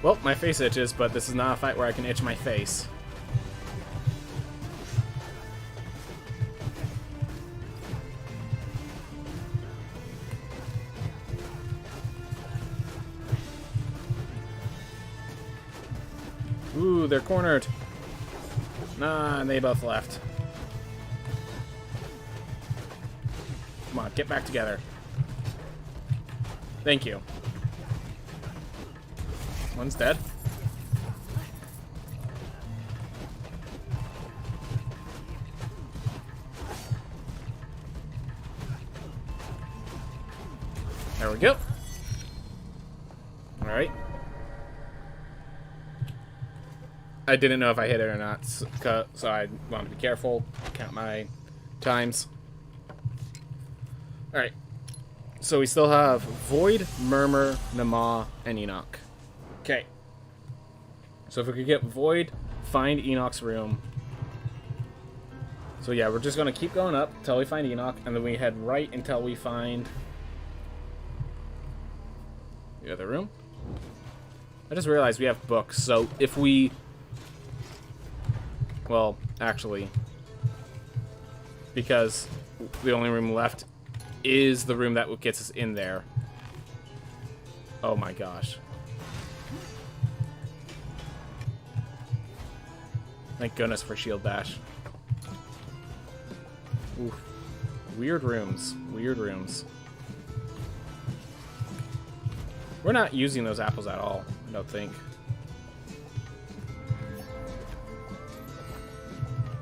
Well, my face itches, but this is not a fight where I can itch my face. Ooh, they're cornered. Nah, and they both left. Come on, get back together. Thank you. One's dead. There we go. Alright. I didn't know if I hit it or not, so I wanted to be careful. Count my times. Alright. So we still have Void, Murmur, Nama, and Enoch. Okay. So if we could get Void, find Enoch's room. So yeah, we're just going to keep going up until we find Enoch, and then we head right until we find the other room. I just realized we have books, so if we... Well, actually, because the only room left is the room that gets us in there. Oh my gosh. Thank goodness for Shield Bash. Oof. Weird rooms. Weird rooms. We're not using those apples at all, I don't think.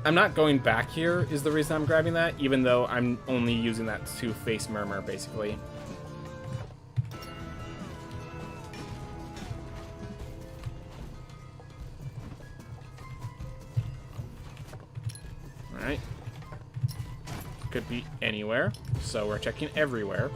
I'm not going back here is the reason I'm grabbing that, even though I'm only using that to face Murmur, basically. Alright. Could be anywhere, so we're checking everywhere.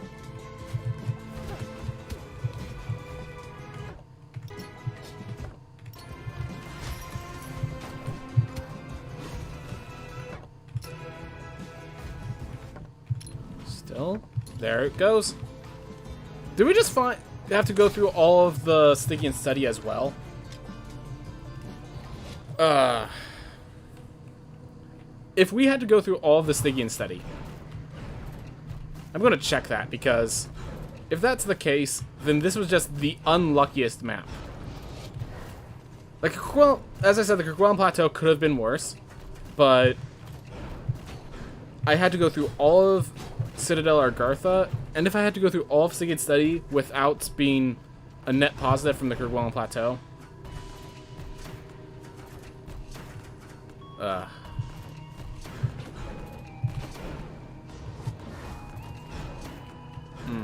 Still, there it goes. Did we just have to go through all of the Stygian study as well? If we had to go through all of the Stygian study, I'm going to check that, because if that's the case, then this was just the unluckiest map. Like, as I said, the Kerguelen Plateau could have been worse, but I had to go through all of Citadel Argartha, and if I had to go through all of Stygian study without being a net positive from the Kerguelen Plateau, Ugh. Hmm.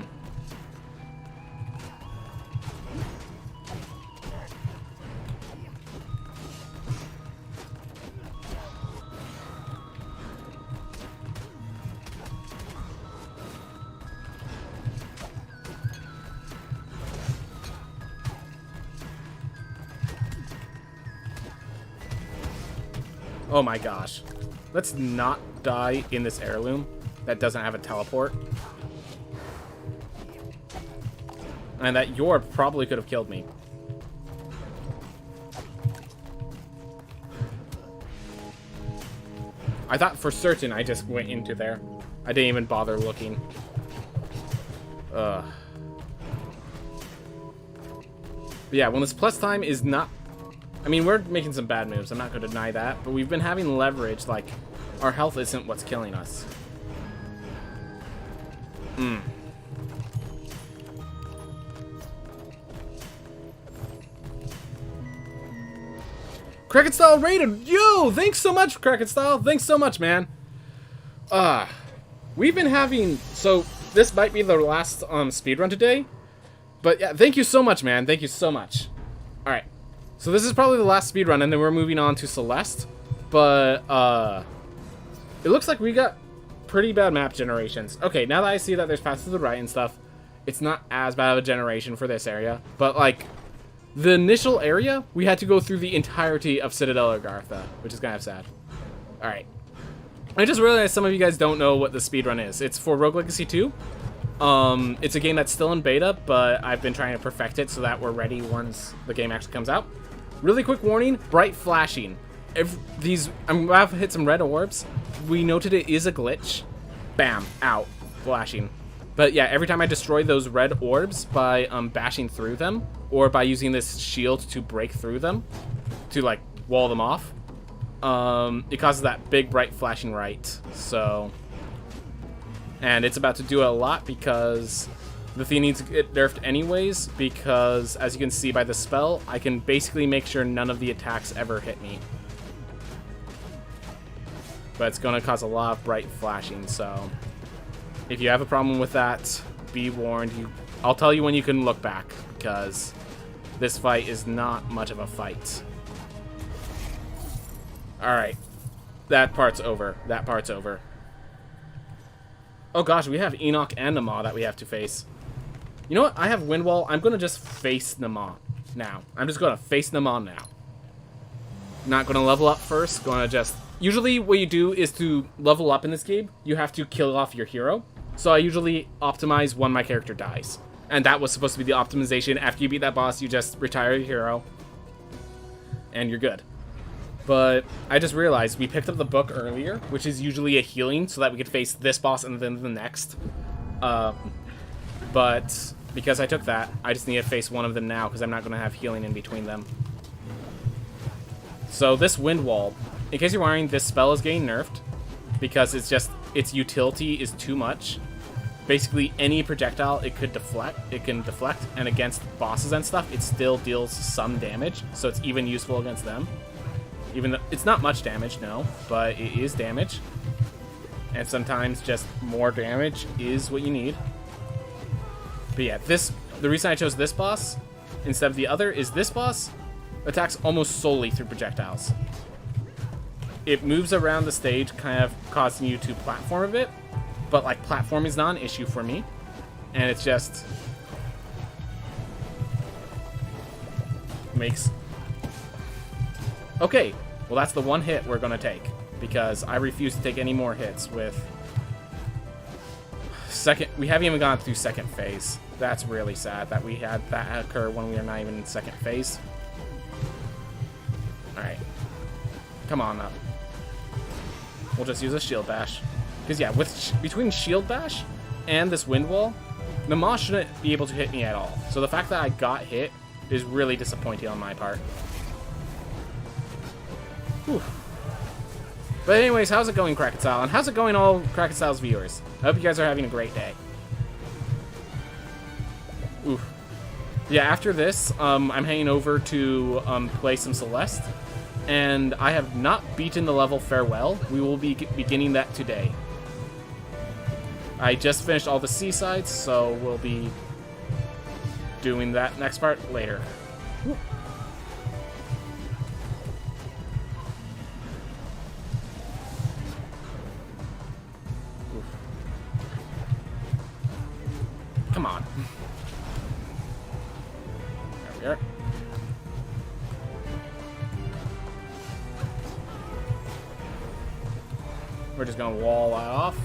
Oh my gosh. Let's not die in this heirloom that doesn't have a teleport. And that Yorb probably could have killed me. I thought for certain I just went into there. I didn't even bother looking. Ugh. But yeah, when this plus time is not... I mean, we're making some bad moves. I'm not going to deny that. But we've been having leverage. Like, our health isn't what's killing us. Hmm. Cracket Style rated. Yo, thanks so much, Cracket Style. Thanks so much, man. We've been having... So, this might be the last speedrun today. But yeah, thank you so much, man. Thank you so much. Alright. So this is probably the last speedrun, and then we're moving on to Celeste. But, it looks like we got pretty bad map generations. Okay, now that I see that there's paths to the right and stuff, it's not as bad of a generation for this area. But, like, the initial area, we had to go through the entirety of Citadel Agartha, which is kind of sad. Alright. I just realized some of you guys don't know what the speedrun is. It's for Rogue Legacy 2. It's a game that's still in beta, but I've been trying to perfect it so that we're ready once the game actually comes out. Really quick warning, bright flashing. If I'm about to hit some red orbs. We noted it is a glitch. Bam, out, flashing. But yeah, every time I destroy those red orbs by bashing through them, or by using this shield to break through them, to like wall them off, it causes that big bright flashing right. So, and it's about to do it a lot because the thing needs to get nerfed anyways, because as you can see by the spell, I can basically make sure none of the attacks ever hit me. But it's going to cause a lot of bright flashing, so if you have a problem with that, be warned. I'll tell you when you can look back, because this fight is not much of a fight. Alright. That part's over. That part's over. Oh gosh, we have Enoch and Nama that we have to face. You know what? I have Windwall. I'm going to just face Nama now. I'm just going to face Nama now. Not going to level up first. Going to just... Usually what you do is to level up in this game, you have to kill off your hero. So I usually optimize when my character dies. And that was supposed to be the optimization. After you beat that boss, you just retire your hero. And you're good. But I just realized we picked up the book earlier, which is usually a healing, so that we could face this boss and then the next. But because I took that, I just need to face one of them now, because I'm not going to have healing in between them. So this wind wall, in case you're wondering, this spell is getting nerfed, because it's just, its utility is too much. Basically, any projectile it can deflect, and against bosses and stuff, it still deals some damage, so it's even useful against them. Even though it's not much damage, no, but it is damage. And sometimes just more damage is what you need. But yeah, the reason I chose this boss instead of the other is this boss attacks almost solely through projectiles. It moves around the stage, kind of causing you to platform a bit, but like platform is not an issue for me. And it's just makes... Okay, well that's the one hit we're gonna take, because I refuse to take any more hits with second. We haven't even gone through second phase. That's really sad that we had that occur when we are not even in second phase. Alright. Come on up. We'll just use a shield bash. Because yeah, between shield bash and this wind wall, Nama shouldn't be able to hit me at all. So the fact that I got hit is really disappointing on my part. Whew. But anyways, how's it going, Cracket Style? And how's it going, all Cracket Style's viewers? I hope you guys are having a great day. Oof. Yeah, after this, I'm heading over to play some Celeste. and I have not beaten the level Farewell. We will be beginning that today. I just finished all the seasides, so we'll be doing that next part later. Woo. Come on. There we are. We're just gonna wall that off.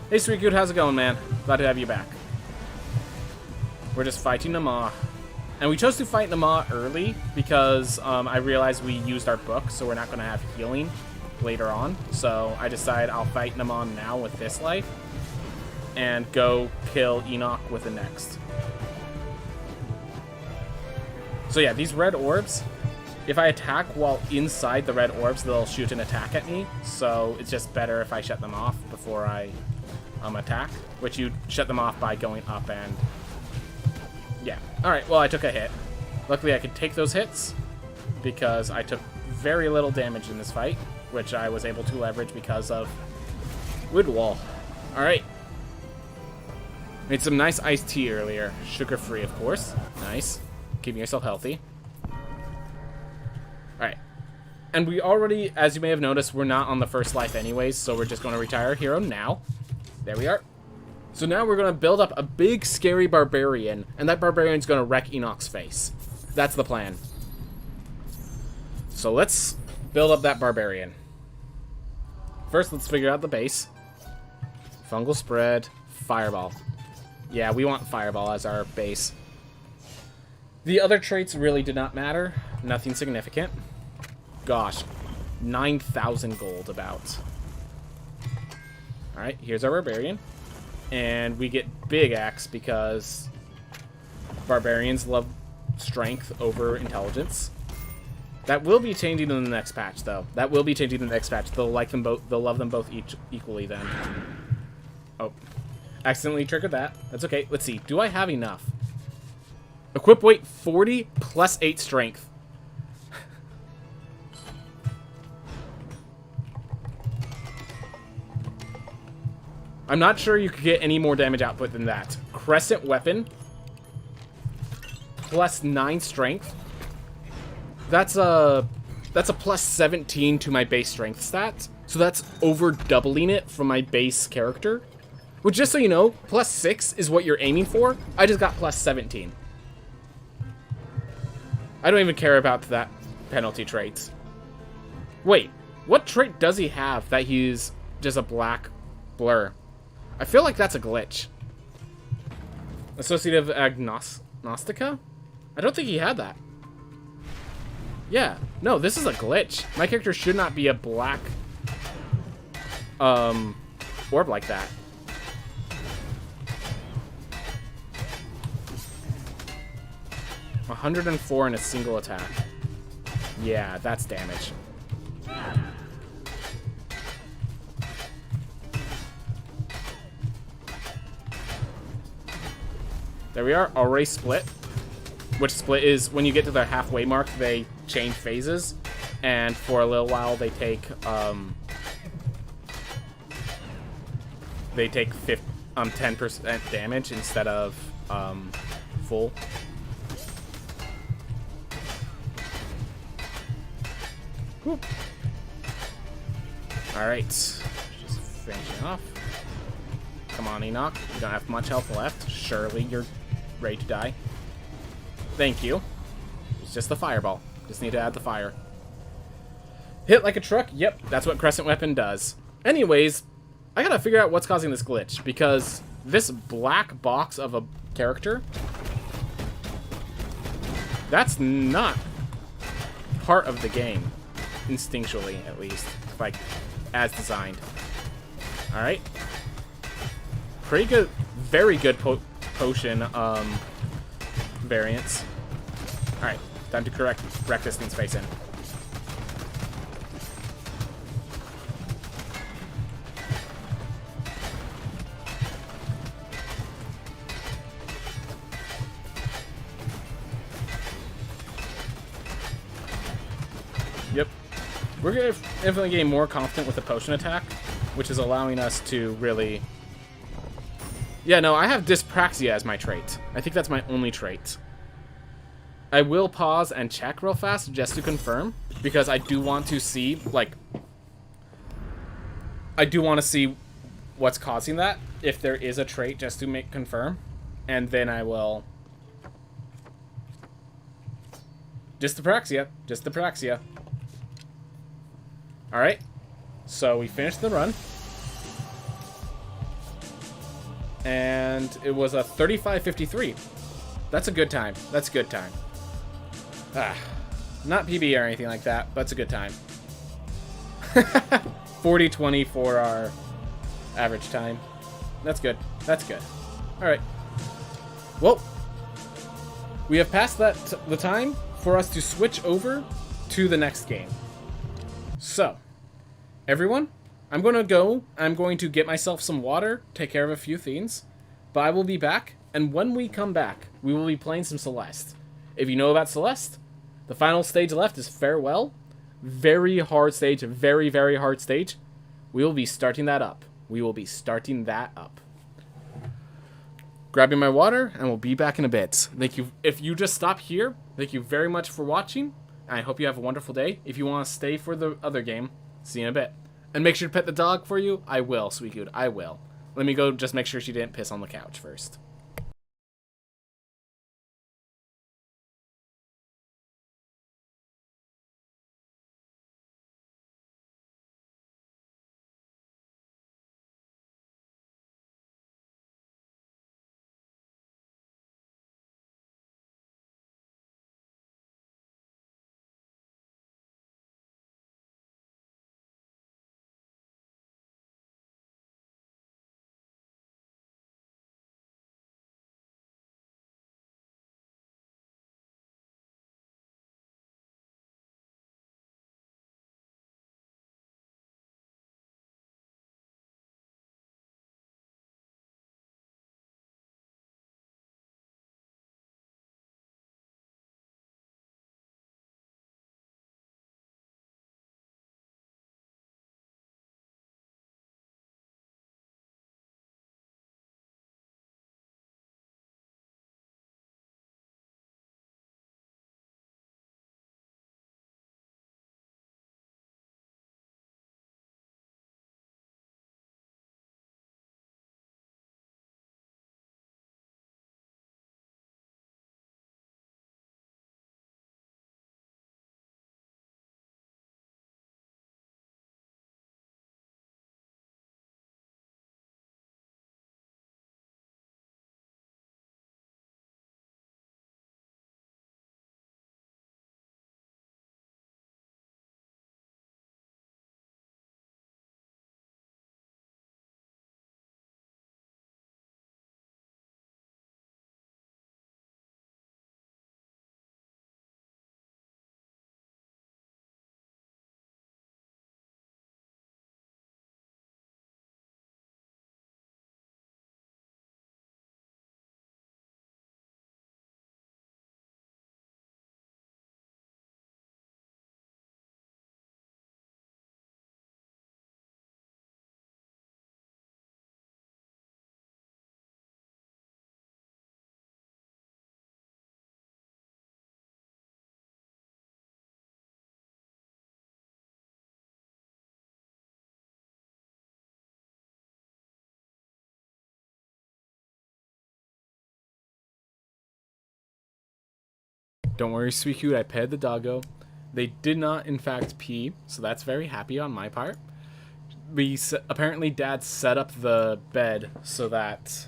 Hey, Sweet Good, how's it going, man? Glad to have you back. We're just fighting Nama. And we chose to fight Nama early because I realized we used our book, so we're not going to have healing later on. So I decided I'll fight Nama now with this life and go kill Enoch with the next. So yeah, these red orbs, if I attack while inside the red orbs, they'll shoot an attack at me. So it's just better if I shut them off before I attack, which you shut them off by going up and... Yeah. Alright, well, I took a hit. Luckily, I could take those hits because I took very little damage in this fight, which I was able to leverage because of Wood Wall. Alright. Made some nice iced tea earlier. Sugar-free, of course. Nice. Keeping yourself healthy. Alright. And we already, as you may have noticed, we're not on the first life anyways, so we're just going to retire hero now. There we are. So now we're going to build up a big, scary barbarian, and that barbarian's going to wreck Enoch's face. That's the plan. So let's build up that barbarian. First, let's figure out the base. Fungal spread, fireball. Yeah, we want fireball as our base. The other traits really did not matter. Nothing significant. Gosh, 9,000 gold about. Alright, here's our barbarian. And we get big axe because barbarians love strength over intelligence. That will be changing in the next patch, though. That will be changing in the next patch. They'll like them both. They'll love them both equally then. Oh, accidentally triggered that. That's okay. Let's see. Do I have enough? Equip weight 40 plus 8 strength. I'm not sure you could get any more damage output than that. Crescent weapon. Plus 9 strength. That's a plus 17 to my base strength stat. So that's over doubling it from my base character. Which, just so you know, plus 6 is what you're aiming for. I just got plus 17. I don't even care about that penalty traits. Wait, what trait does he have that he's just a black blur? I feel like that's a glitch. Associative Agnostica? I don't think he had that. Yeah, no, this is a glitch. My character should not be a black orb like that. $104 in a single attack. Yeah, that's damage. There we are, already split. Which split is, when you get to the halfway mark, they change phases. And for a little while, they take 10% damage instead of full. Alright, just finishing off. Come on, Enoch. You don't have much health left. Surely you're ready to die. Thank you. It's just the fireball. Just need to add the fire. Hit like a truck? Yep, that's what Crescent Weapon does. Anyways, I gotta figure out what's causing this glitch, because this black box of a character, that's not part of the game. Instinctually, at least. Like, as designed. Alright. Pretty good, very good potion variants. Alright, time to wreck this thing's face in. Yep. We're going to definitely getting more confident with the potion attack, which is allowing us to really... Yeah, no, I have dyspraxia as my trait. I think that's my only trait. I will pause and check real fast just to confirm, because I do want to see, like... I do want to see what's causing that, if there is a trait, just to confirm. And then I will... Dyspraxia. Dyspraxia. Alright. So we finished the run. And it was a 35:53. That's a good time. That's a good time. Not PB or anything like that, but it's a good time. 40:20 for our average time. That's good. That's good. Alright. Well, we have passed the time for us to switch over to the next game. So, everyone, I'm going to go. I'm going to get myself some water, take care of a few things, but I will be back, and when we come back, we will be playing some Celeste. If you know about Celeste, the final stage left is Farewell. Very hard stage, very, very hard stage. We will be starting that up. We will be starting that up. Grabbing my water, and we'll be back in a bit. Thank you. If you just stop here, thank you very much for watching. I hope you have a wonderful day. If you want to stay for the other game, see you in a bit. And make sure to pet the dog for you. I will, sweet dude. I will. Let me go just make sure she didn't piss on the couch first. Don't worry, sweet cute. I petted the doggo. They did not, in fact, pee, so that's very happy on my part. Apparently, Dad set up the bed so that,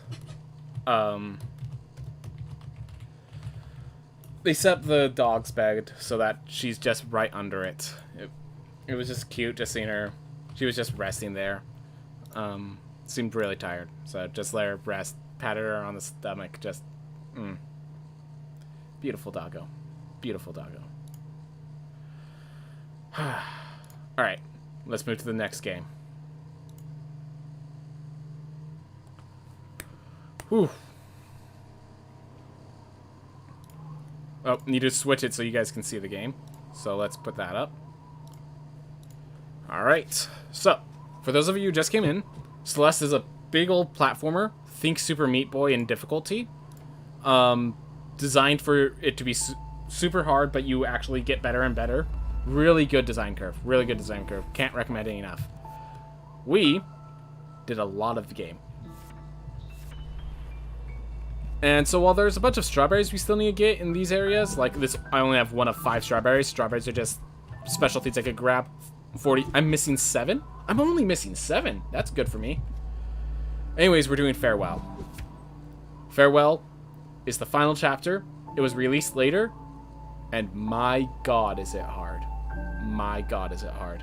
they set up the dog's bed so that she's just right under it. It was just cute just seeing her. She was just resting there. Seemed really tired, so just let her rest. Patted her on the stomach. Just, beautiful doggo. Beautiful doggo. Alright, let's move to the next game. Whew. Oh, need to switch it so you guys can see the game. So let's put that up. Alright, so, for those of you who just came in, Celeste is a big old platformer. Think Super Meat Boy in difficulty. Designed for it to be super hard, but you actually get better and better. Really good design curve. Really good design curve. Can't recommend it enough. We did a lot of the game. And so while there's a bunch of strawberries we still need to get in these areas, like this, I only have 1 of 5 strawberries. Strawberries are just specialties I could grab. 40. I'm missing 7? I'm only missing 7. That's good for me. Anyways, we're doing Farewell. Farewell is the final chapter. It was released later, and my god is it hard. My god is it hard.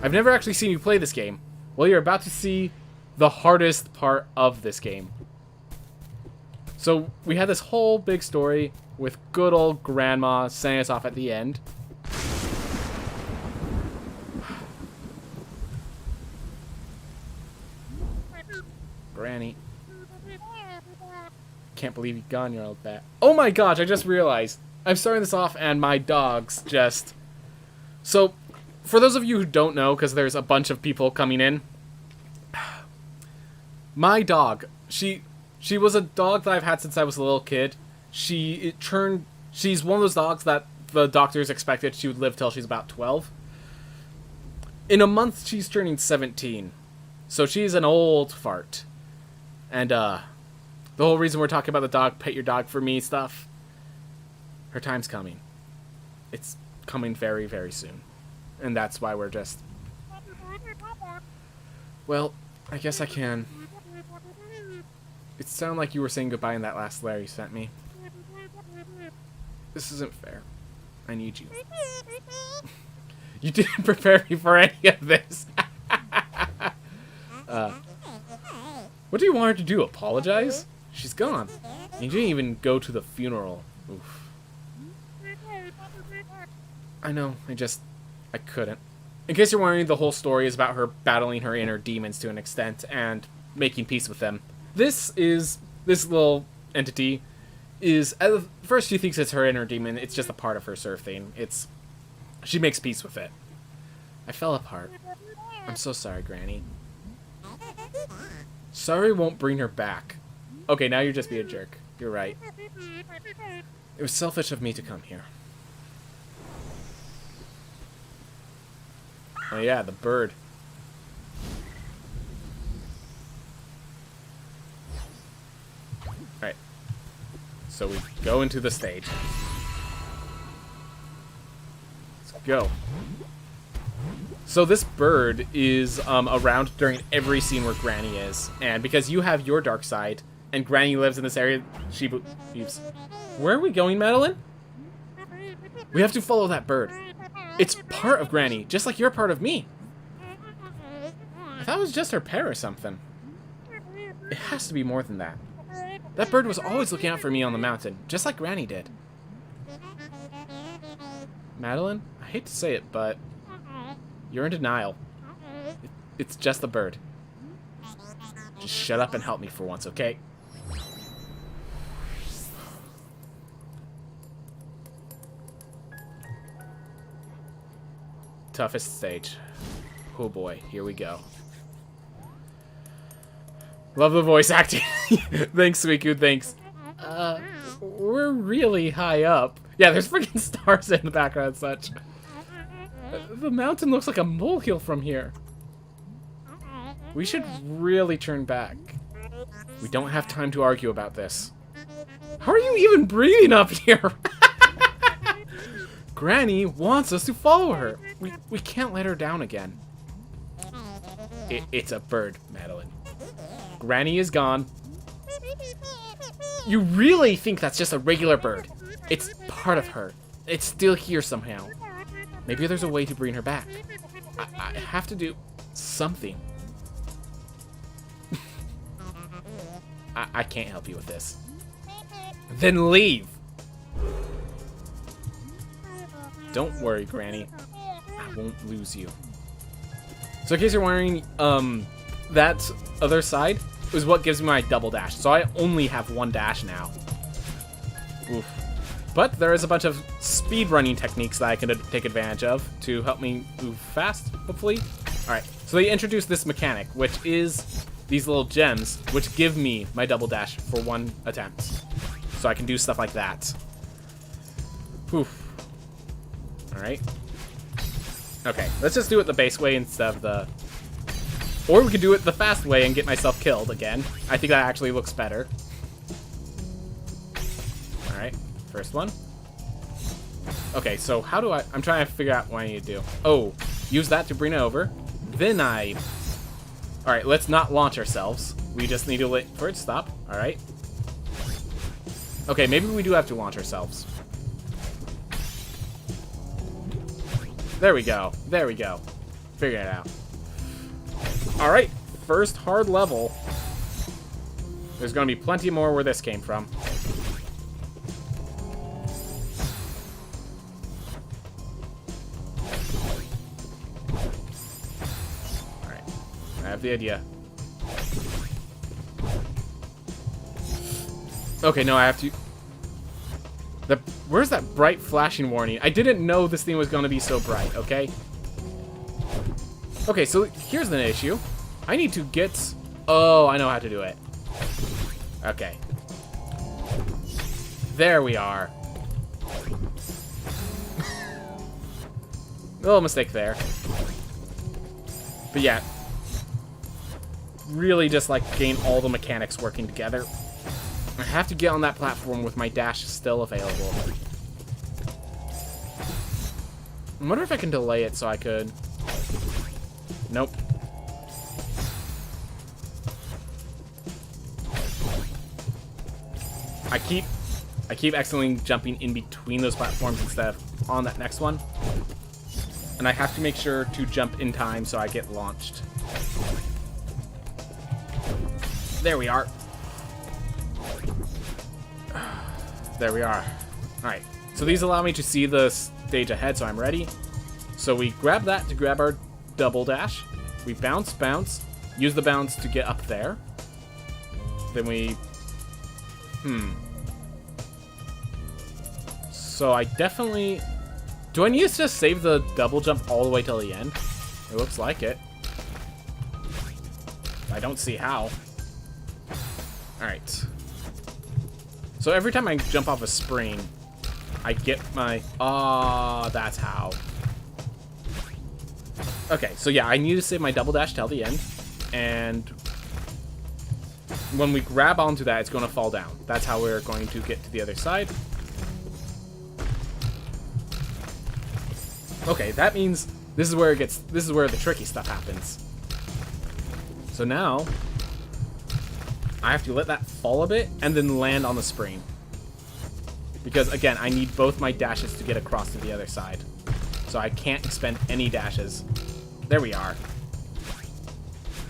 I've never actually seen you play this game. Well, you're about to see the hardest part of this game. So, we had this whole big story with good old Grandma sending us off at the end. Granny. Can't believe you've gone, your old bat. Oh my gosh, I just realized. I'm starting this off and my dogs just... So, for those of you who don't know, because there's a bunch of people coming in, my dog, she was a dog that I've had since I was a little kid. She's one of those dogs that the doctors expected she would live till she's about 12. In a month, she's turning 17. So she's an old fart. And, the whole reason we're talking about the dog, pet your dog for me stuff, her time's coming. It's coming very, very soon. And that's why we're just... Well, I guess I can. It sounded like you were saying goodbye in that last letter you sent me. This isn't fair. I need you. You didn't prepare me for any of this. What do you want her to do? Apologize? She's gone. You didn't even go to the funeral. Oof. I know. I couldn't. In case you're wondering, the whole story is about her battling her inner demons to an extent and making peace with them. This little entity is, at first she thinks it's her inner demon. It's just a part of her surf thing. She makes peace with it. I fell apart. I'm so sorry, Granny. Sorry won't bring her back. Okay, now you're just being a jerk. You're right. It was selfish of me to come here. Oh yeah, the bird. Alright. So we go into the stage. Let's go. So this bird is around during every scene where Granny is. And because you have your dark side, and Granny lives in this area, she believes. Where are we going, Madeline? We have to follow that bird. It's part of Granny, just like you're part of me. I thought it was just her pair or something. It has to be more than that. That bird was always looking out for me on the mountain, just like Granny did. Madeline, I hate to say it, but you're in denial. It's just the bird. Just shut up and help me for once, okay? Toughest stage. Oh boy, here we go. Love the voice acting. Thanks, Suiku, thanks. We're really high up. Yeah, there's freaking stars in the background and such. The mountain looks like a molehill from here. We should really turn back. We don't have time to argue about this. How are you even breathing up here? Granny wants us to follow her. We can't let her down again. It's a bird, Madeline. Granny is gone. You really think that's just a regular bird? It's part of her. It's still here somehow. Maybe there's a way to bring her back. I have to do something. I can't help you with this. Then leave. Don't worry, Granny. I won't lose you. So in case you're wondering, that other side is what gives me my double dash. So I only have one dash now. Oof. But there is a bunch of speedrunning techniques that I can take advantage of to help me move fast, hopefully. Alright, so they introduced this mechanic, which is these little gems, which give me my double dash for one attempt. So I can do stuff like that. Poof. Alright. Okay, let's just do it the base way instead of the... Or we could do it the fast way and get myself killed again. I think that actually looks better. Alright, first one. Okay, so how do I'm trying to figure out what I need to do. Oh, use that to bring it over. Then Alright, let's not launch ourselves. We just need to wait for it to stop. Alright. Okay, maybe we do have to launch ourselves. There we go. There we go. Figure it out. Alright, first hard level. There's going to be plenty more where this came from. Alright, I have the idea. Okay, no, I have to... Where's that bright flashing warning? I didn't know this thing was going to be so bright, okay? Okay, so here's the issue. I need to get... Oh, I know how to do it. Okay. There we are. Little mistake there. But yeah. Really just like gain all the mechanics working together. I have to get on that platform with my dash still available. I wonder if I can delay it so I could... Nope. I keep accidentally jumping in between those platforms instead of on that next one. And I have to make sure to jump in time so I get launched. There we are. There we are. Alright, so these allow me to see the stage ahead, so I'm ready. So we grab that to grab our double dash. We bounce, bounce. Use the bounce to get up there. Then we... So I definitely... Do I need to just save the double jump all the way till the end? It looks like it. I don't see how. Alright. So every time I jump off a spring, I get my... Ah, that's how. Okay, so yeah, I need to save my double dash till the end. And when we grab onto that, it's going to fall down. That's how we're going to get to the other side. Okay, that means this is where it gets... This is where the tricky stuff happens. So now... I have to let that fall a bit and then land on the spring. Because, again, I need both my dashes to get across to the other side. So I can't expend any dashes. There we are.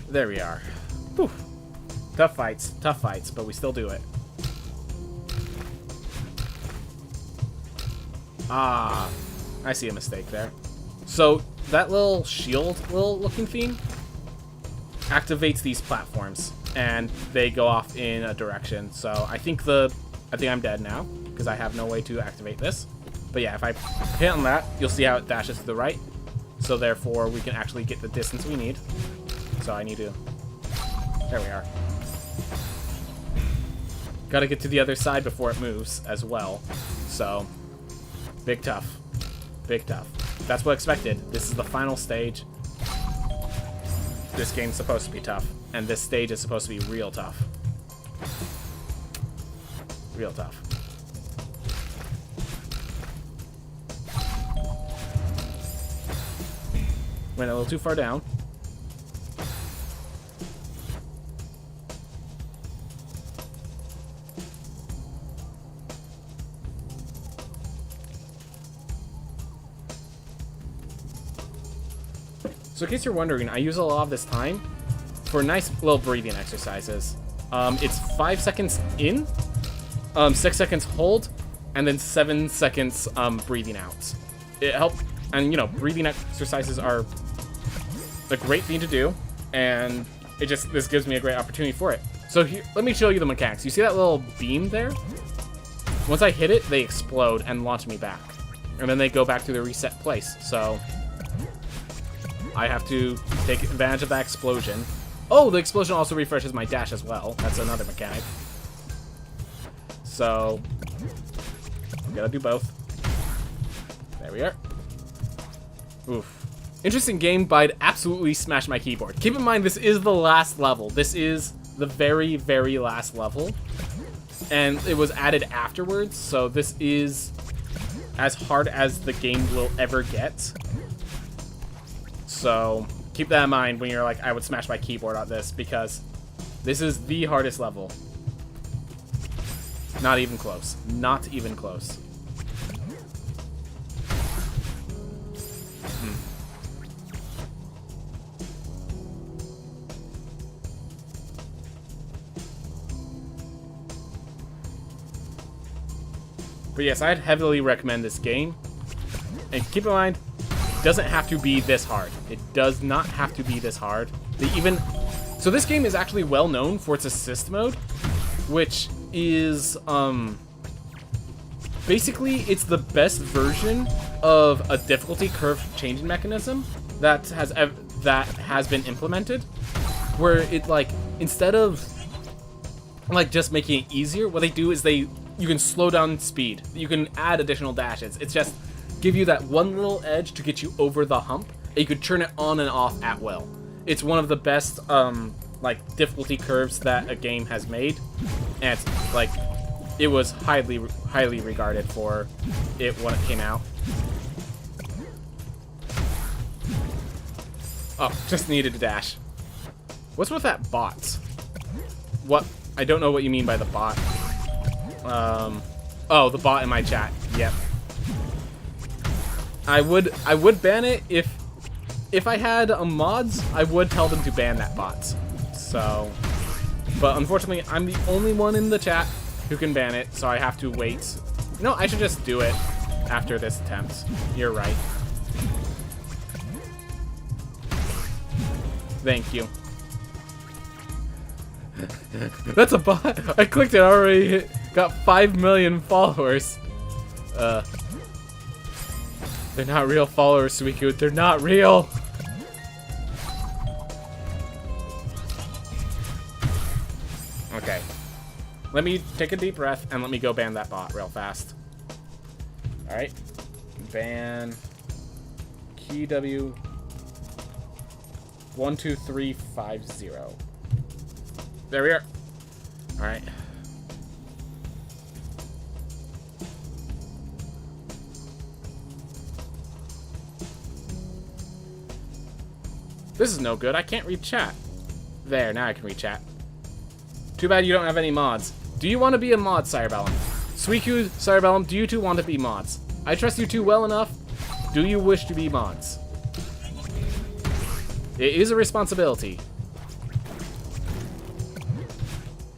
There we are. Whew. Tough fights, but we still do it. Ah, I see a mistake there. So that little shield looking thing activates these platforms. And they go off in a direction. So I think I'm dead now because I have no way to activate this. But yeah, if I hit on that, you'll see how it dashes to the right. So therefore, we can actually get the distance we need. So I need to... There we are. Gotta get to the other side before it moves as well. So, big tough. Big tough. That's what expected. This is the final stage. This game's supposed to be tough. And this stage is supposed to be real tough. Real tough. Went a little too far down. So in case you're wondering, I use a lot of this time for nice little breathing exercises. It's 5 seconds in, 6 seconds hold, and then 7 seconds breathing out. It helps, and you know, breathing exercises are a great thing to do, and this gives me a great opportunity for it. So here, let me show you the mechanics. You see that little beam there? once I hit it, they explode and launch me back. And then they go back to the reset place. So I have to take advantage of that explosion. Oh, the explosion also refreshes my dash as well. That's another mechanic. So gotta do both. There we are. Oof. Interesting game, but I'd absolutely smash my keyboard. Keep in mind, this is the last level. This is the very, very last level. And it was added afterwards, so this is as hard as the game will ever get. So keep that in mind when you're like, I would smash my keyboard on this, because this is the hardest level. Not even close. Not even close. But yes, I'd heavily recommend this game. And keep in mind, it doesn't have to be this hard. It does not have to be this hard. So this game is actually well known for its assist mode, which is basically it's the best version of a difficulty curve changing mechanism that has been implemented, where it, like, instead of like just making it easier, what they do is you can slow down speed. You can add additional dashes. It's just give you that one little edge to get you over the hump, and you could turn it on and off at will. It's one of the best like difficulty curves that a game has made, and it's like it was highly regarded for it when it came out. Oh, just needed a dash. What's with that bot? What? I don't know what you mean by the bot. Oh, the bot in my chat. Yep. I would ban it if I had mods. I would tell them to ban that bot. So, but unfortunately, I'm the only one in the chat who can ban it, so I have to wait. No, I should just do it after this attempt. You're right. Thank you. That's a bot. I clicked it already. Got 5 million followers. They're not real followers, Suiku. They're not real. Okay. Let me take a deep breath and let me go ban that bot real fast. Alright. Ban key W 12350. There we are. Alright. This is no good. I can't read chat. There, now I can read chat. Too bad you don't have any mods. Do you want to be a mod, Cyrebellum? Suiku, Cyrebellum, do you two want to be mods? I trust you two well enough. Do you wish to be mods? It is a responsibility.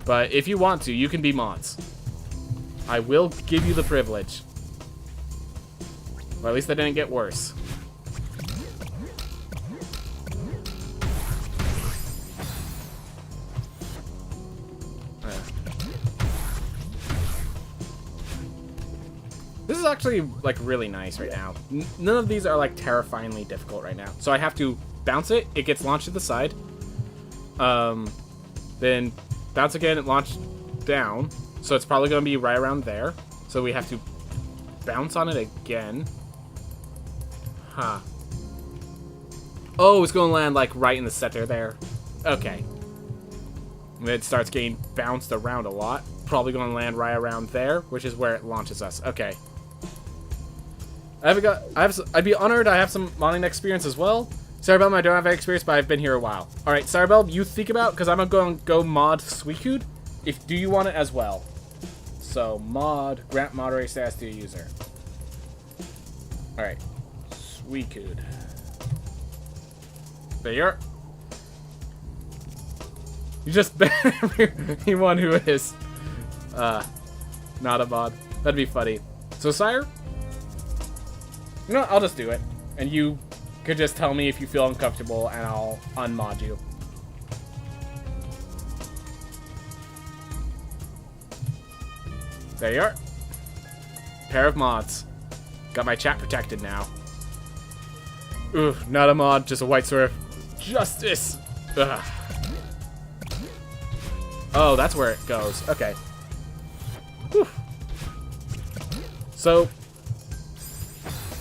But if you want to, you can be mods. I will give you the privilege. Or at least that didn't get worse. This is actually, like, really nice right now. None of these are, like, terrifyingly difficult right now. So I have to bounce it. It gets launched to the side. Then bounce again and launch down. So it's probably going to be right around there. So we have to bounce on it again. Huh. Oh, it's going to land, like, right in the center there. Okay. And it starts getting bounced around a lot. Probably going to land right around there, which is where it launches us. Okay. I'd be honored. I have some modding experience as well. Cerebellum, I don't have that experience, but I've been here a while. All right, Cerebellum, you think about, because I'm going to go mod Suikud. Do you want it as well? So, grant moderator status to your user. All right, Suikud. There you are. You just ban everyone who is not a mod. That'd be funny. So, Sire, you know what? I'll just do it. And you could just tell me if you feel uncomfortable, and I'll unmod you. There you are. pair of mods. Got my chat protected now. Ooh, not a mod, just a white sword. Justice! Ugh. Oh, that's where it goes. Okay. Whew. So,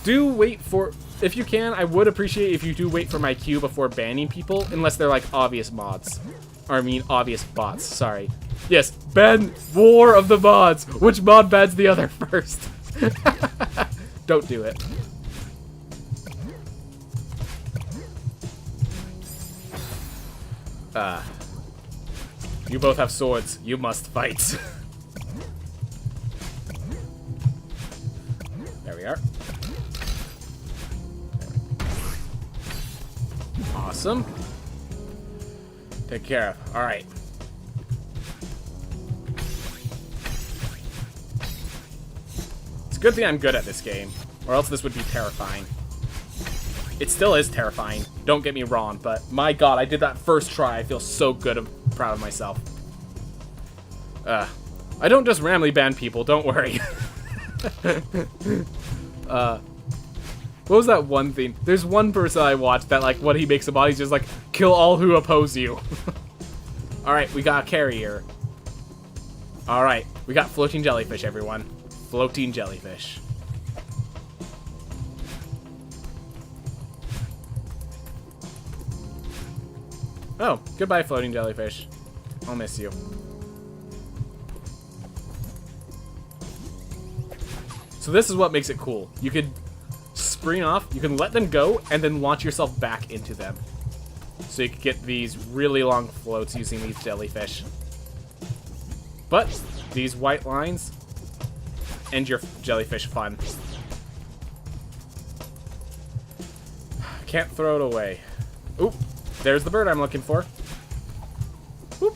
do wait for... If you can, I would appreciate if you do wait for my queue before banning people, unless they're like obvious mods. Or I mean obvious bots, sorry. Yes, ban war of the mods. Which mod bans the other first? Don't do it. You both have swords. You must fight. There we are. Awesome. Take care of. Alright. It's a good thing I'm good at this game, or else this would be terrifying. It still is terrifying, don't get me wrong, but my god, I did that first try. I feel so good and proud of myself. I don't just randomly ban people, don't worry. What was that one thing? There's one person I watched that, like, when he makes a mod, he's just like, kill all who oppose you. Alright, we got a carrier. Alright, we got floating jellyfish, everyone. Floating jellyfish. Oh, goodbye, floating jellyfish. I'll miss you. So this is what makes it cool. You could spring off, you can let them go, and then launch yourself back into them. So you can get these really long floats using these jellyfish. But these white lines end your jellyfish fun. Can't throw it away. Oop, there's the bird I'm looking for. Oop.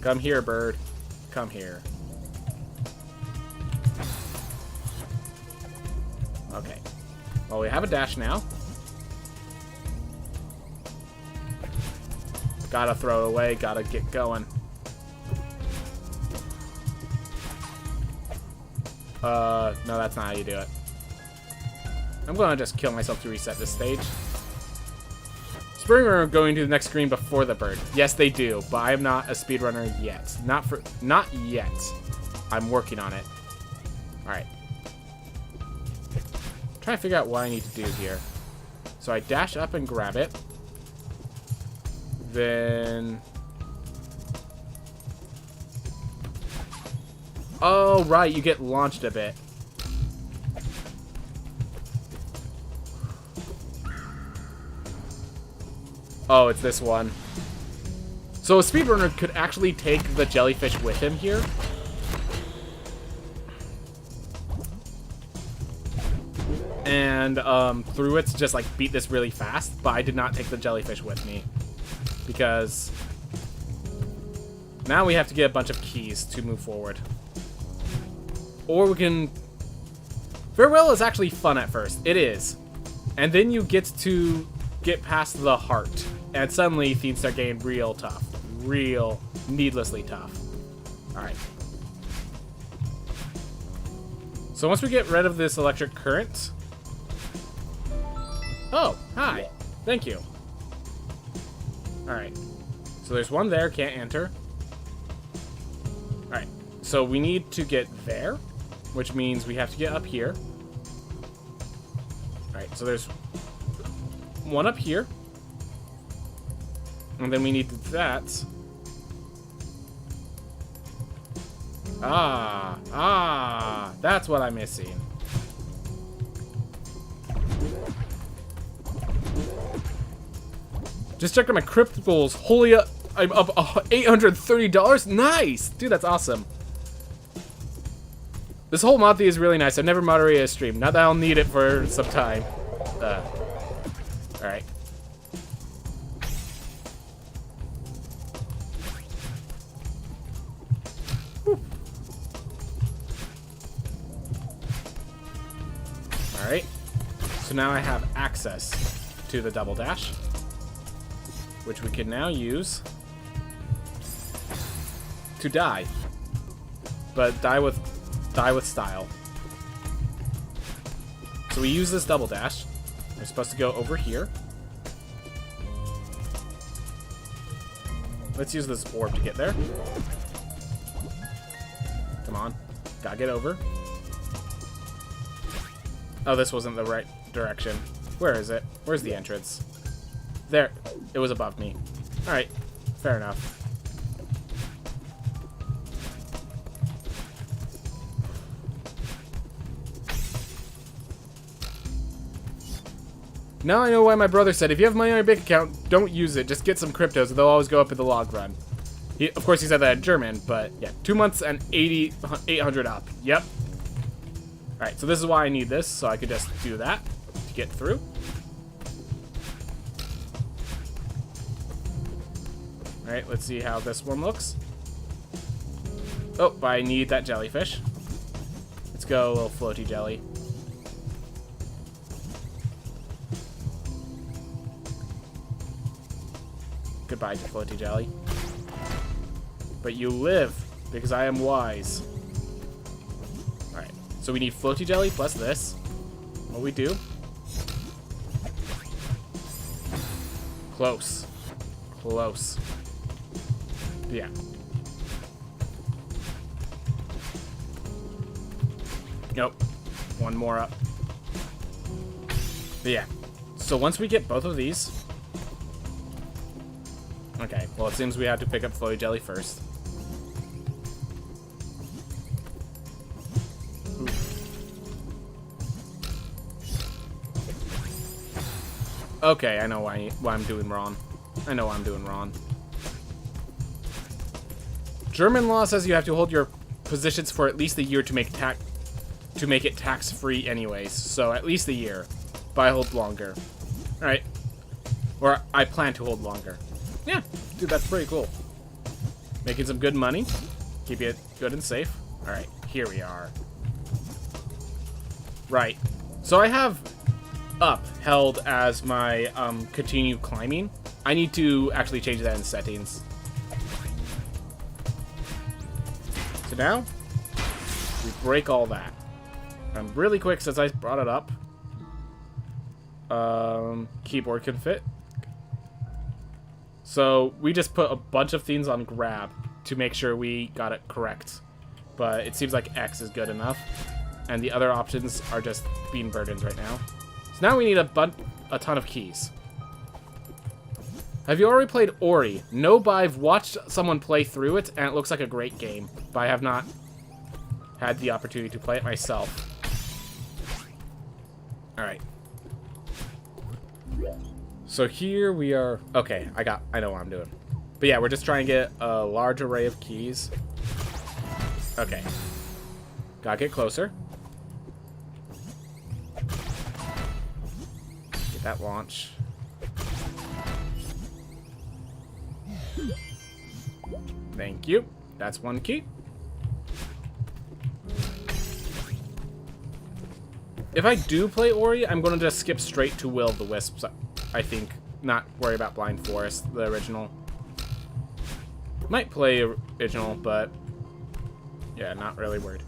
Come here, bird. Come here. Okay. Well, we have a dash now. Gotta throw it away, gotta get going. No, that's not how you do it. I'm gonna just kill myself to reset this stage. Springer are going to the next screen before the bird. Yes, they do, but I am not a speedrunner yet. Not yet. I'm working on it. Alright. Trying to figure out what I need to do here. So I dash up and grab it. Then... Oh, right, you get launched a bit. Oh, it's this one. So a speedrunner could actually take the jellyfish with him here. And through it to just like beat this really fast, but I did not take the jellyfish with me. Because now we have to get a bunch of keys to move forward. Or we can... Farewell is actually fun at first. It is. And then you get to get past the heart. And suddenly things start getting real tough. Real needlessly tough. Alright. So once we get rid of this electric current... Oh, hi. Thank you. Alright. So there's one there, can't enter. Alright. So we need to get there, which means we have to get up here. Alright, so there's one up here. And then we need that. That's what I'm missing. Just checked out my crypto goals. Holy, I'm up $830. Nice, dude, that's awesome. This whole mod thing is really nice. I've never moderated a stream. Not that I'll need it for some time. All right. Alright, so now I have access to the double dash, which we can now use to die, but die with style. So we use this double dash. We're supposed to go over here. Let's use this orb to get there. Come on. Gotta get over. Oh, this wasn't the right direction. Where is it? Where's the entrance? There. It was above me. Alright. Fair enough. Now I know why my brother said, if you have money on your bank account, don't use it. Just get some cryptos. They'll always go up in the log run. Of course, he said that in German, but yeah. 2 months and 800 up. Yep. Alright, so this is why I need this, so I could just do that to get through. Alright, let's see how this one looks. Oh, but I need that jellyfish. Let's go, little floaty jelly. Goodbye, floaty jelly. But you live, because I am wise. Alright, so we need floaty jelly plus this. What we do? Close. Close. Yeah. Nope. One more up. But yeah. So once we get both of these... Okay, well it seems we have to pick up floaty jelly first. Ooh. Okay, I know why I'm doing wrong. I know what I'm doing wrong. German law says you have to hold your positions for at least a year to make it tax-free anyways. So at least a year. But I hold longer. Alright. Or I plan to hold longer. Yeah, dude, that's pretty cool. Making some good money. Keep it good and safe. Alright, here we are. Right. So I have up held as my continue climbing. I need to actually change that in settings. So now, we break all that. Really quick, since I brought it up. Keyboard can fit. So we just put a bunch of things on grab to make sure we got it correct. But it seems like X is good enough. And the other options are just bean burdens right now. So now we need a ton of keys. Have you already played Ori? No, but I've watched someone play through it, and it looks like a great game. But I have not had the opportunity to play it myself. Alright. So here we are. Okay, I know what I'm doing. But yeah, we're just trying to get a large array of keys. Okay. Gotta get closer. Get that launch. Thank you. That's one key. If I do play Ori, I'm going to just skip straight to Will of the Wisps, I think. Not worry about Blind Forest, the original. Might play original, but yeah, not really worried.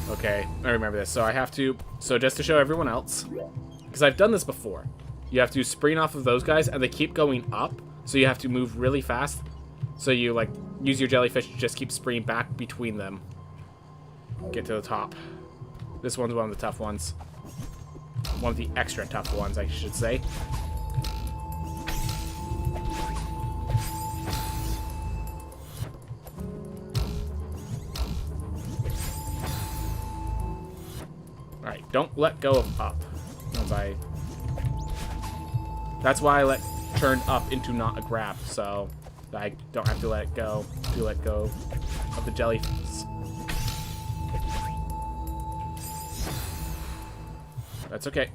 Okay, I remember this. So I have to, just to show everyone else, because I've done this before. You have to sprint off of those guys, and they keep going up, so you have to move really fast. So you, like, use your jellyfish to just keep sprinting back between them. Get to the top. This one's one of the tough ones. One of the extra tough ones, I should say. Alright, don't let go of up. That's why I turned up into not a grab, so I don't have to let it go of the jellyfish. That's okay.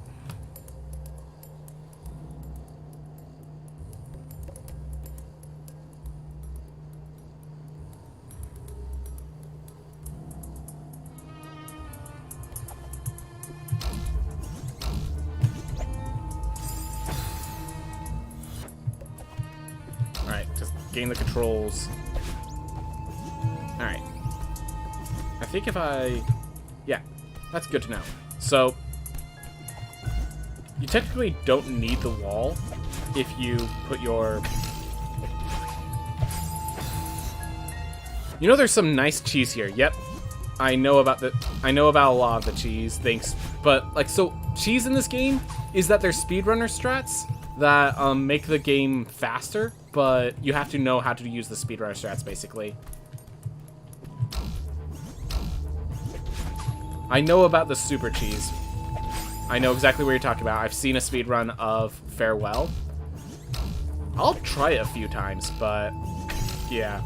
Alright, just gain the controls. think if I... Yeah, that's good to know. So, you technically don't need the wall if you put your... You know there's some nice cheese here. Yep. I know about a lot of the cheese things, but like, so cheese in this game is that there's speedrunner strats that make the game faster, but you have to know how to use the speedrunner strats basically. I know about the super cheese. I know exactly what you're talking about. I've seen a speedrun of Farewell. I'll try it a few times, but yeah.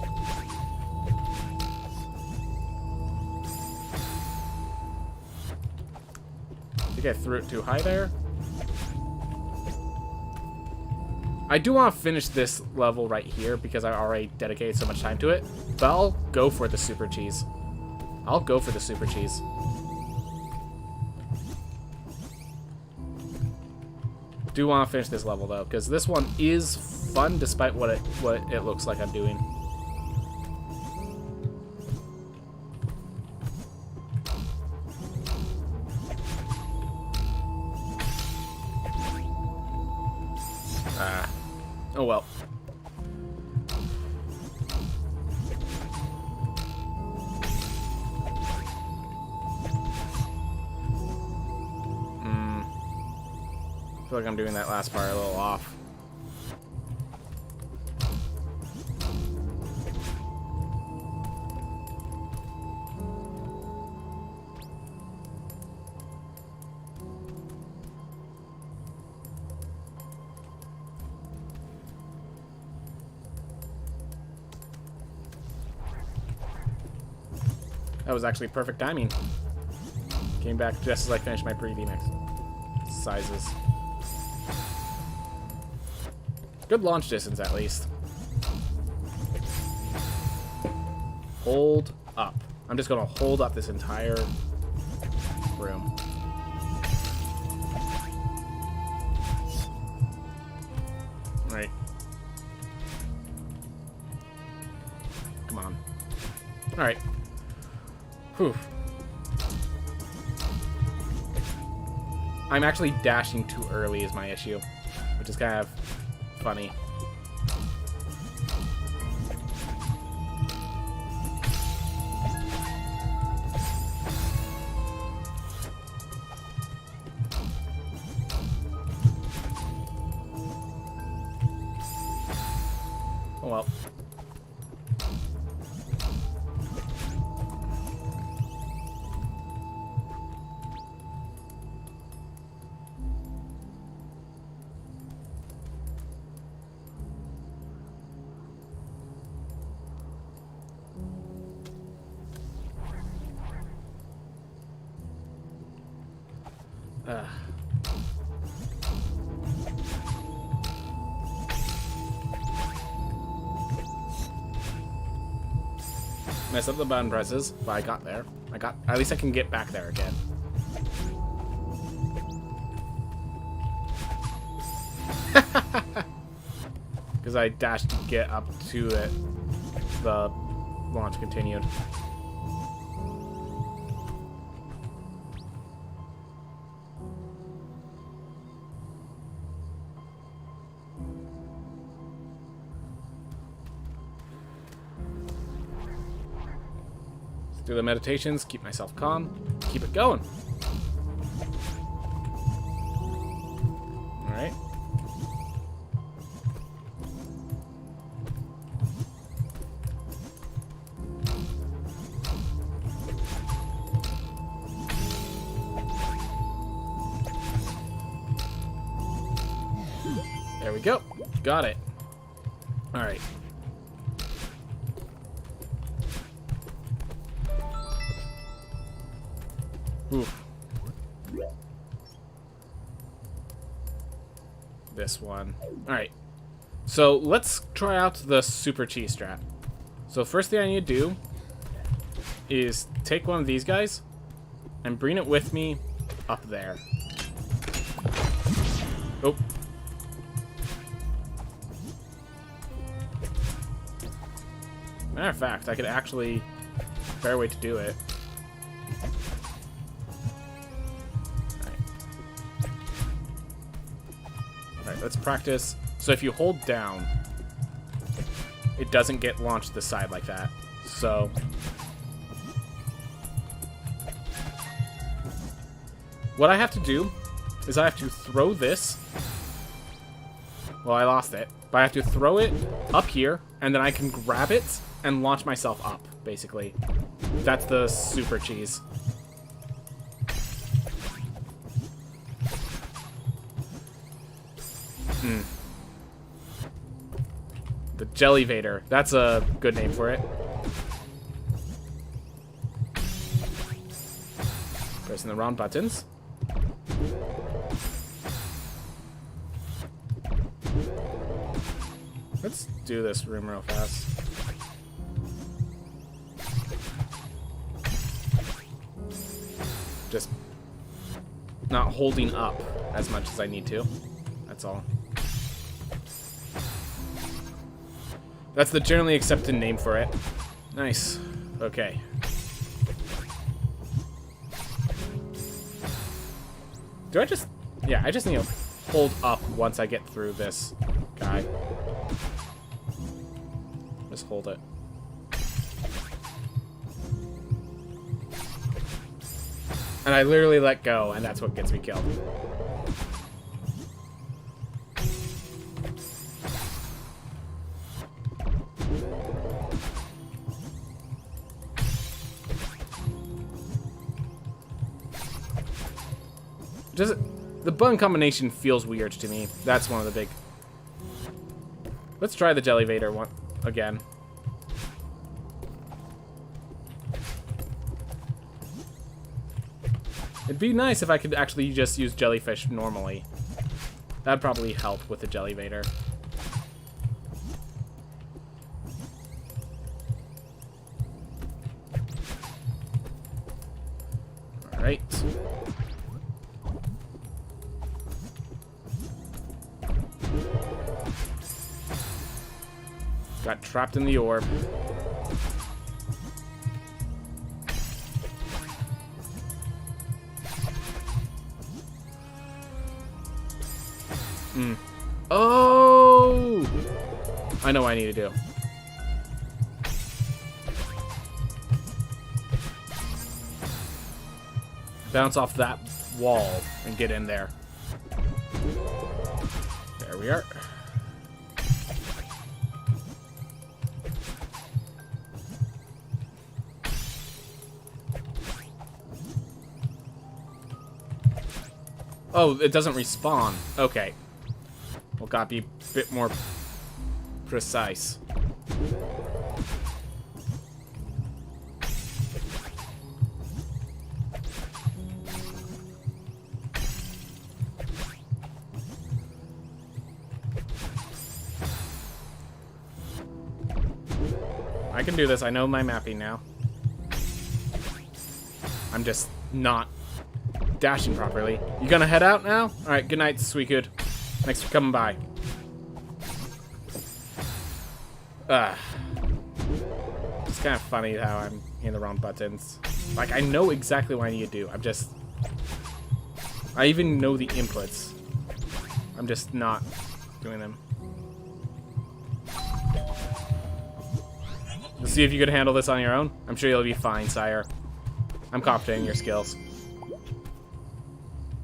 I think I threw it too high there. I do want to finish this level right here because I already dedicated so much time to it, but I'll go for the super cheese. I'll go for the super cheese. Do want to finish this level though, because this one is fun despite what it looks like I'm doing. Oh well. I feel like I'm doing that last part a little off. That was actually perfect timing. Came back just as I finished my preview exercises. Good launch distance, at least. Hold up. I'm just going to hold up this entire room. Right. Come on. All right. Whew. I'm actually dashing too early is my issue, which is kind of funny. Oh well. Messed up the button presses, but I got there. At least I can get back there again. Because I dashed to get up to it. The launch continued. Do the meditations, keep myself calm, keep it going. All right. There we go. Got it. All right. Oof. This one. Alright. So let's try out the super cheese strat. So first thing I need to do is take one of these guys and bring it with me up there. Oh. Matter of fact, I could actually... Fair way to do it. let's practice. So if you hold down, it doesn't get launched to the side like that. So what I have to do is I have to throw this. Well, I lost it. But I have to throw it up here, and then I can grab it and launch myself up, basically. That's the super cheese. The Jellyvator. That's a good name for it. Pressing the wrong buttons. Let's do this room real fast. Just not holding up as much as I need to. That's all. That's the generally accepted name for it. Nice. Okay. Do I just... Yeah, I just need to hold up once I get through this guy. Just hold it. And I literally let go, and that's what gets me killed. Just the button combination feels weird to me. That's one of the big... Let's try the Jellyvator one again. It'd be nice if I could actually just use jellyfish normally. That'd probably help with the Jellyvator. Alright. Got trapped in the orb. Oh! I know what I need to do. Bounce off that wall and get in there. There we are. Oh, it doesn't respawn. Okay. Well, gotta be a bit more precise. I can do this. I know my mapping now. I'm just not dashing properly. You gonna head out now? Alright, good night, Suicune. Thanks for coming by. It's kind of funny how I'm hitting the wrong buttons. Like, I know exactly what I need to do. I even know the inputs. I'm just not doing them. Let's see if you can handle this on your own. I'm sure you'll be fine, sire. I'm confident in your skills.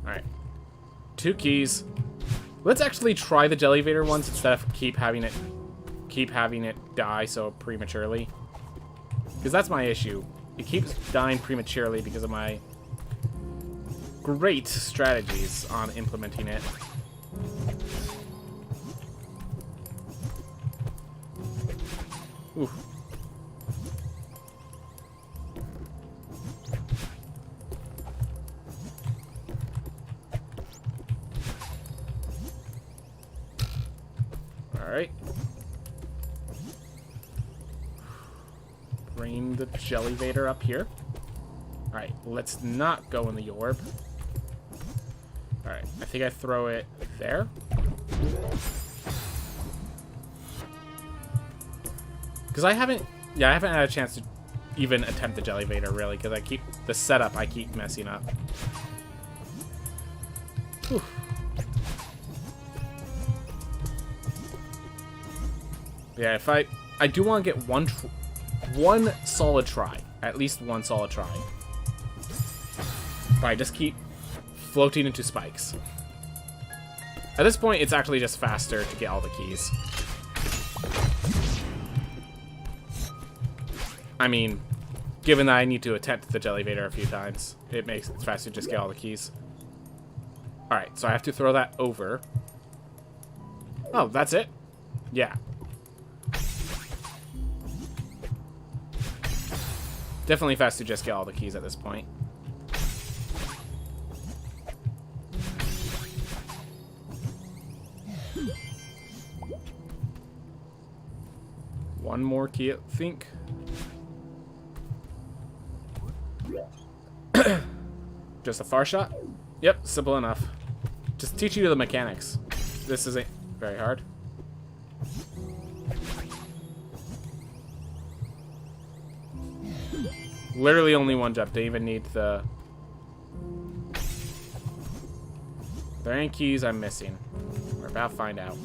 Alright. 2 keys. Let's actually try the Jellyvator once instead of keep having it die so prematurely. Because that's my issue. It keeps dying prematurely because of my great strategies on implementing it. Ooh. Alright. Bring the Jellyvator up here. Alright, let's not go in the orb. Alright, I think I throw it there. Because I haven't had a chance to even attempt the Jellyvator, really, because I keep messing up. Whew. Yeah, if I do want to get one solid try. At least one solid try. But I just keep floating into spikes. At this point, it's actually just faster to get all the keys. I mean, given that I need to attempt the Jellyvator a few times, it makes it faster to just get all the keys. Alright, so I have to throw that over. Oh, that's it? Yeah. Definitely faster to just get all the keys at this point. One more key, I think. Just a far shot? Yep, simple enough. Just teach you the mechanics. This isn't very hard. Literally only one jump. Didn't even need the... Are there any keys I'm missing? We're about to find out.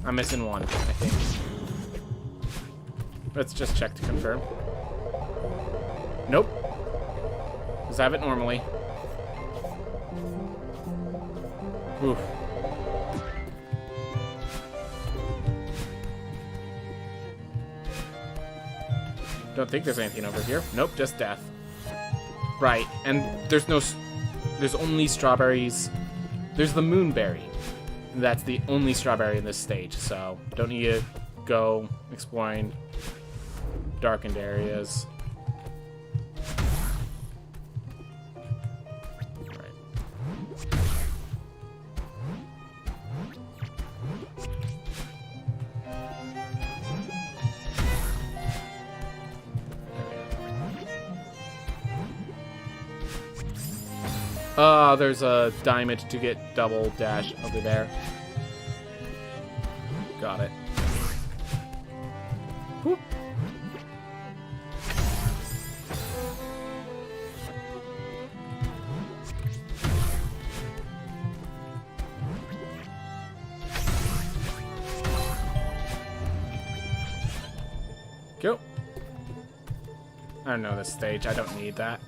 I'm missing one, I think. Let's just check to confirm. Nope. Just have it normally. Oof. Don't think there's anything over here. Nope, just death. Right, and there's only strawberries. There's the moonberry. That's the only strawberry in this stage, so don't need to go exploring darkened areas. There's a diamond to get double dash over there. Got it. Whoop. Go. I don't know this stage. I don't need that.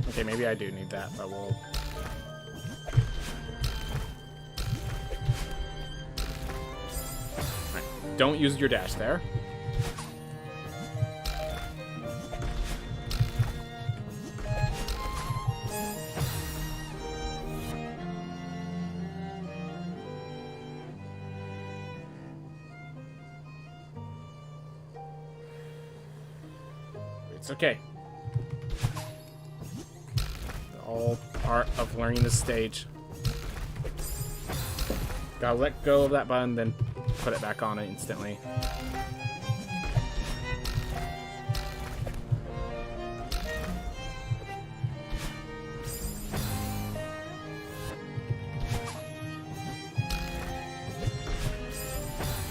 Okay, maybe I do need that, but we'll... Right. Don't use your dash there. It's okay. All part of learning this stage. Gotta let go of that button, then put it back on it instantly.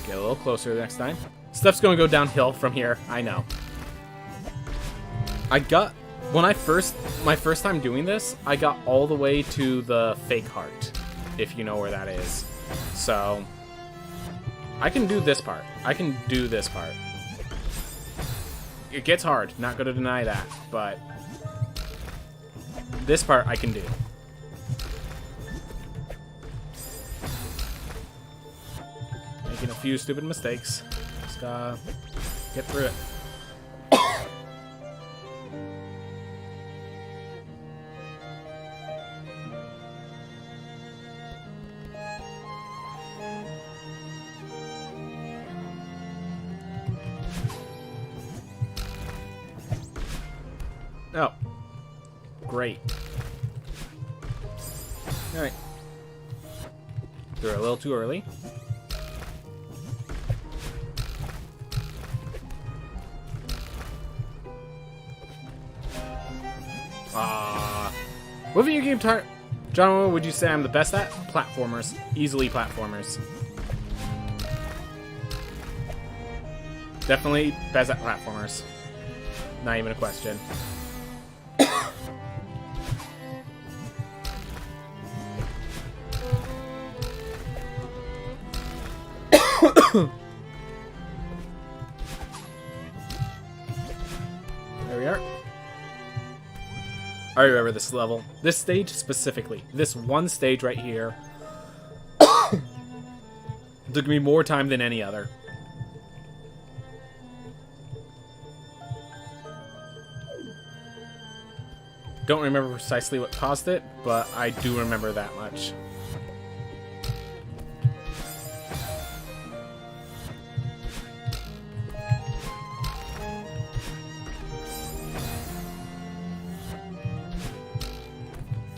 Get a little closer next time. Stuff's gonna go downhill from here, I know. When my first time doing this, I got all the way to the fake heart, if you know where that is. So, I can do this part. It gets hard, not gonna deny that, but this part I can do. Making a few stupid mistakes. Just gotta get through it. Oh. Great. Alright. They're a little too early. What video game genre would you say I'm the best at? Platformers. Easily platformers. Definitely best at platformers. Not even a question. There we are. I remember this level. This stage specifically. This one stage right here took me more time than any other. Don't remember precisely what caused it, but I do remember that much.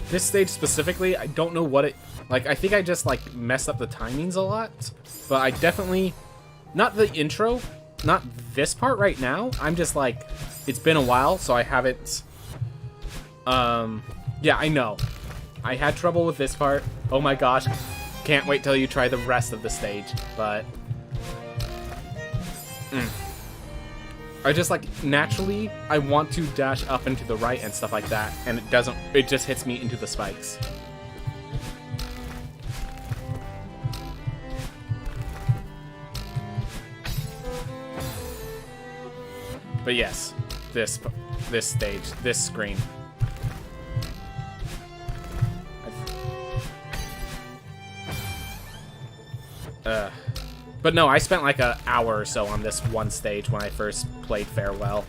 This stage specifically, I don't know what it... Like, I think I just, like, messed up the timings a lot. But I definitely... Not the intro. Not this part right now. I'm just, like... It's been a while, so I haven't... Yeah, I know. I had trouble with this part. Oh my gosh. Can't wait till you try the rest of the stage. But... I just, like, naturally, I want to dash up and to the right and stuff like that, and it doesn't, it just hits me into the spikes. But yes, this stage, this screen. But no, I spent like an hour or so on this one stage when I first played Farewell.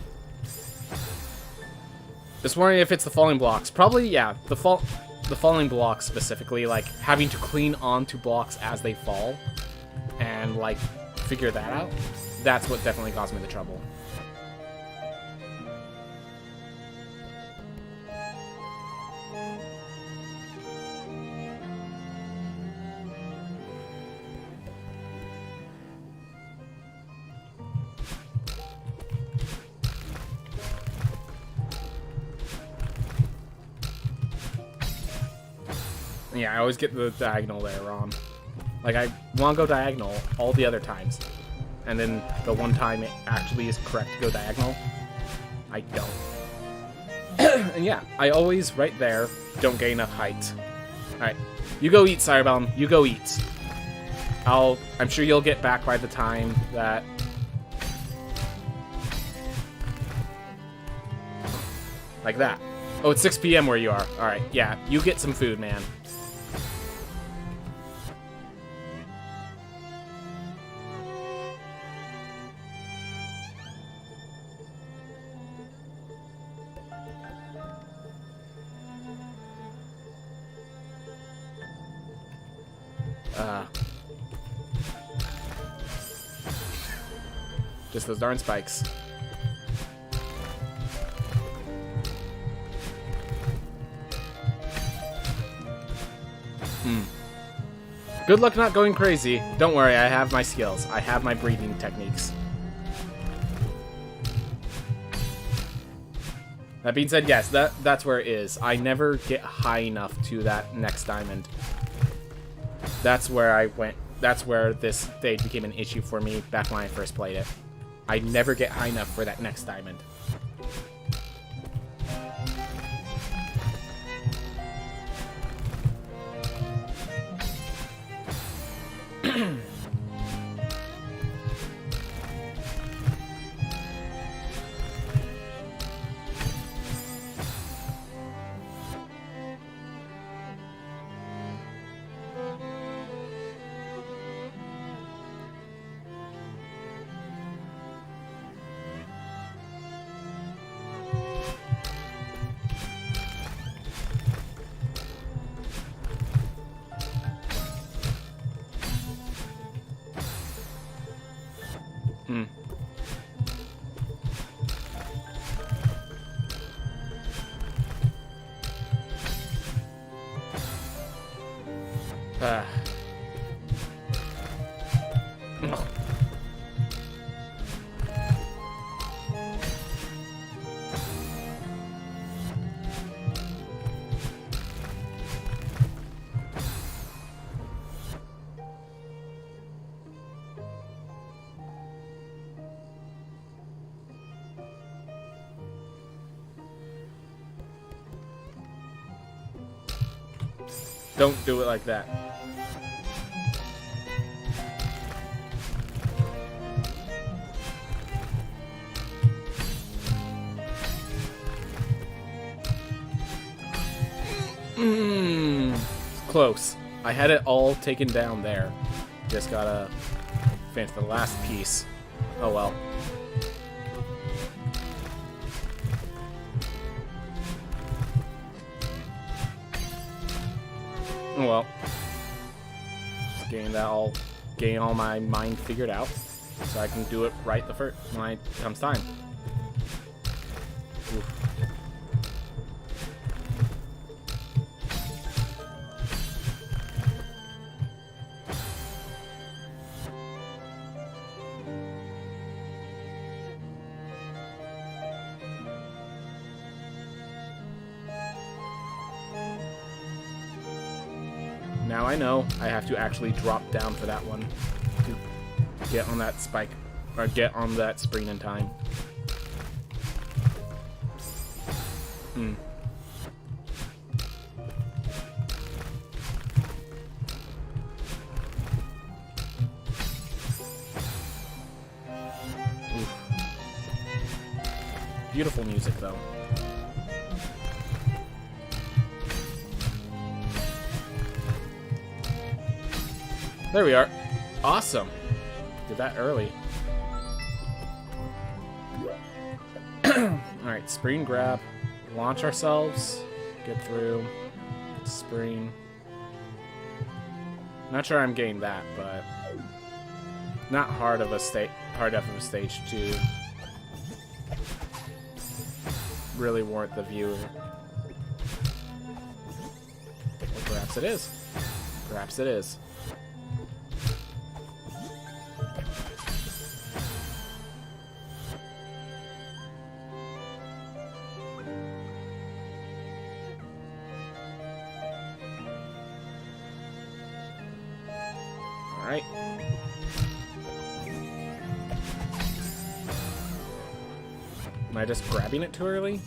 Just wondering if it's the falling blocks. Probably, yeah. The falling blocks specifically, like having to clean onto blocks as they fall and like figure that out. That's what definitely caused me the trouble. Yeah, I always get the diagonal there wrong. Like, I want to go diagonal all the other times. And then the one time it actually is correct to go diagonal, I don't. And yeah, I always, right there, don't get enough height. Alright, you go eat, Cyberbellum. You go eat. I'm sure you'll get back by the time that... Like that. Oh, it's 6 p.m. where you are. Alright, yeah, you get some food, man. Just those darn spikes. Good luck not going crazy. Don't worry, I have my skills. I have my breathing techniques. That being said, yes, that's where it is. I never get high enough to that next diamond. That's where I went. That's where this stage became an issue for me back when I first played it. I never get high enough for that next diamond. Don't do it like that. Close. I had it all taken down there. Just gotta finish the last piece. Oh well. Oh well. Just getting all my mind figured out, so I can do it right the first when it comes time. Oof. Now I know I have to actually drop down for that one to get on that spike, or get on that spring in time. Oof. Beautiful music, though. There we are. Awesome. Did that early. Alright, spring grab. Launch ourselves. Get through. Spring. Not sure I'm getting that, but not hard of a stage to really warrant the viewer. Or perhaps it is. Perhaps it is. Alright. Am I just grabbing it too early?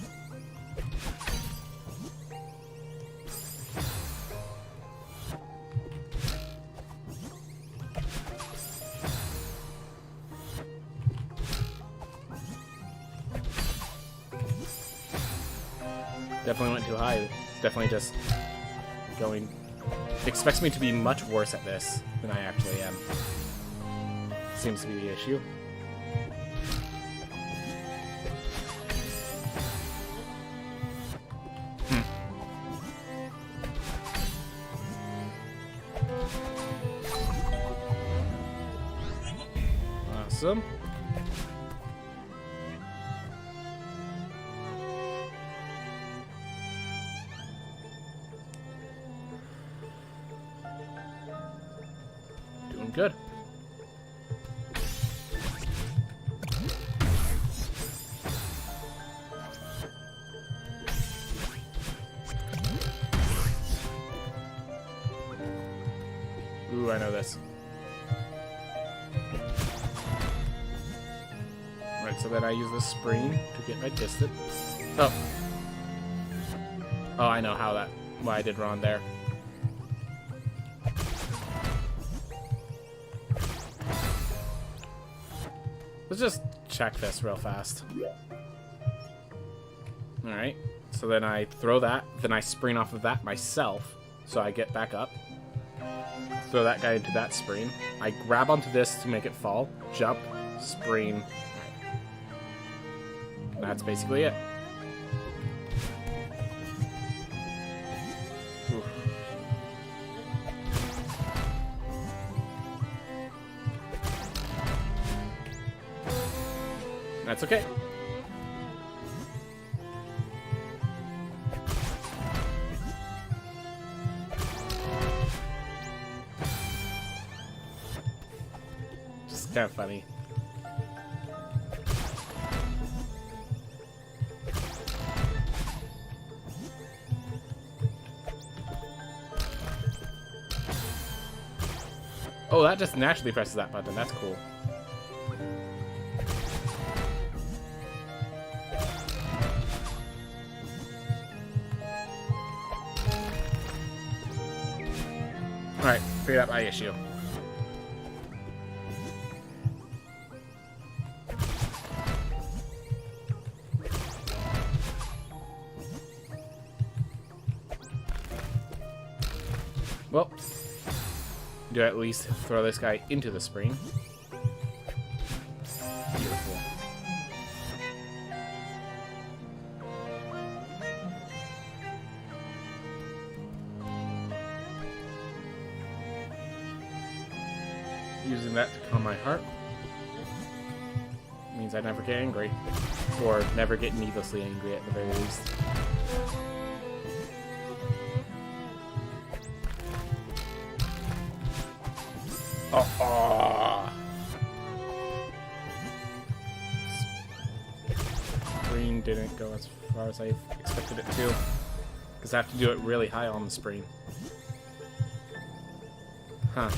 Definitely went too high. Definitely just going... Expects me to be much worse at this than I actually am. Seems to be the issue. Awesome. Doing good. Ooh, I know this. Right, so then I use the spring to get my distance. Oh. Oh, I know how that... why I did wrong there. Let's just check this real fast. Alright, so then I throw that, then I spring off of that myself, so I get back up. Throw that guy into that spring. I grab onto this to make it fall, jump, spring. That's basically it. Oof. That's okay. Just kind of funny. Oh, that just naturally presses that button. That's cool. figured out my issue. Well, do I at least throw this guy into the spring? Beautiful. Using that to calm my heart means I never get angry, or never get needlessly angry at the very least. Spring didn't go as far as I expected it to, because I have to do it really high on the spring. Huh.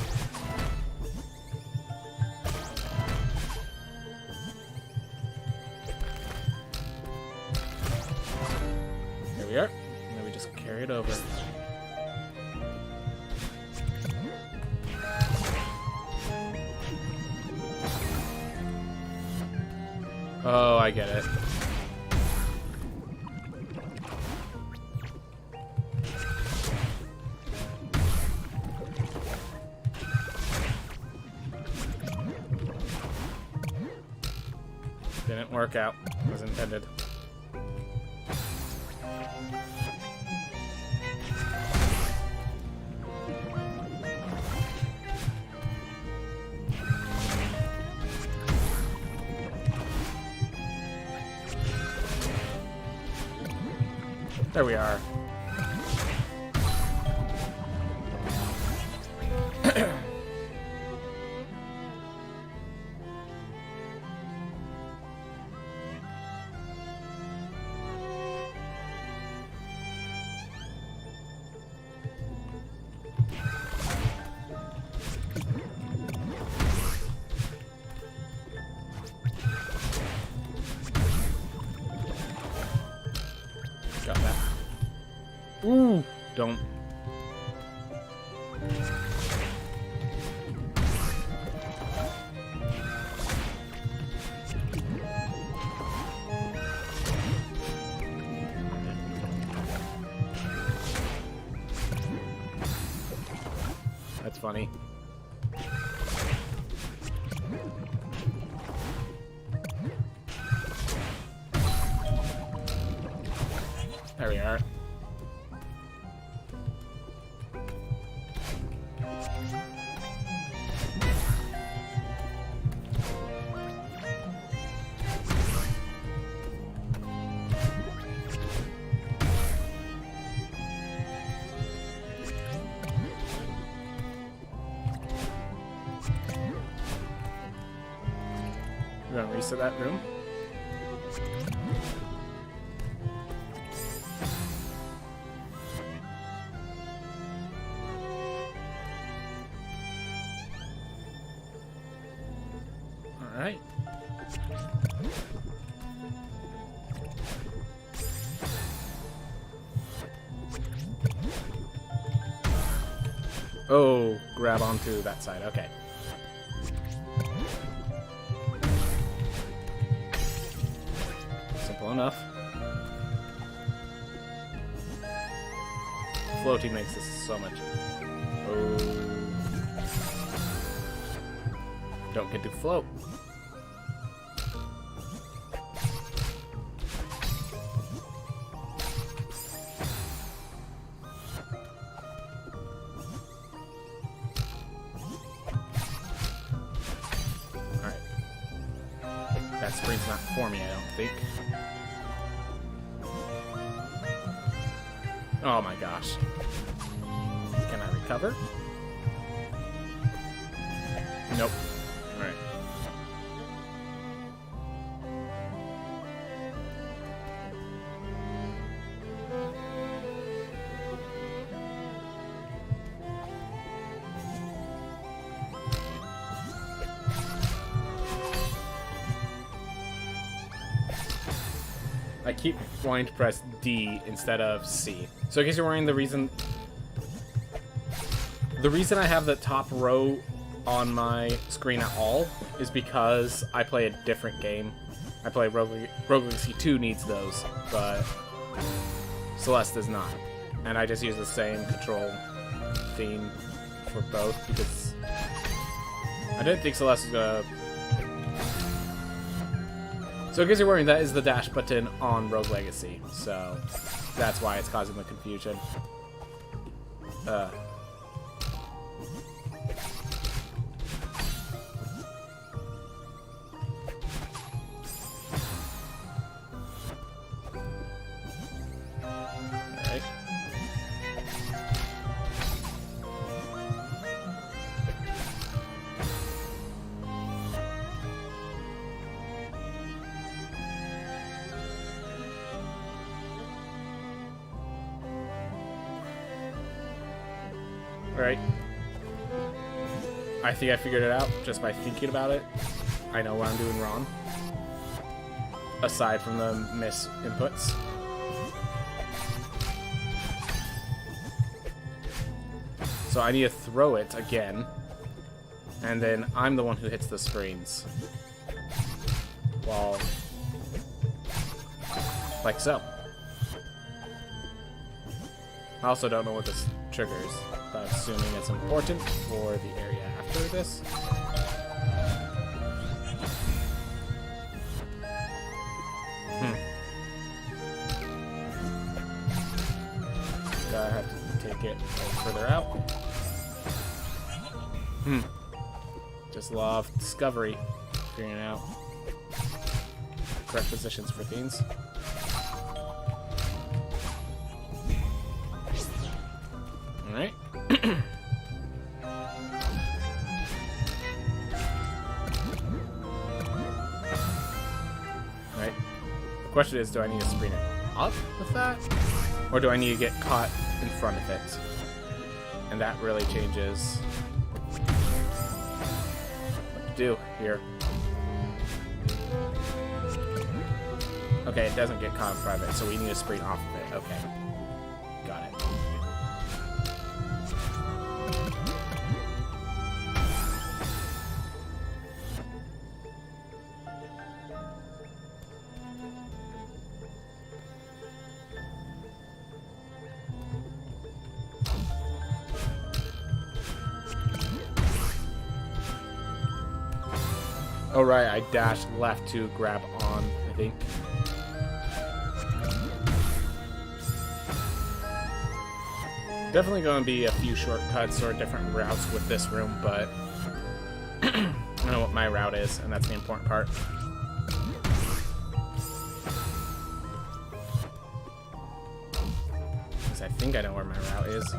There we are. Now we just carry it over. Oh, I get it. Didn't work out as intended. There we are. Got that. Ooh, don't. That's funny. There we are. We're gonna reset that room. All right. Oh, grab onto that side. Okay. Simple enough. Floating makes this so much. Oh. Don't get to float. That spring's not for me, I don't think. Oh my gosh. Can I recover? Nope. Alright. I keep wanting to press D instead of C. So I guess you're wondering the reason The reason I have the top row on my screen at all is because I play a different game. I play Rogue Legacy 2 needs those, but Celeste does not. And I just use the same control theme for both because I didn't think Celeste was gonna... So in case you're wondering, that is the dash button on Rogue Legacy, so that's why it's causing the confusion. Alright. I think I figured it out just by thinking about it. I know what I'm doing wrong. Aside from the miss inputs. So I need to throw it again. And then I'm the one who hits the screens. Well, like so. I also don't know what this triggers, but assuming it's important for the area after this. I have to take it further out. Just love discovery, figuring out correct positions for things. Alright. Alright. The question is, do I need to screen it up with that? Or do I need to get caught in front of it? And that really changes what to do here. Okay, it doesn't get caught in front of it, so we need to screen off of it. Okay. Got it. Oh right, I dashed left to grab on, I think. Definitely going to be a few shortcuts or different routes with this room, but I know what my route is, and that's the important part. Because I think I know where my route is.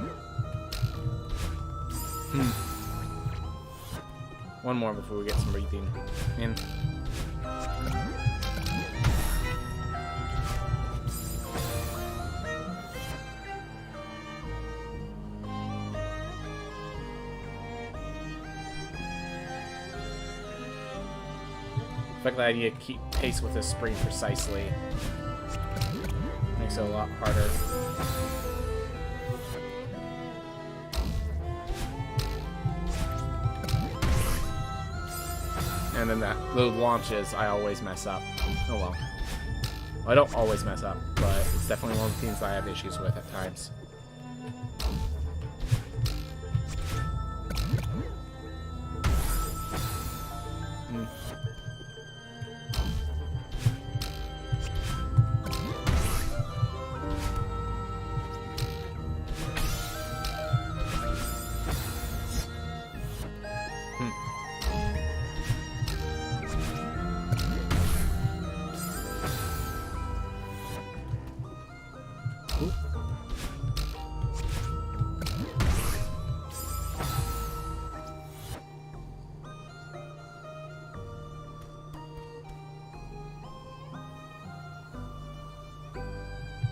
One more before we get some breathing in. The fact that I need to keep pace with this spring precisely makes it a lot harder. And then those launches, I always mess up. Oh well. I don't always mess up, but it's definitely one of the things that I have issues with at times.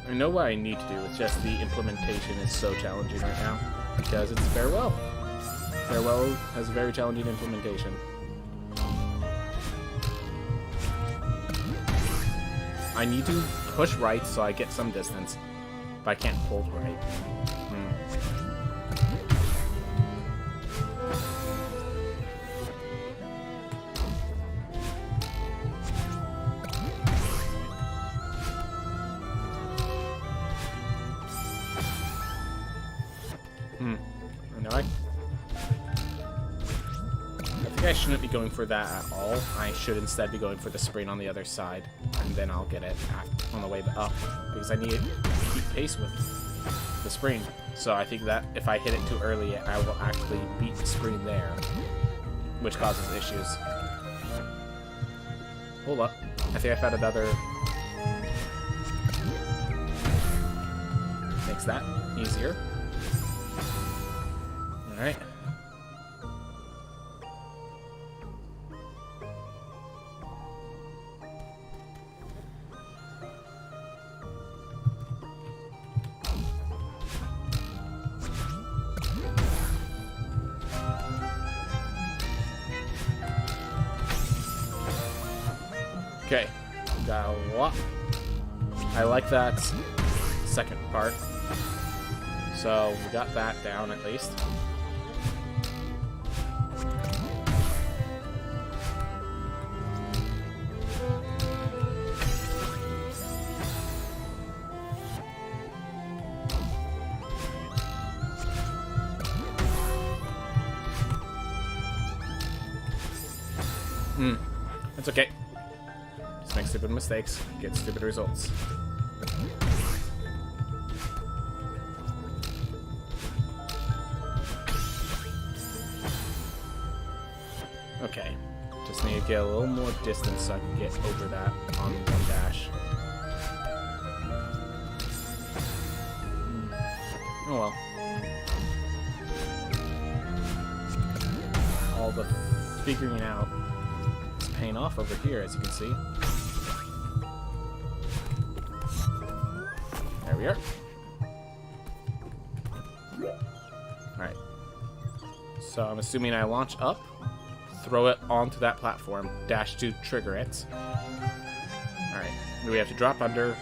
I know what I need to do, it's just the implementation is so challenging right now, because it's Farewell. Farewell has a very challenging implementation. I need to push right so I get some distance, but I can't hold right. I shouldn't be going for that at all. I should instead be going for the spring on the other side, and then I'll get it on the way up, because I need to keep pace with the spring. So I think that if I hit it too early, I will actually beat the spring there, which causes issues. Hold up. I think I found another... Makes that easier. Alright. Okay, got a lot. I like that second part. So we got that down at least. That's okay. Just make stupid mistakes, get stupid results. Okay, just need to get a little more distance so I can get over that on one dash. Oh well. All the figuring out is paying off over here, as you can see. There we are. Alright. So I'm assuming I launch up, throw it onto that platform, dash to trigger it. Alright. We have to drop under,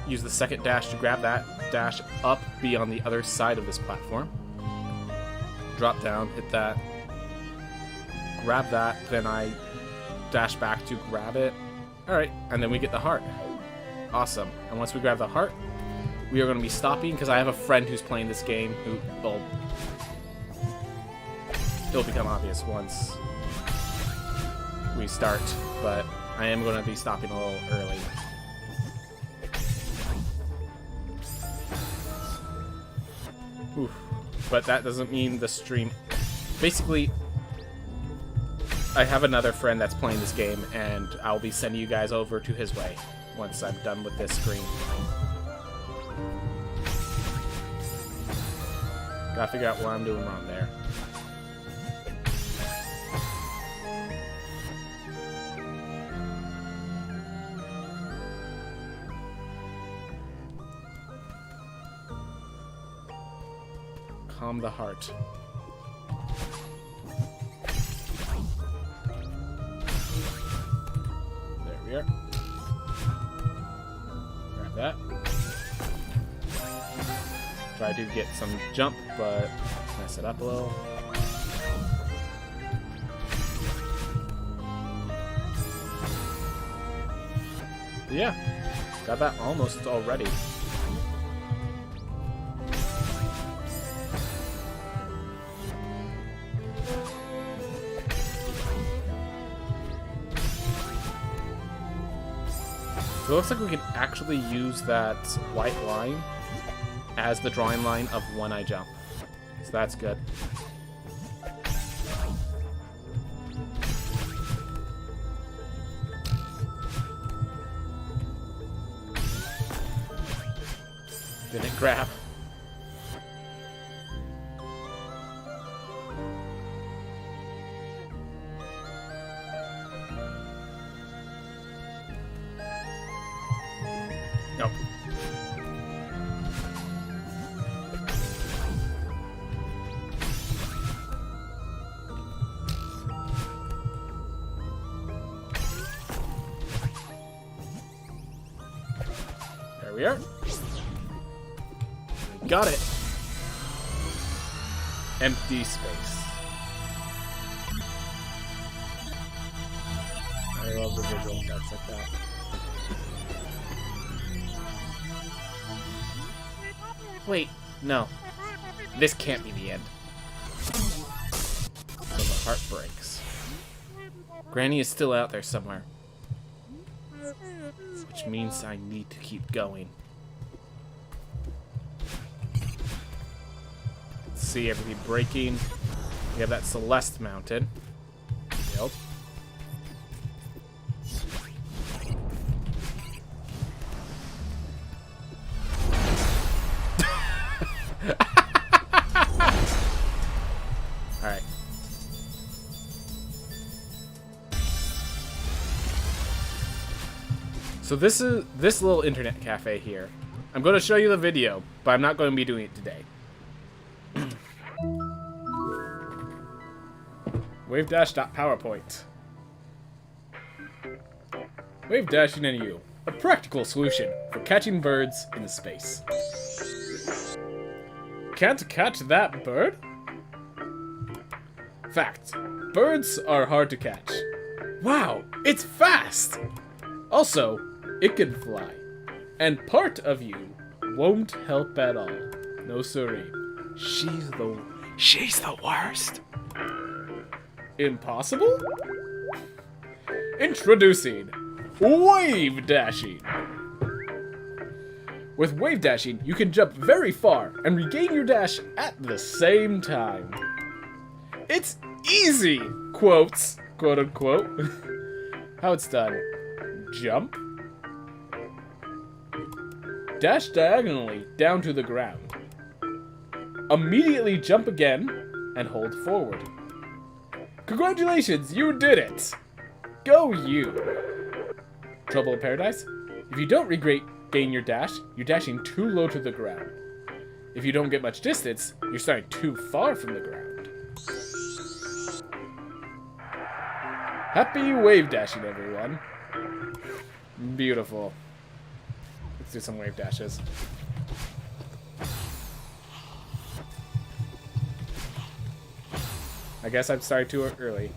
use the second dash to grab that, dash up, be on the other side of this platform. Drop down, hit that, grab that, then I dash back to grab it. Alright, and then we get the heart. Awesome. And once we grab the heart, we are going to be stopping, because I have a friend who's playing this game who, well, it'll become obvious once we start, but I am going to be stopping a little early. Oof. But that doesn't mean the stream... Basically, I have another friend that's playing this game, and I'll be sending you guys over to his way once I'm done with this screen. Gotta figure out what I'm doing wrong there. Calm the heart. There we are. Grab that. Try to get some jump, but mess it up a little. Yeah, got that almost already. So it looks like we can actually use that white line as the drawing line of when I jump. So that's good. Didn't grab. Nope. There we are. Got it. Empty space. I love the visual effects like that. Wait, no. This can't be the end. So the heart breaks. Granny is still out there somewhere. Which means I need to keep going. Let's see everything breaking. We have that Celeste mounted. Killed. Alright. So this is this little internet cafe here. I'm going to show you the video, but I'm not going to be doing it today. Wavedash.powerpoint. Wave dashing and you. A practical solution for catching birds in space. Can't catch that bird? Fact. Birds are hard to catch. Wow, it's fast! Also, it can fly. And part of you won't help at all. No siree. She's the worst. Impossible? Introducing wave dashing. With wave dashing, you can jump very far and regain your dash at the same time. It's easy, quotes, quote unquote. How it's done. Jump. Dash diagonally down to the ground. Immediately jump again and hold forward. Congratulations, you did it! Go you! Trouble in paradise? If you don't regain your dash, you're dashing too low to the ground. If you don't get much distance, you're starting too far from the ground. Happy wave dashing, everyone. Beautiful. Let's do some wave dashes. I guess I'm starting too early.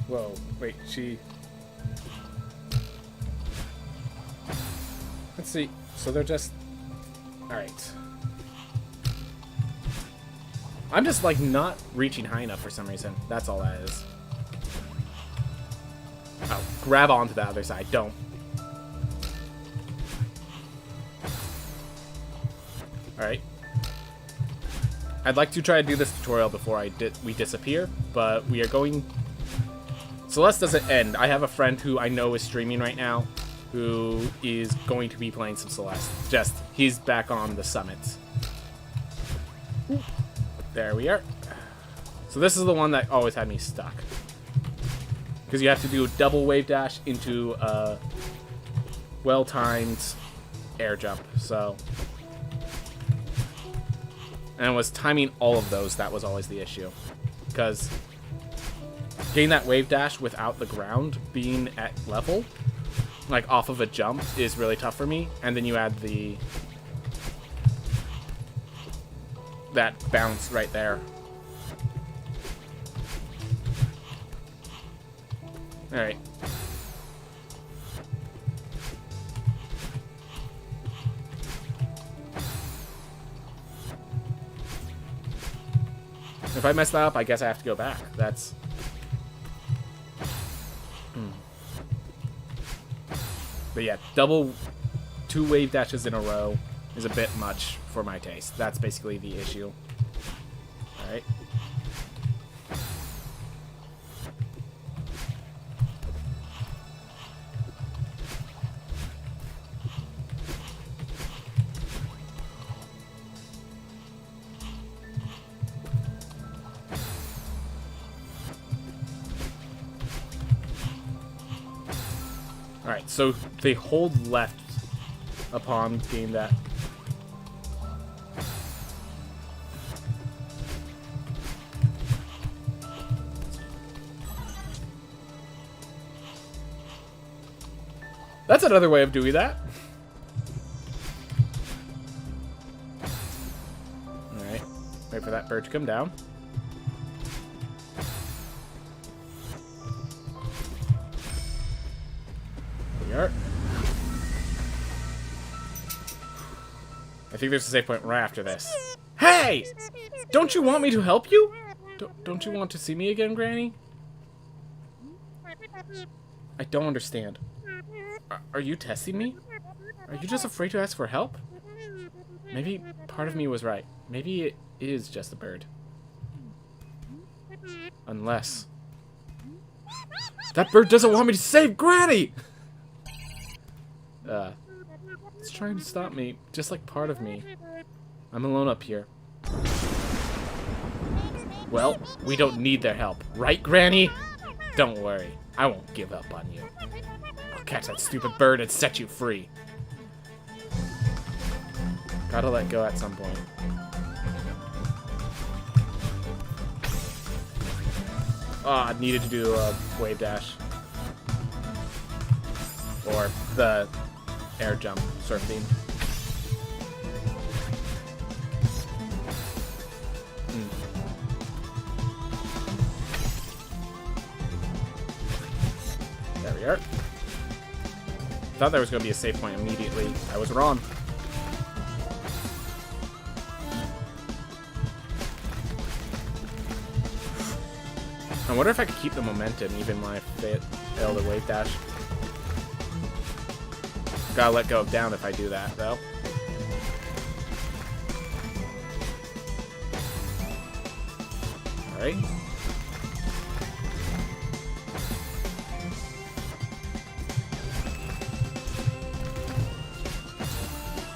Whoa, wait, she... Let's see. So they're just... Alright. I'm just, like, not reaching high enough for some reason. That's all that is. Oh, grab onto the other side. Don't. Alright. I'd like to try to do this tutorial before we disappear, but we are going... Celeste doesn't end. I have a friend who I know is streaming right now who is going to be playing some Celeste. He's back on the summit. There we are. So this is the one that always had me stuck. Because you have to do a double wave dash into a well-timed air jump. So... And it was timing all of those that was always the issue. Because getting that wave dash without the ground being at level, like off of a jump, is really tough for me. And then you add that bounce right there. Alright. If I mess that up, I guess I have to go back. That's... But yeah, two wave dashes in a row is a bit much for my taste. That's basically the issue. Alright. Alright, so they hold left upon getting that. That's another way of doing that. Alright, wait for that bird to come down. I think there's a save point right after this. Hey! Don't you want me to help you? Don't you want to see me again, Granny? I don't understand. Are you testing me? Are you just afraid to ask for help? Maybe part of me was right. Maybe it is just a bird. Unless... that bird doesn't want me to save Granny! It's trying to stop me, just like part of me. I'm alone up here. Well, we don't need their help, right, Granny? Don't worry, I won't give up on you. I'll catch that stupid bird and set you free. Gotta let go at some point. I needed to do a wave dash. Or the air jump surfing. There we are. Thought there was going to be a save point immediately. I was wrong. I wonder if I could keep the momentum even when I fail the wave dash. Gotta let go of down if I do that, though. Alright.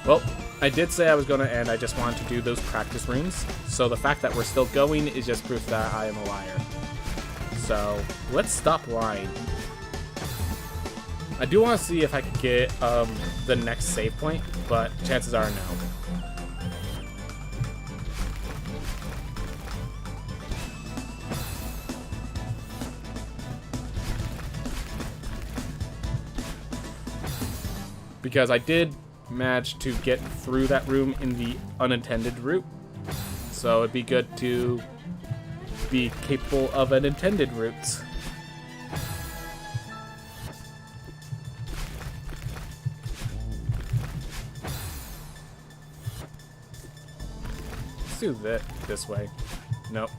Well, I did say I was going to end. I just wanted to do those practice rooms. So the fact that we're still going is just proof that I am a liar. So, let's stop lying. I do want to see if I could get the next save point, but chances are no. Because I did manage to get through that room in the unintended route. So it'd be good to be capable of an intended route. Let's do that this way. Nope.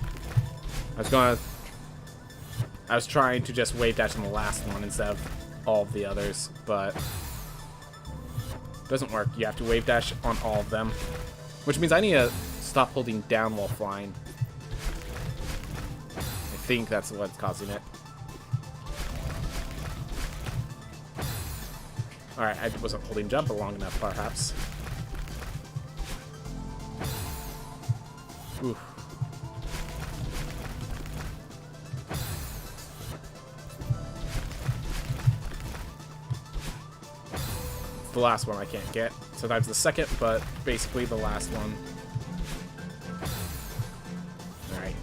I was trying to just wave dash on the last one instead of all of the others, but it doesn't work. You have to wave dash on all of them, which means I need to stop holding down while flying. I think that's what's causing it. Alright, I wasn't holding jump long enough, perhaps. Oof. It's the last one I can't get. Sometimes the second, but basically the last one. Alright.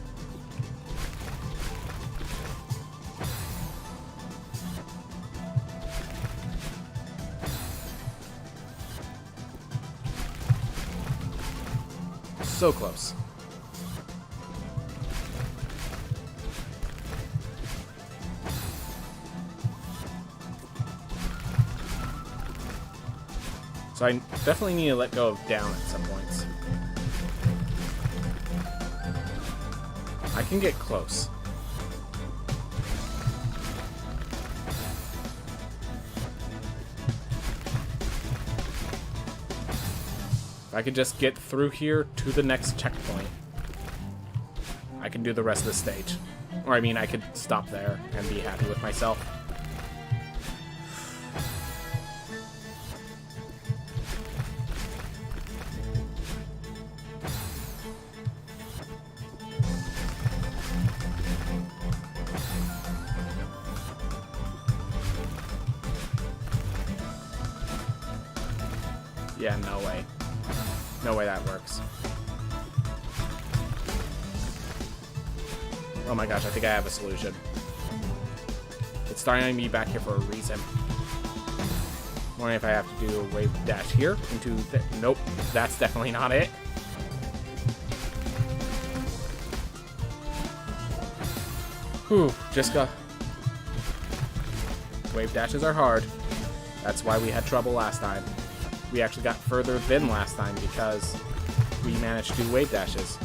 So close. So I definitely need to let go of down at some points. I can get close. If I could just get through here to the next checkpoint, I can do the rest of the stage. Or I mean, I could stop there and be happy with myself. Yeah, no way. No way that works. Oh my gosh, I think I have a solution. It's starting me back here for a reason. I'm wondering if I have to do a wave dash here into the... Nope, that's definitely not it. Whew, just got... Wave dashes are hard. That's why we had trouble last time. we actually got further than last time because we managed to do wave dashes.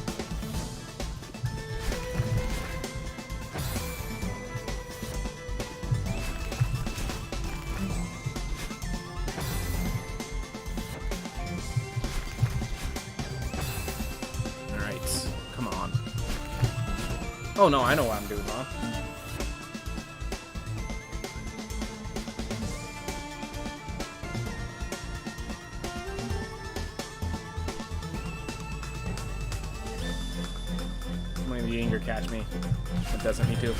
Alright, come on. Oh no, I know what I'm doing wrong. The Yinger catch me. It doesn't need to.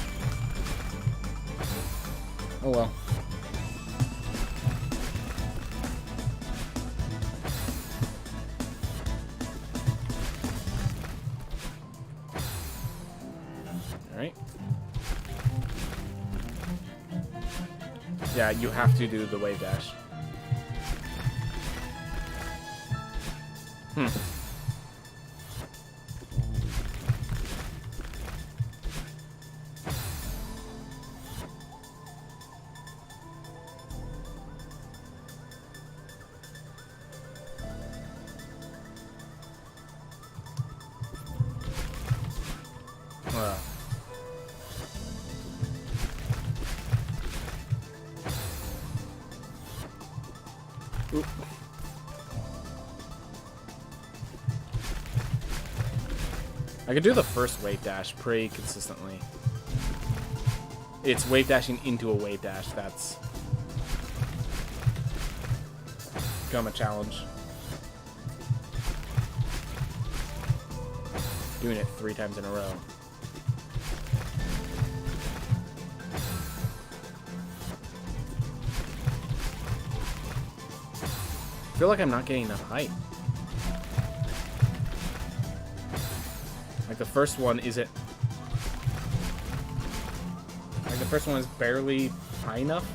Oh well. Alright. Yeah, you have to do the wave dash. Oop. I could do the first wave dash pretty consistently. It's wave dashing into a wave dash that's become a challenge. Doing it 3 times in a row. I feel like I'm not getting enough height. Like the first one isn't. Like the first one is barely high enough.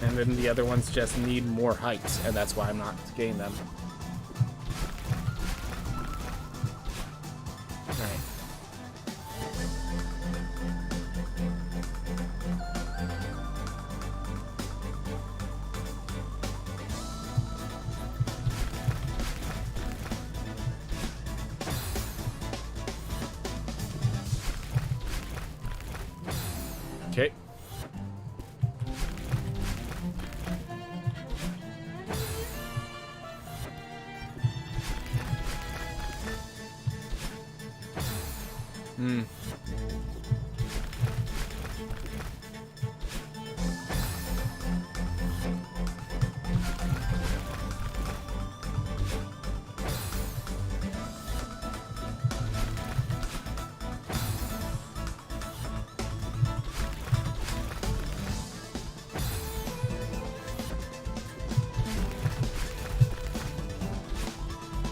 And then the other ones just need more height, and that's why I'm not getting them. Alright. Okay.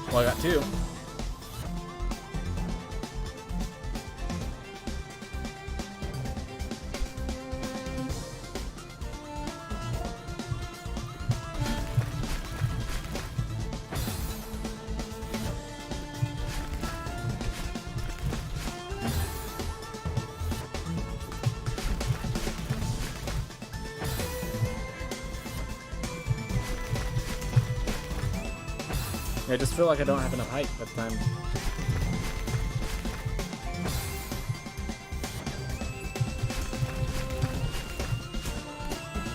Well, I got 2. I just feel like I don't have enough height at the time.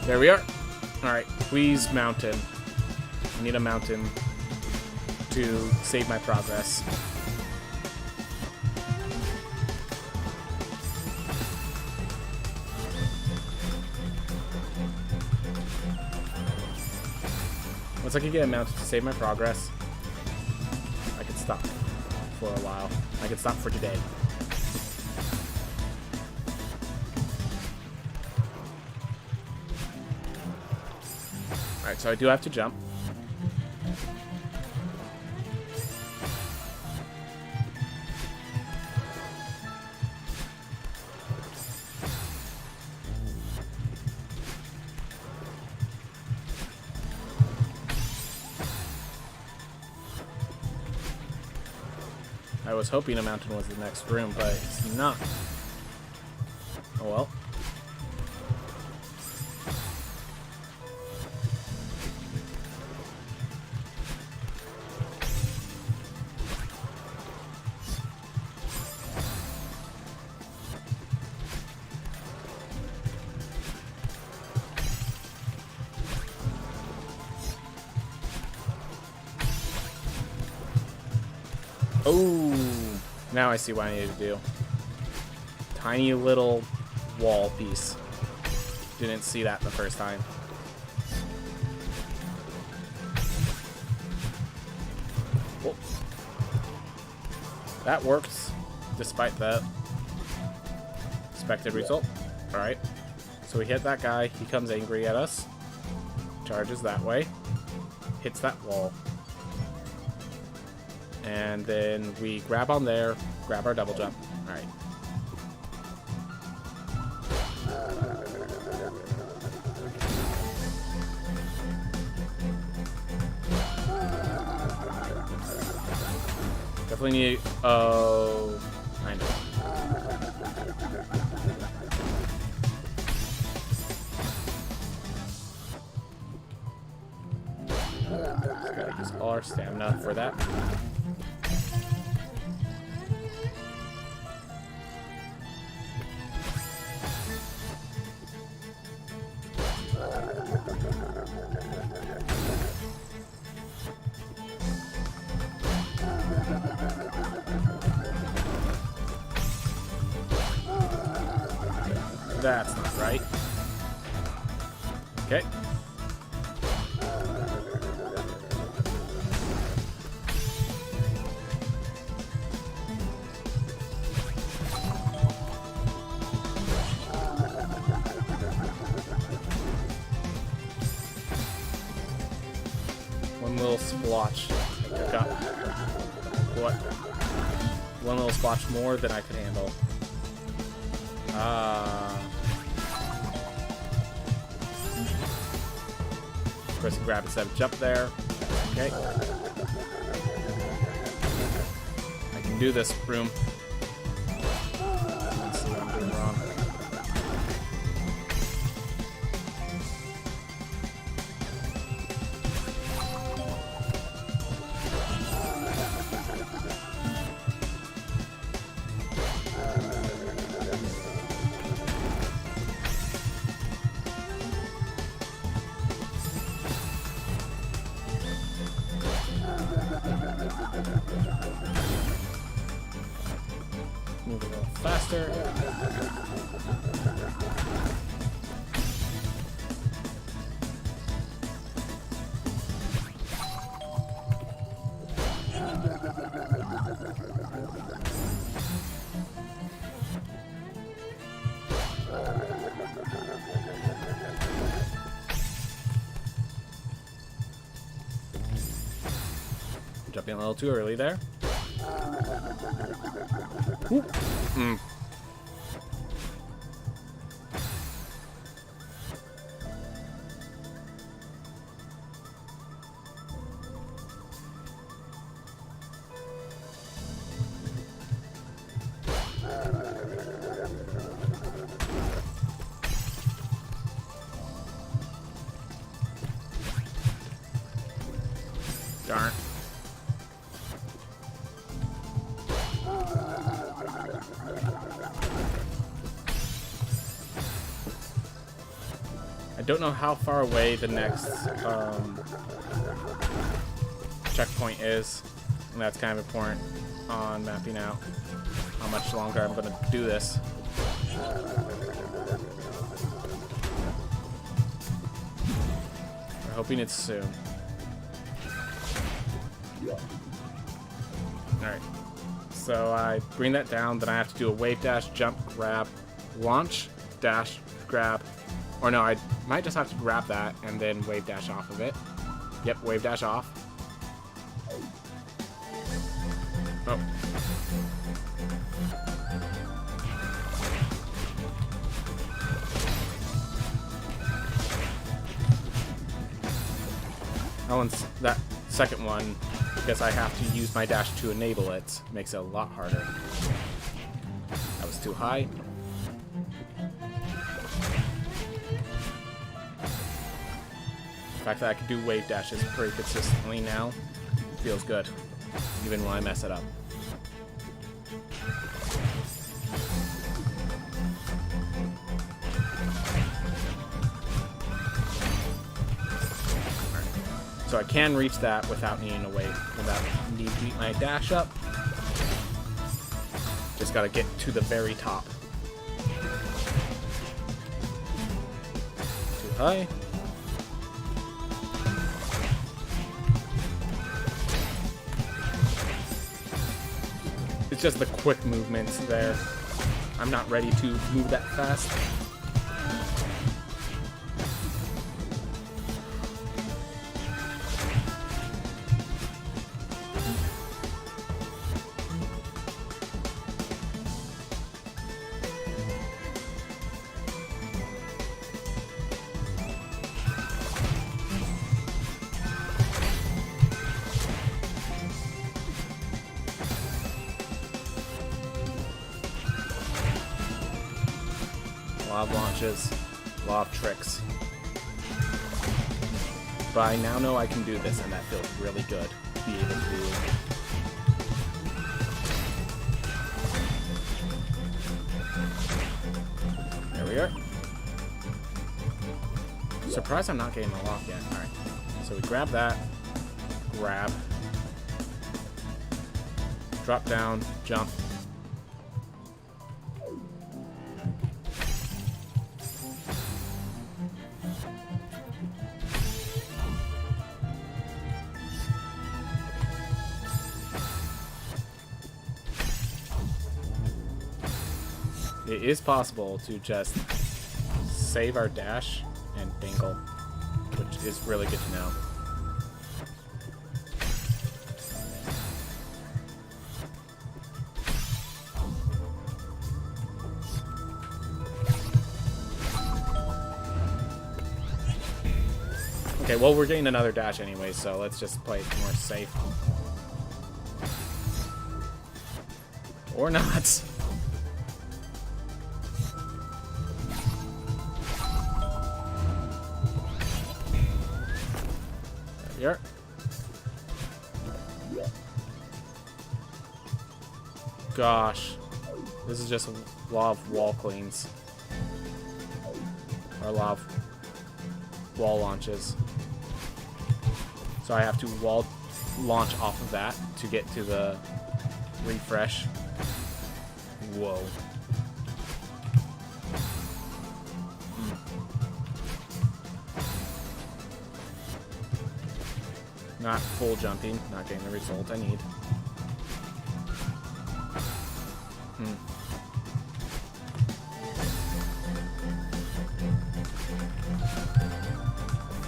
There we are. Alright, please mountain. I need a mountain to save my progress. Once I can get a mountain to save my progress, I could stop for a while. I could stop for today. Alright, so I do have to jump. I was hoping a mountain was the next room, but it's not. Oh well. Oh, now I see what I need to do. Tiny little wall piece. Didn't see that the first time. Oh. That works, despite the expected result. Alright. So we hit that guy. He comes angry at us. Charges that way. Hits that wall. And then we grab on there, grab our double jump. Alright. Definitely need... Oh... I know. Gotta use all our stamina for that. That's not right. Okay. One little splotch. I got what? One little splotch more than I could handle. Press and grab instead of jump there. Okay. I can do this, room. Let's see what I'm doing wrong. Move a little faster. Jumping a little too early there. Mm. Darn. I don't know how far away the next checkpoint is, and that's kind of important on mapping out how much longer I'm going to do this. We're hoping it's soon. Alright, so I bring that down, then I have to do a wave dash, jump, grab, launch, dash, grab. Or no, I might just have to grab that and then wave dash off of it. Yep, wave dash off. Oh. That second one, because I have to use my dash to enable it, makes it a lot harder. That was too high. The fact that I can do wave dashes pretty consistently now feels good, even when I mess it up. So I can reach that without needing to wait, without needing to beat my dash up. Just gotta get to the very top. Too high. It's just the quick movements there. I'm not ready to move that fast. A lot of launches, a lot of tricks. But I now know I can do this, and that feels really good to be able to do. There we are. Surprised I'm not getting the lock yet. Alright. So we grab that. Grab. Drop down. Jump. It is possible to just save our dash and dingle, which is really good to know. Okay, well, we're getting another dash anyway, so let's just play it more safe. Or not. There we are. Gosh. This is just a lot of wall cleans. Or a lot of wall launches. So I have to wall launch off of that to get to the refresh. Whoa. Not full jumping, not getting the result I need.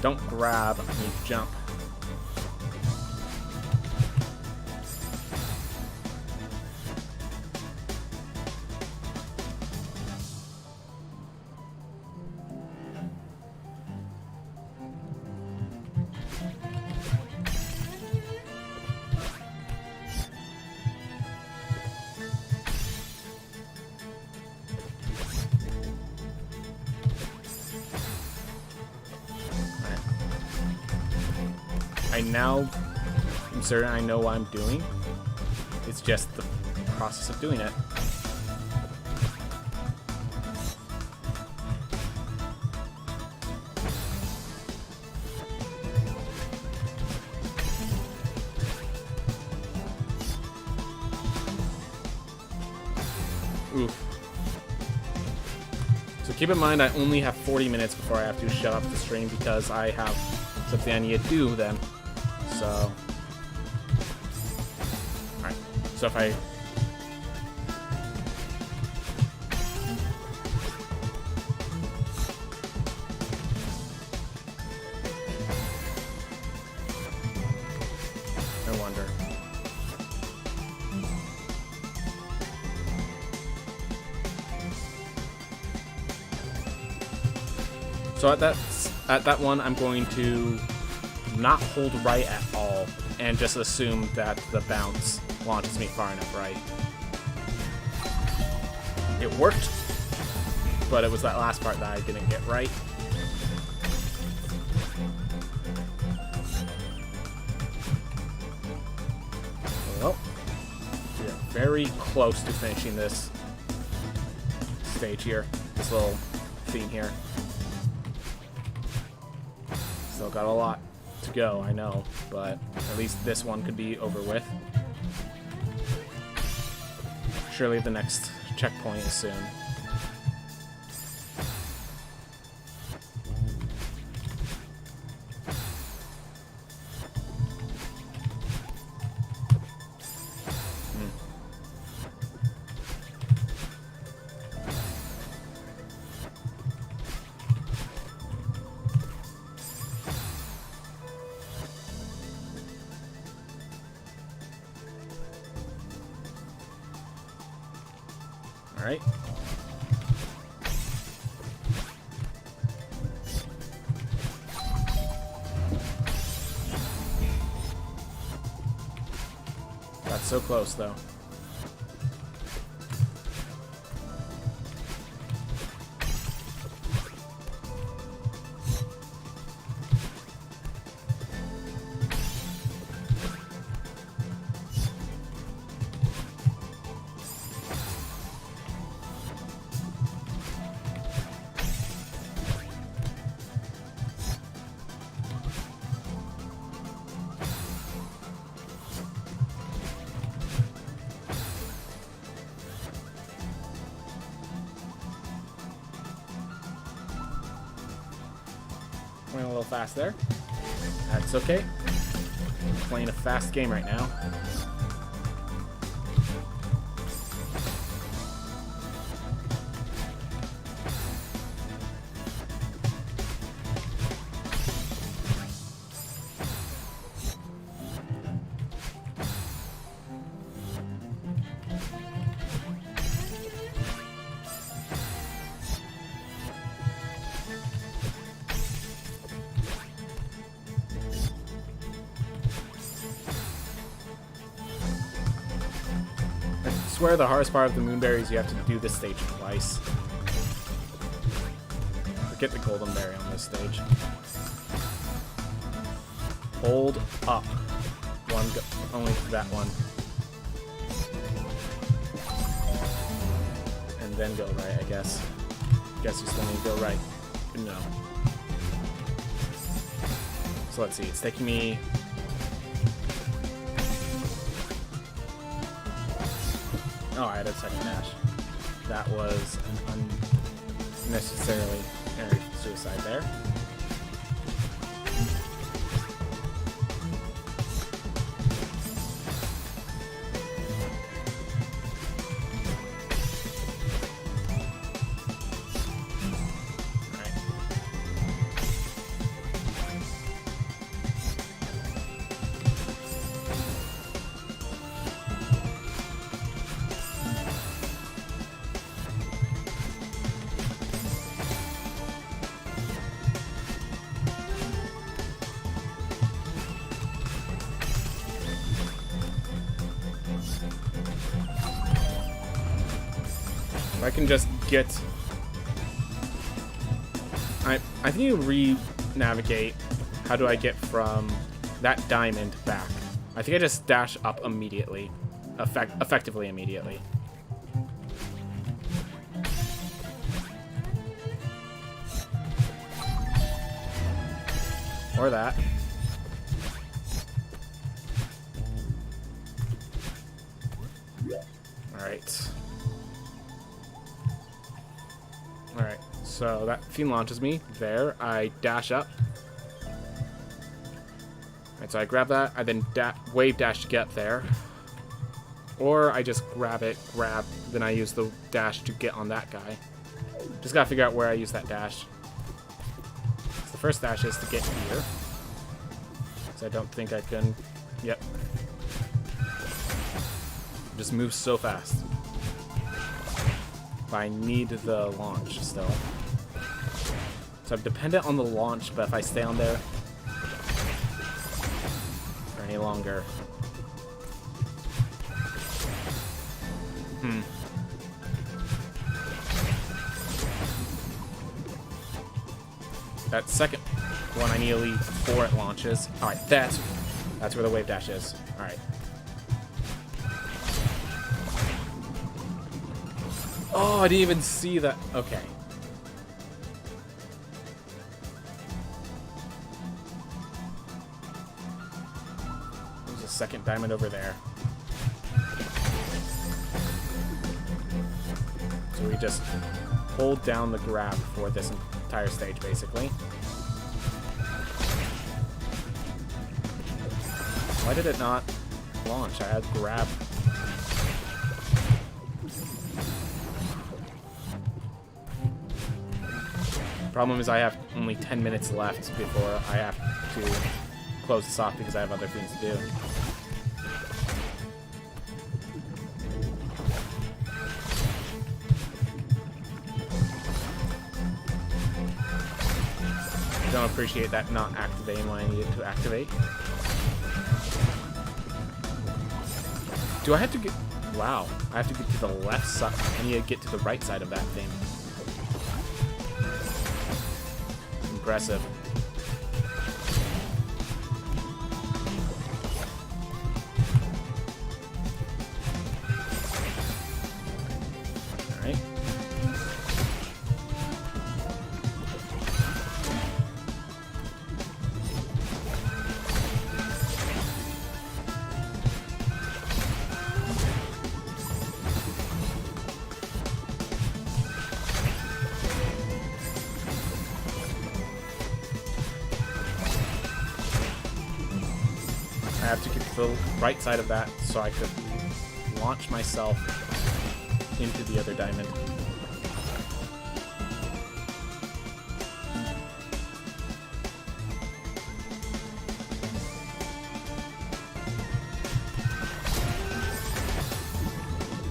Don't grab, you jump. I now am certain I know what I'm doing. It's just the process of doing it. Oof. So keep in mind I only have 40 minutes before I have to shut off the stream because I have something I need to do then. So, alright, so if I, I wonder. So at that one, I'm going to not hold right at all and just assume that the bounce launches me far enough right. It worked, but it was that last part that I didn't get right. Well, we are very close to finishing this stage here, this little theme here. Still got a lot to go, I know, but at least this one could be over with. Surely the next checkpoint is soon. All right. That's so close, though. Went a little fast there. That's okay. I'm playing a fast game right now. I swear the hardest part of the moonberry is you have to do this stage twice. Forget the golden berry on this stage. Hold up. One go, only that one. And then go right, I guess. Guess you still need to go right. No. So let's see, it's taking me... Oh, I had a second dash. That was an unnecessarily error suicide there. I can just get... I think you re-navigate. How do I get from that diamond back? I think I just dash up immediately. Effectively immediately. Or that. Alright. Alright, so that theme launches me there. I dash up. Alright, so I grab that. I then wave dash to get there. Or I just grab, then I use the dash to get on that guy. Just gotta figure out where I use that dash. So the first dash is to get here. So I don't think I can... Yep. Just moves so fast. But I need the launch still. So I'm dependent on the launch, but if I stay on there for any longer... That second one I need to leave before it launches. Alright, that's where the wave dash is. Alright. Oh, I didn't even see that. Okay. There's a second diamond over there. So we just hold down the grab for this entire stage, basically. Why did it not launch? I had grab. Problem is I have only 10 minutes left before I have to close this off because I have other things to do. Don't appreciate that not activating when I need it to activate. Do I have to get... Wow. I have to get to the left side. I need to get to the right side of that thing. Impressive. Alright. I have to get to the right side of that so I could launch myself into the other diamond.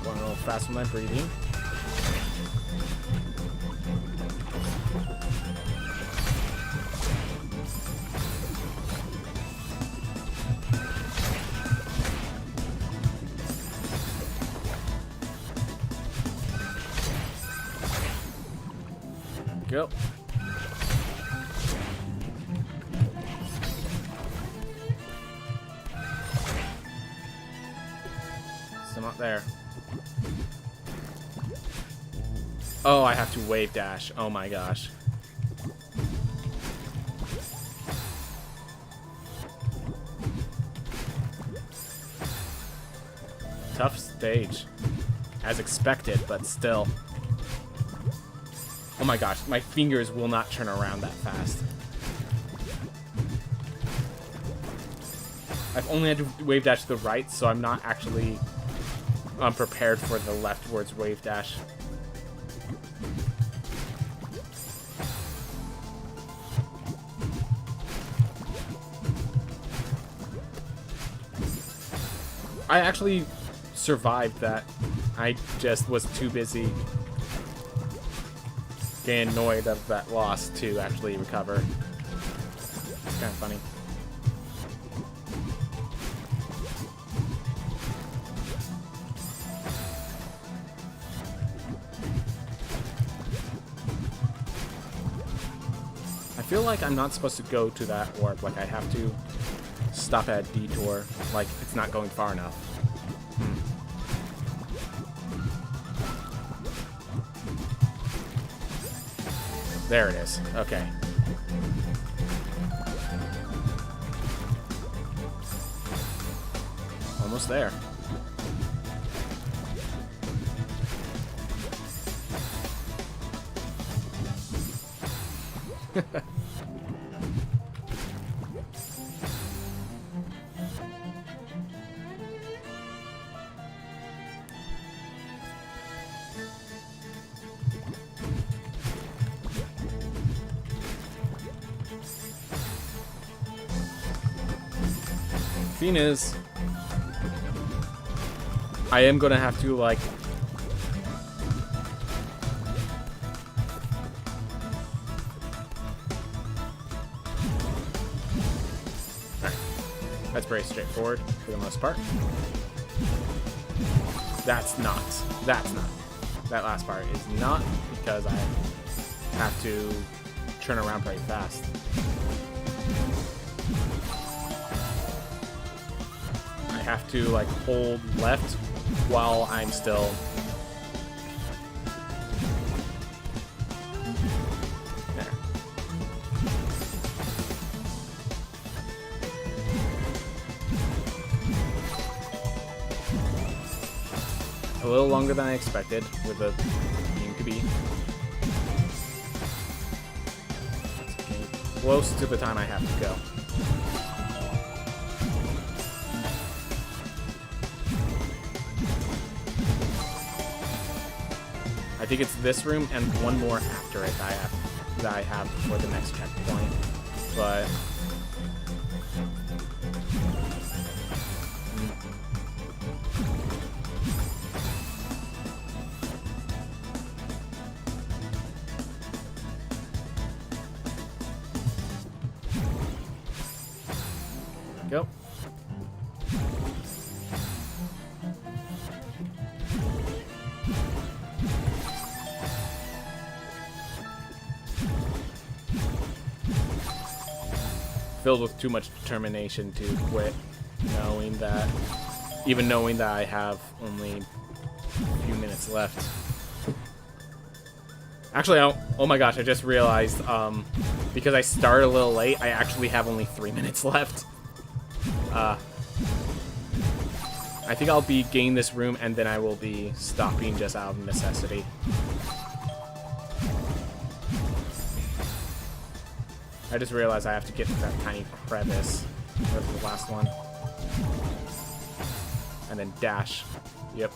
Going a little fast with my breathing. Go. Still not there. Oh, I have to wave dash. Oh my gosh. Tough stage. As expected, but still. Oh my gosh, my fingers will not turn around that fast. I've only had to wave dash to the right, so I'm not actually prepared for the leftwards wave dash. I actually survived that. I just was too busy getting annoyed of that loss to actually recover. It's kind of funny. I feel like I'm not supposed to go to that orb. Like I have to stop at a detour. Like it's not going far enough. There it is. Okay. Almost there. Thing is, I am gonna have to like Alright. That's very straightforward for the most part. That's not. That last part is not, because I have to turn around pretty fast. I have to like hold left while I'm still there. A little longer than I expected with the to be. It's getting close to the time I have to go. I think it's this room and one more after it that I have before the next checkpoint. But go. Filled with too much determination to quit, knowing that I have only a few minutes left. Actually, oh my gosh, I just realized, because I started a little late, I actually have only 3 minutes left. I think I'll be gaining this room, and then I will be stopping just out of necessity. I just realized I have to get to that tiny crevice. That's the last one. And then dash. Yep.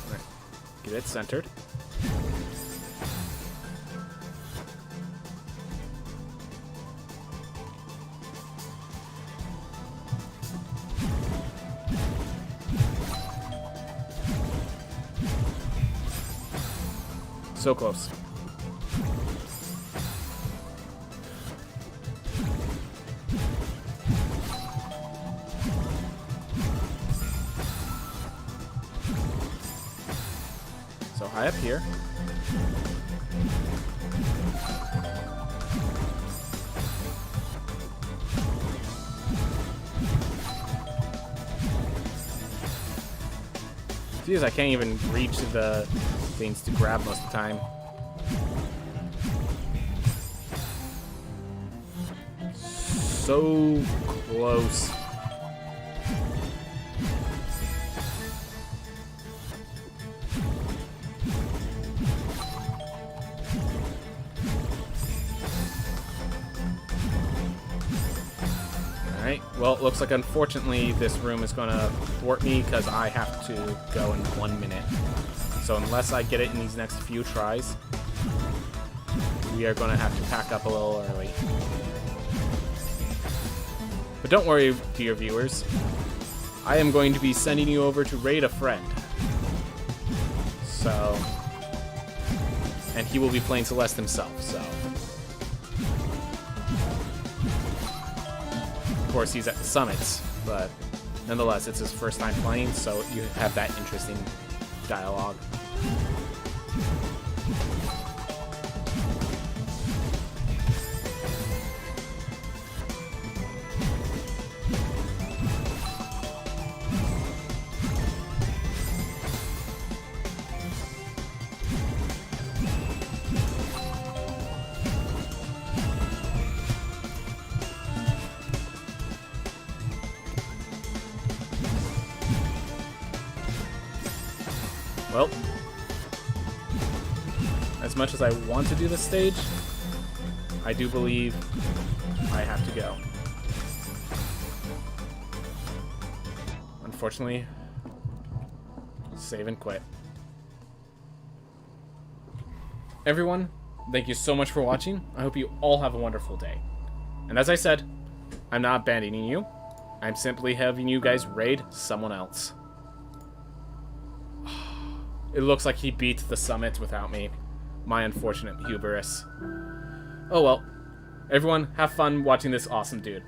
Alright. Get it centered. So close. So high up here. Geez, I can't even reach the things to grab most of the time. So close. Alright, well, it looks like unfortunately this room is going to thwart me because I have to go in 1 minute. So unless I get it in these next few tries, we are going to have to pack up a little early. But don't worry, dear viewers. I am going to be sending you over to raid a friend. So, and he will be playing Celeste himself, so. Of course, he's at the summits, but nonetheless, it's his first time playing, so you have that interesting dialogue. Well, as much as I want to do this stage, I do believe I have to go. Unfortunately, save and quit. Everyone, thank you so much for watching. I hope you all have a wonderful day. And as I said, I'm not abandoning you. I'm simply having you guys raid someone else. It looks like he beat the summit without me. My unfortunate hubris. Oh well. Everyone, have fun watching this awesome dude.